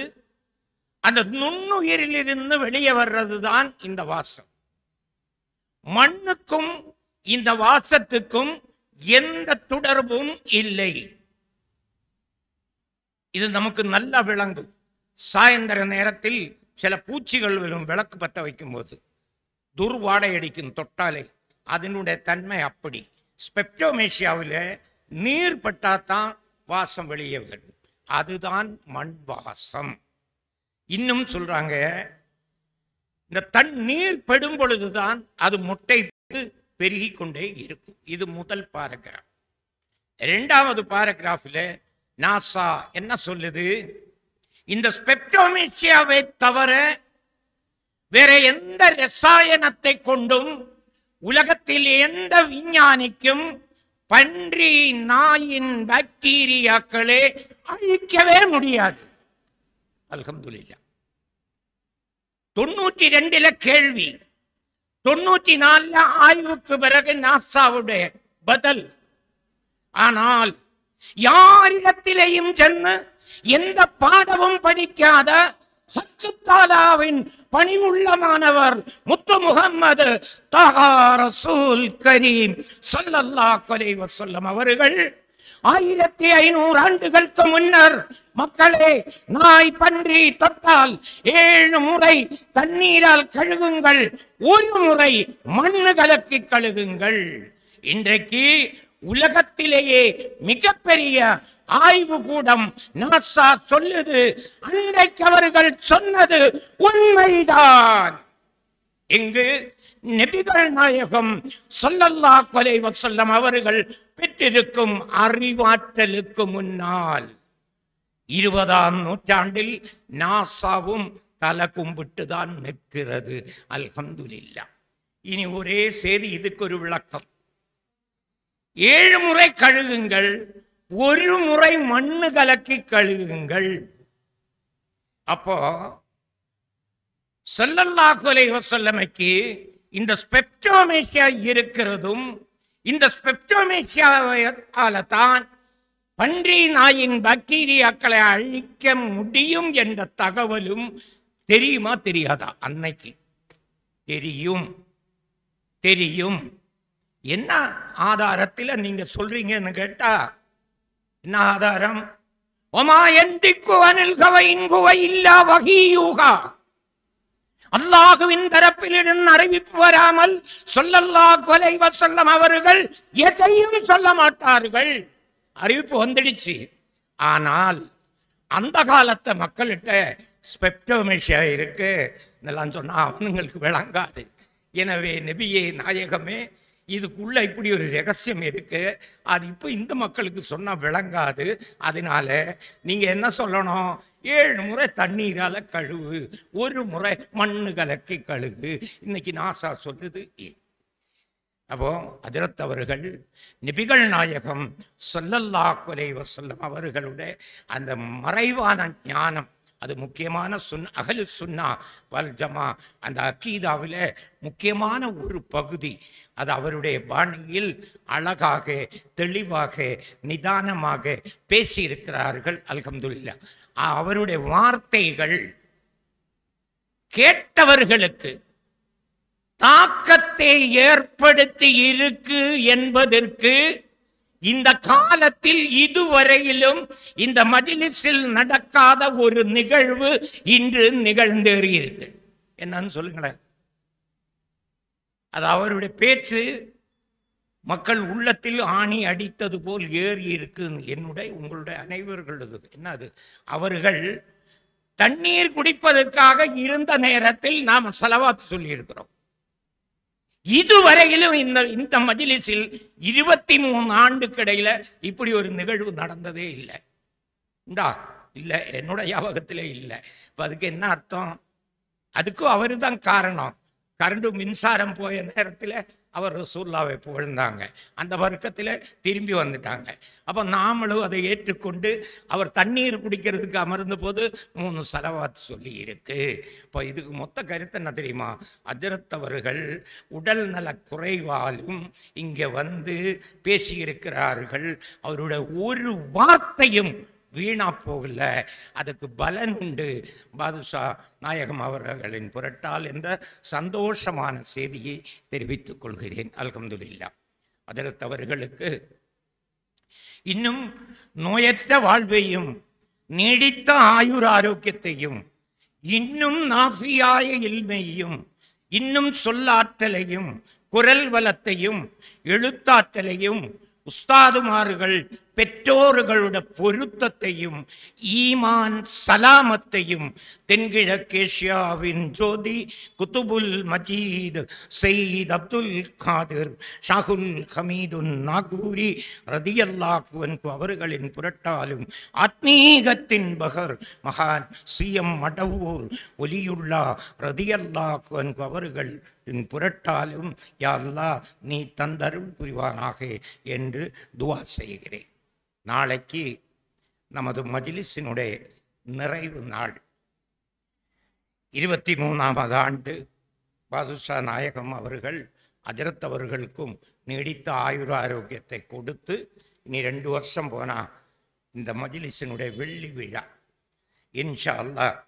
அந்த நுண்ணுயிரிலிருந்து வெளியே வர்றதுதான் இந்த வாசம். மண்ணுக்கும் இந்த வாசத்துக்கும் எந்த தொடர்பும் இல்லை. இது நமக்கு நல்லா விளங்கும். சாயந்தர நேரத்தில் சில பூச்சிகள் வரும் விளக்கு பற்ற வைக்கும் போது துர்வாடை அடிக்கும் தொட்டாலே. அதனுடைய தன்மை அப்படி. ஸ்பெக்ட்ரோமேசியாவில் நீர் பட்டாதான் வாசம் வெளியே வரும். அதுதான் மண் வாசம். இன்னும் சொல்றாங்க, இந்த நீர் படும் பொழுதுதான் அது முட்டை பெருகி கொண்டே இருக்கும். இது முதல் பாராகிராஃப். 2வது பாராகிராஃபில் நாசா என்ன சொல்லுது? இந்த ஸ்பெக்ட்ரோமேசியாவை தவிர வேற எந்த ரசாயனத்தை கொண்டும் உலகத்தில் எந்த விஞ்ஞானிக்கும் பன்றி நாயின் பாக்டீரியாக்களே அழிக்கவே முடியாது. அல்ஹம்துலில்லாஹ். 92 கேள்வி, 94 ஆய்வுக்கு பிறகு நாசாவுடைய பதில். ஆனால் யாரிடத்திலேயும் சென்று எந்த பாடமும் படிக்காத ஹஜ்ஜுத்தாலாவின் பணிவுள்ளமானவர் முத்து முஹம்மது தஹா ரசூல் கரீம் ஸல்லல்லாஹு அலைஹி வஸல்லம் அவர்கள் 1500 ஆண்டுகளுக்கு முன்னர், மக்களே, நாய் பன்றி தொட்டால் 7 முறை தண்ணீரால் கழுகுங்கள், 1 முறை மண்ணு கலக்கி கழுகுங்கள். இன்றைக்கு உலகத்திலேயே மிகப்பெரிய ஆய்வு கூடம் நாசா சொல்லுது, அன்றைக்கு அவர்கள் சொன்னது உண்மைதான். இங்கு நபிகள் நாயகம் ஸல்லல்லாஹு அலைஹி வஸல்லம் அவர்கள் பெற்றிருக்கும் அறிவாற்றலுக்கு முன்னால் 20ஆம் நூற்றாண்டில் நாசாவும் தலை கும்பிட்டுதான் நிற்கிறது. அல்ஹம்துலில்லாஹ். இனி ஒரே செய்தி, இதுக்கு ஒரு விளக்கம். 7 முறை கழுகுங்கள், 1 முறை மண்ணு கலக்கி கழுகுங்கள். அப்போ ஸல்லல்லாஹு அலைஹி வஸல்லமுக்கு இந்த ஸ்பெக்ட்ரோமேசியா இருக்கிறதும், இந்த ஸ்பெக்ட்ரோமேசியாவால தான் பன்றி நாயின் பாக்டீரியாக்களை அழிக்க முடியும் என்ற தகவலும் தெரியுமா தெரியாதா? அன்னைக்கு தெரியும். என்ன ஆதாரத்தில் நீங்க சொல்றீங்கன்னு கேட்டா, என்ன ஆதாரம்? ஒமா யந்திகு அனில் ஹவா இன் ஹுவ இல்லா வஹீயுஹா. அல்லாஹுவின் தரப்பிலிருந்து அறிவிப்பு வராமல் ஸல்லல்லாஹு அலைஹி வஸல்லம் அவர்கள் எதையும் சொல்ல மாட்டார்கள். அறிவிப்பு வந்துடுச்சு. ஆனால் அந்த காலத்தை மக்கள்கிட்ட ஸ்பெக்ட்ரோமேசியா இருக்கு இதெல்லாம் சொன்னா அவனுங்களுக்கு விளங்காது. எனவே நபியே நாயகமே, இதுக்குள்ள இப்படி ஒரு ரகசியம் இருக்கு, அது இப்போ இந்த மக்களுக்கு சொன்னா விளங்காது. அதனால நீங்க என்ன சொல்லணும்? 7 முறை தண்ணீரால கழுவு, 1 முறை மண்ணு கலக்கி கழுவு. இன்னைக்கு நாசா சொல்லுது. அப்போ ஹஜ்ரத் அவர்கள் நபிகள் நாயகம் ஸல்லல்லாஹு அலைஹி வஸல்லம் அவர்களுடைய அந்த மறைவான ஞானம், அது முக்கியமான அஹ்லு சுன்னா வல் ஜமா அந்த அக்கீதாவில் முக்கியமான ஒரு பகுதி. அது அவருடைய பாணியில் அழகாக தெளிவாக நிதானமாக பேசியிருக்கிறார்கள். அல்ஹம்துலில்லாஹ். அவருடைய வார்த்தைகள் கேட்டவர்களுக்கு தாக்கத்தை ஏற்படுத்தி இருக்கு என்பதற்கு இந்த காலத்தில் இதுவரையிலும் இந்த மஜ்லிஸில் நடக்காத ஒரு நிகழ்வு இன்று நிகழ்ந்தேறி இருக்கு. என்னன்னு சொல்லுங்களேன். அது அவருடைய பேச்சு மக்கள் உள்ளத்தில் ஆணி அடித்தது போல் ஏறி இருக்கு. என்னுடைய உங்களுடைய அனைவர்களது என்ன அது, அவர்கள் தண்ணீர் குடிப்பதற்காக இருந்த நேரத்தில் நாம் ஸலவாத் சொல்லி இருக்கிறோம். இதுவரையிலும் இந்த மஜ்லிஸில் 23 ஆண்டுக்கிடையில இப்படி ஒரு நிகழ்வு நடந்ததே இல்லை. இல்லை, என்னோட ஞாபகத்திலே இல்லை. இப்போ அதுக்கு என்ன அர்த்தம்? அதுக்கும் அவரு தான் காரணம். கரண்டு மின்சாரம் போய நேரத்தில் அவர் ரசூலுல்லாஹ்வை புகழ்ந்தாங்க. அந்த வர்க்கத்தில் திரும்பி வந்துட்டாங்க. அப்போ நாமளும் அதை ஏற்றுக்கொண்டு அவர் தண்ணீர் குடிக்கிறதுக்கு அமர்ந்த போது 3 ஸலவாத் சொல்லி இருக்கு. இப்போ இதுக்கு மொத்த கருத்து என்ன தெரியுமா? ஹஜ்ரத் அவர்கள் உடல் நல குறைவாலும் இங்கே வந்து பேசியிருக்கிறார்கள். அவருடைய ஒரு வார்த்தையும் வீணா போகல, அதுக்கு பலன் உண்டு. பாதுஷா நாயகம் அவர்களின் புரட்டால் என்ற சந்தோஷமான செய்தியை தெரிவித்துக் கொள்கிறேன். அல்ஹம்துலில்லாஹ். ஹஜ்ரத் அவர்களுக்கு இன்னும் நோயற்ற வாழ்வையும் நீடித்த ஆயுர் ஆரோக்கியத்தையும் இன்னும் நாஃபியாய இல்மையும் இன்னும் சொல்லாற்றலையும் குரல் வளத்தையும் எழுத்தாற்றலையும் உஸ்தாதுமார்கள் பெற்றோர்களுடைய பொருத்தத்தையும் ஈமான் சலாமத்தையும் தென்கிழக்கேஷியாவின் ஜோதி குத்துபுல் மஜீத் சயீத் அப்துல் காதிர் ஷாகுல் ஹமீதுன் நாகூரி ரதியல்லாஹு அன்ஹு அவர்களின் புரட்டாலும் ஆத்மீகத்தின் பகர் மகான் சிஎம் மடவூர் ஒலியுல்லா ரதியல்லாஹு அன்ஹு அவர்கள் புரட்டாலும் யா அல்லாஹ் நீ தந்தருள் புரிவானாக என்று துஆ செய்கிறேன். நாளைக்கு நமது மஜ்லிஸினுடைய நிறைவு நாள். 23ஆவது ஆண்டு பாதுஷா நாயகம் அவர்கள் ஹஜ்ரத் அவர்களுக்கும் நீடித்த ஆயுர ஆரோக்கியத்தை கொடுத்து இனி 2 வருஷம் போனால் இந்த மஜ்லிஸினுடைய வெள்ளி விழா இன்ஷா அல்லாஹ்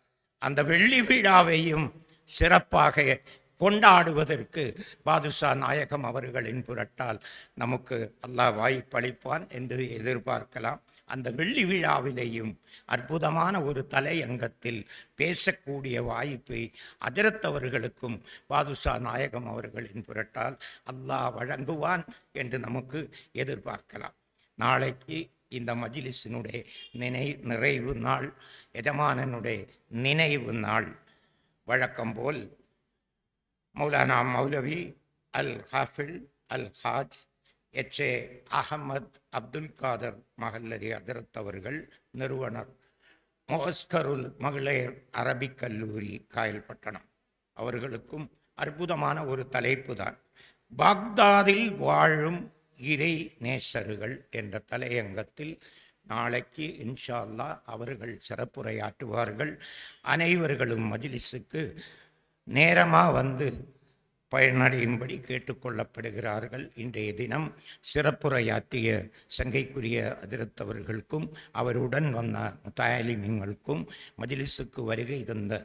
அந்த வெள்ளி விழாவையும் சிறப்பாக கொண்டாடுவதற்கு பாதுஷா நாயகம் அவர்களின் புரட்டால் நமக்கு அல்லாஹ் வாய்ப்பளிப்பான் என்று எதிர்பார்க்கலாம். அந்த வெள்ளி விழாவிலேயும் அற்புதமான ஒரு தலையங்கத்தில் பேசக்கூடிய வாய்ப்பை ஹஜ்ரத் அவர்களுக்கும் பாதுஷா நாயகம் அவர்களின் புரட்டால் அல்லாஹ் வழங்குவான் என்று நமக்கு எதிர்பார்க்கலாம். நாளைக்கு இந்த மஜ்லிஸினுடைய நிறைவு நாள், எஜமானனுடைய நினைவு நாள். வழக்கம் போல் மௌலானா மௌலவி அல் ஹாஃபில் அல் ஹாஜ் எச்.ஏ. அஹமத் அப்துல் காதர் மஹல்லரி ஹஜ்ரத் அவர்கள் நிறுவனர் முஅஸ்கருல் மகளிர் அரபிக் கல்லூரி காயல்பட்டணம் அவர்களுக்கும் அற்புதமான ஒரு தலைப்பு தான் பாக்தாதில் வாழும் இறை நேசர்கள் என்ற தலையங்கத்தில் நாளைக்கு இன்ஷா அல்லாஹ் அவர்கள் சிறப்புரையாற்றுவார்கள். அனைவர்களும் மஜ்லிஸுக்கு நேரமாக வந்து பயனடையும்படி கேட்டுக்கொள்ளப்படுகிறார்கள். இன்றைய தினம் சிறப்புரையாற்றிய சங்கைக்குரிய ஹஜ்ரத் அவர்களுக்கும் அவருடன் வந்த முத்தாலிம்களுக்கும் மஜ்லிஸுக்கு வருகை தந்த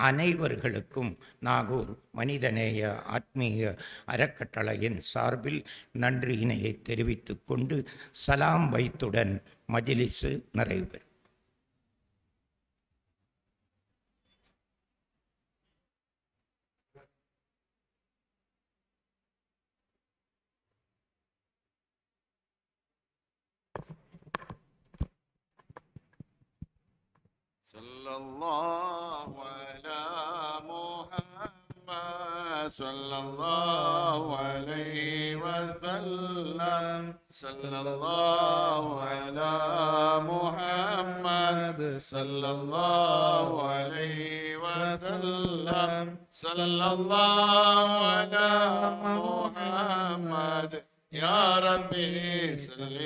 அனைவர்களுக்கும் நாகூர் மனிதநேய ஆத்மீக அறக்கட்டளையின் சார்பில் நன்றியினையை தெரிவித்துக் கொண்டு சலாம் வைத்துடன் மஜ்லிஸு நிறைவு பெறும். sallallahu ala Muhammad sallallahu alayhi wa sallam sallallahu ala Muhammad sallallahu alayhi wa وسلم صلى الله على محمد يا ربي صل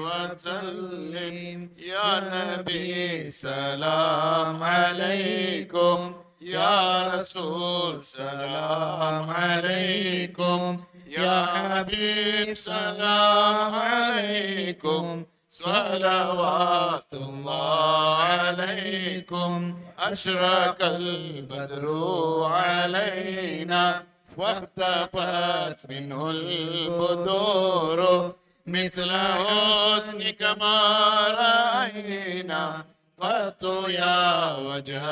وسلم يا نبي سلام عليكم يا رسول سلام عليكم يا حبيب سلام عليكم صلوات الله عليكم أشرق البدر علينا واختفت منه البدور مثل حسنك ما رأينا قط يا وجه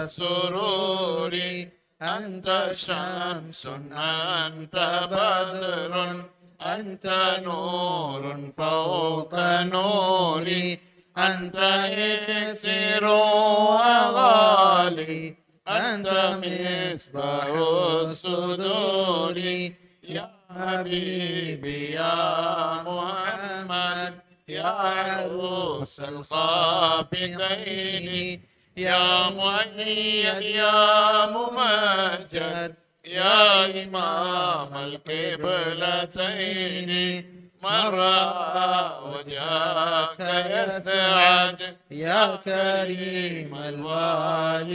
السرور أنت شمس أنت بدر أنت نور فوق نوري أنت إكسير وغالي أنت مصباح الصدور يا حبيبي يا محمد يا عروس الخافقين يا مؤيد يا ممجد يا إمام القبلتين من رأى وجهك يسعد يا كريم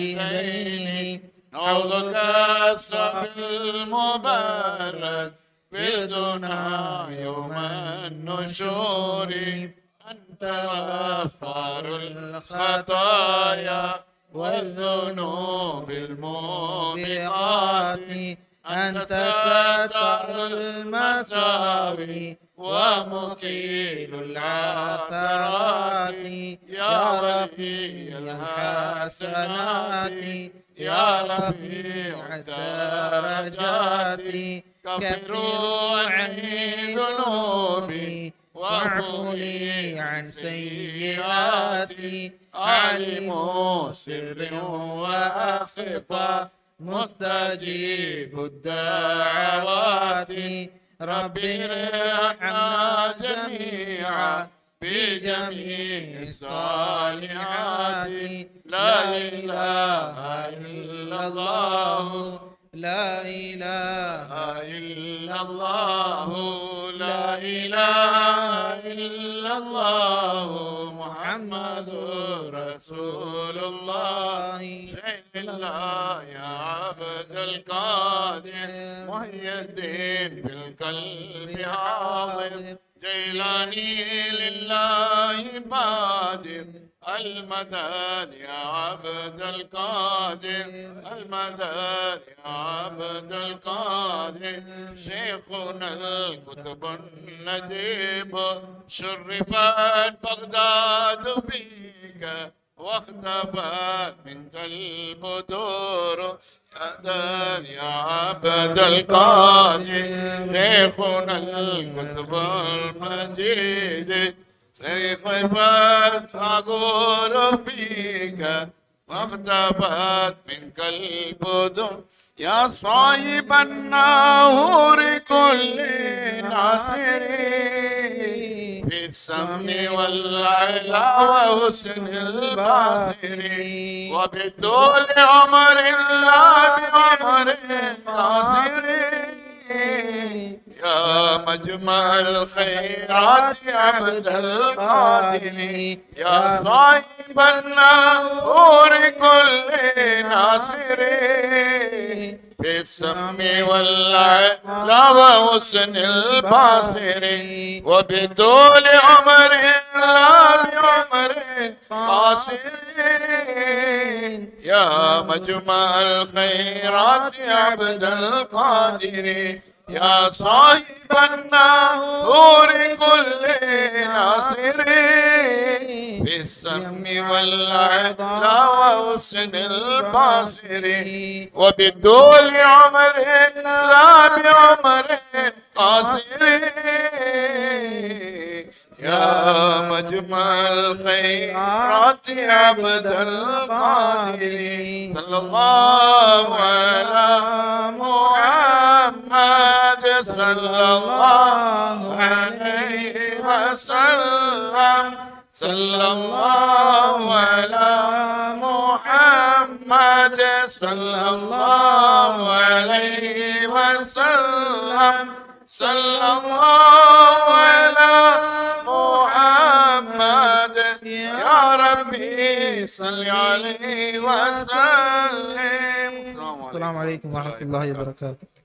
الوالدين نعوذك الصف المبارك بالدنا يوم النشور أنت غفار الخطايا والذنوب الموبقات أنت ستر المساوي ومقيل العثرات يا ولي الحسنات يا رفيع الدرجات كفروا عني ذنوبي واعفوا لي عن سيئاتي علموا سر وأخفى مستجيب الدعوات ربي ارحمنا جميعا بجميع الصالحات لا إله إلا الله لا إله إلا الله لا إله إلا الله محمد رسول الله شهد الله يا عبد القادر محي الدين في القلب حاضر جيلاني لله بادر المدد يا عبد القادر المدد يا عبد القادر شيخنا القطب النجيب شرفت بغداد بك واختفت منك البدور يا عبد القادر شيخنا القطب المجيد شيخ الفتح أقول فيك واختفت منك البدور يا صاحب النهور كل ناصر في السم والعلا وحسن الباصر وبطول عمر لا بعمر قاصر يا مجمع الخيرات عبد القادر يا صاحب النور كل ناصر في السم والعلا وحسن الباصر وبطول عمر لا بعمر قاصر يا مجمع الخيرات عبد القادر يا صاحب النور كل ناصر في السم والعلا وحسن الباصر وبطول عمر لا بعمر قاصر يا مجمع الخيرات عبد القادر صلى الله على محمد صلى الله عليه وسلم صلى الله على محمد صلى الله عليه وسلم صلى الله على محمد يا ربي صل عليه وسلم. السلام عليكم ورحمة الله وبركاته.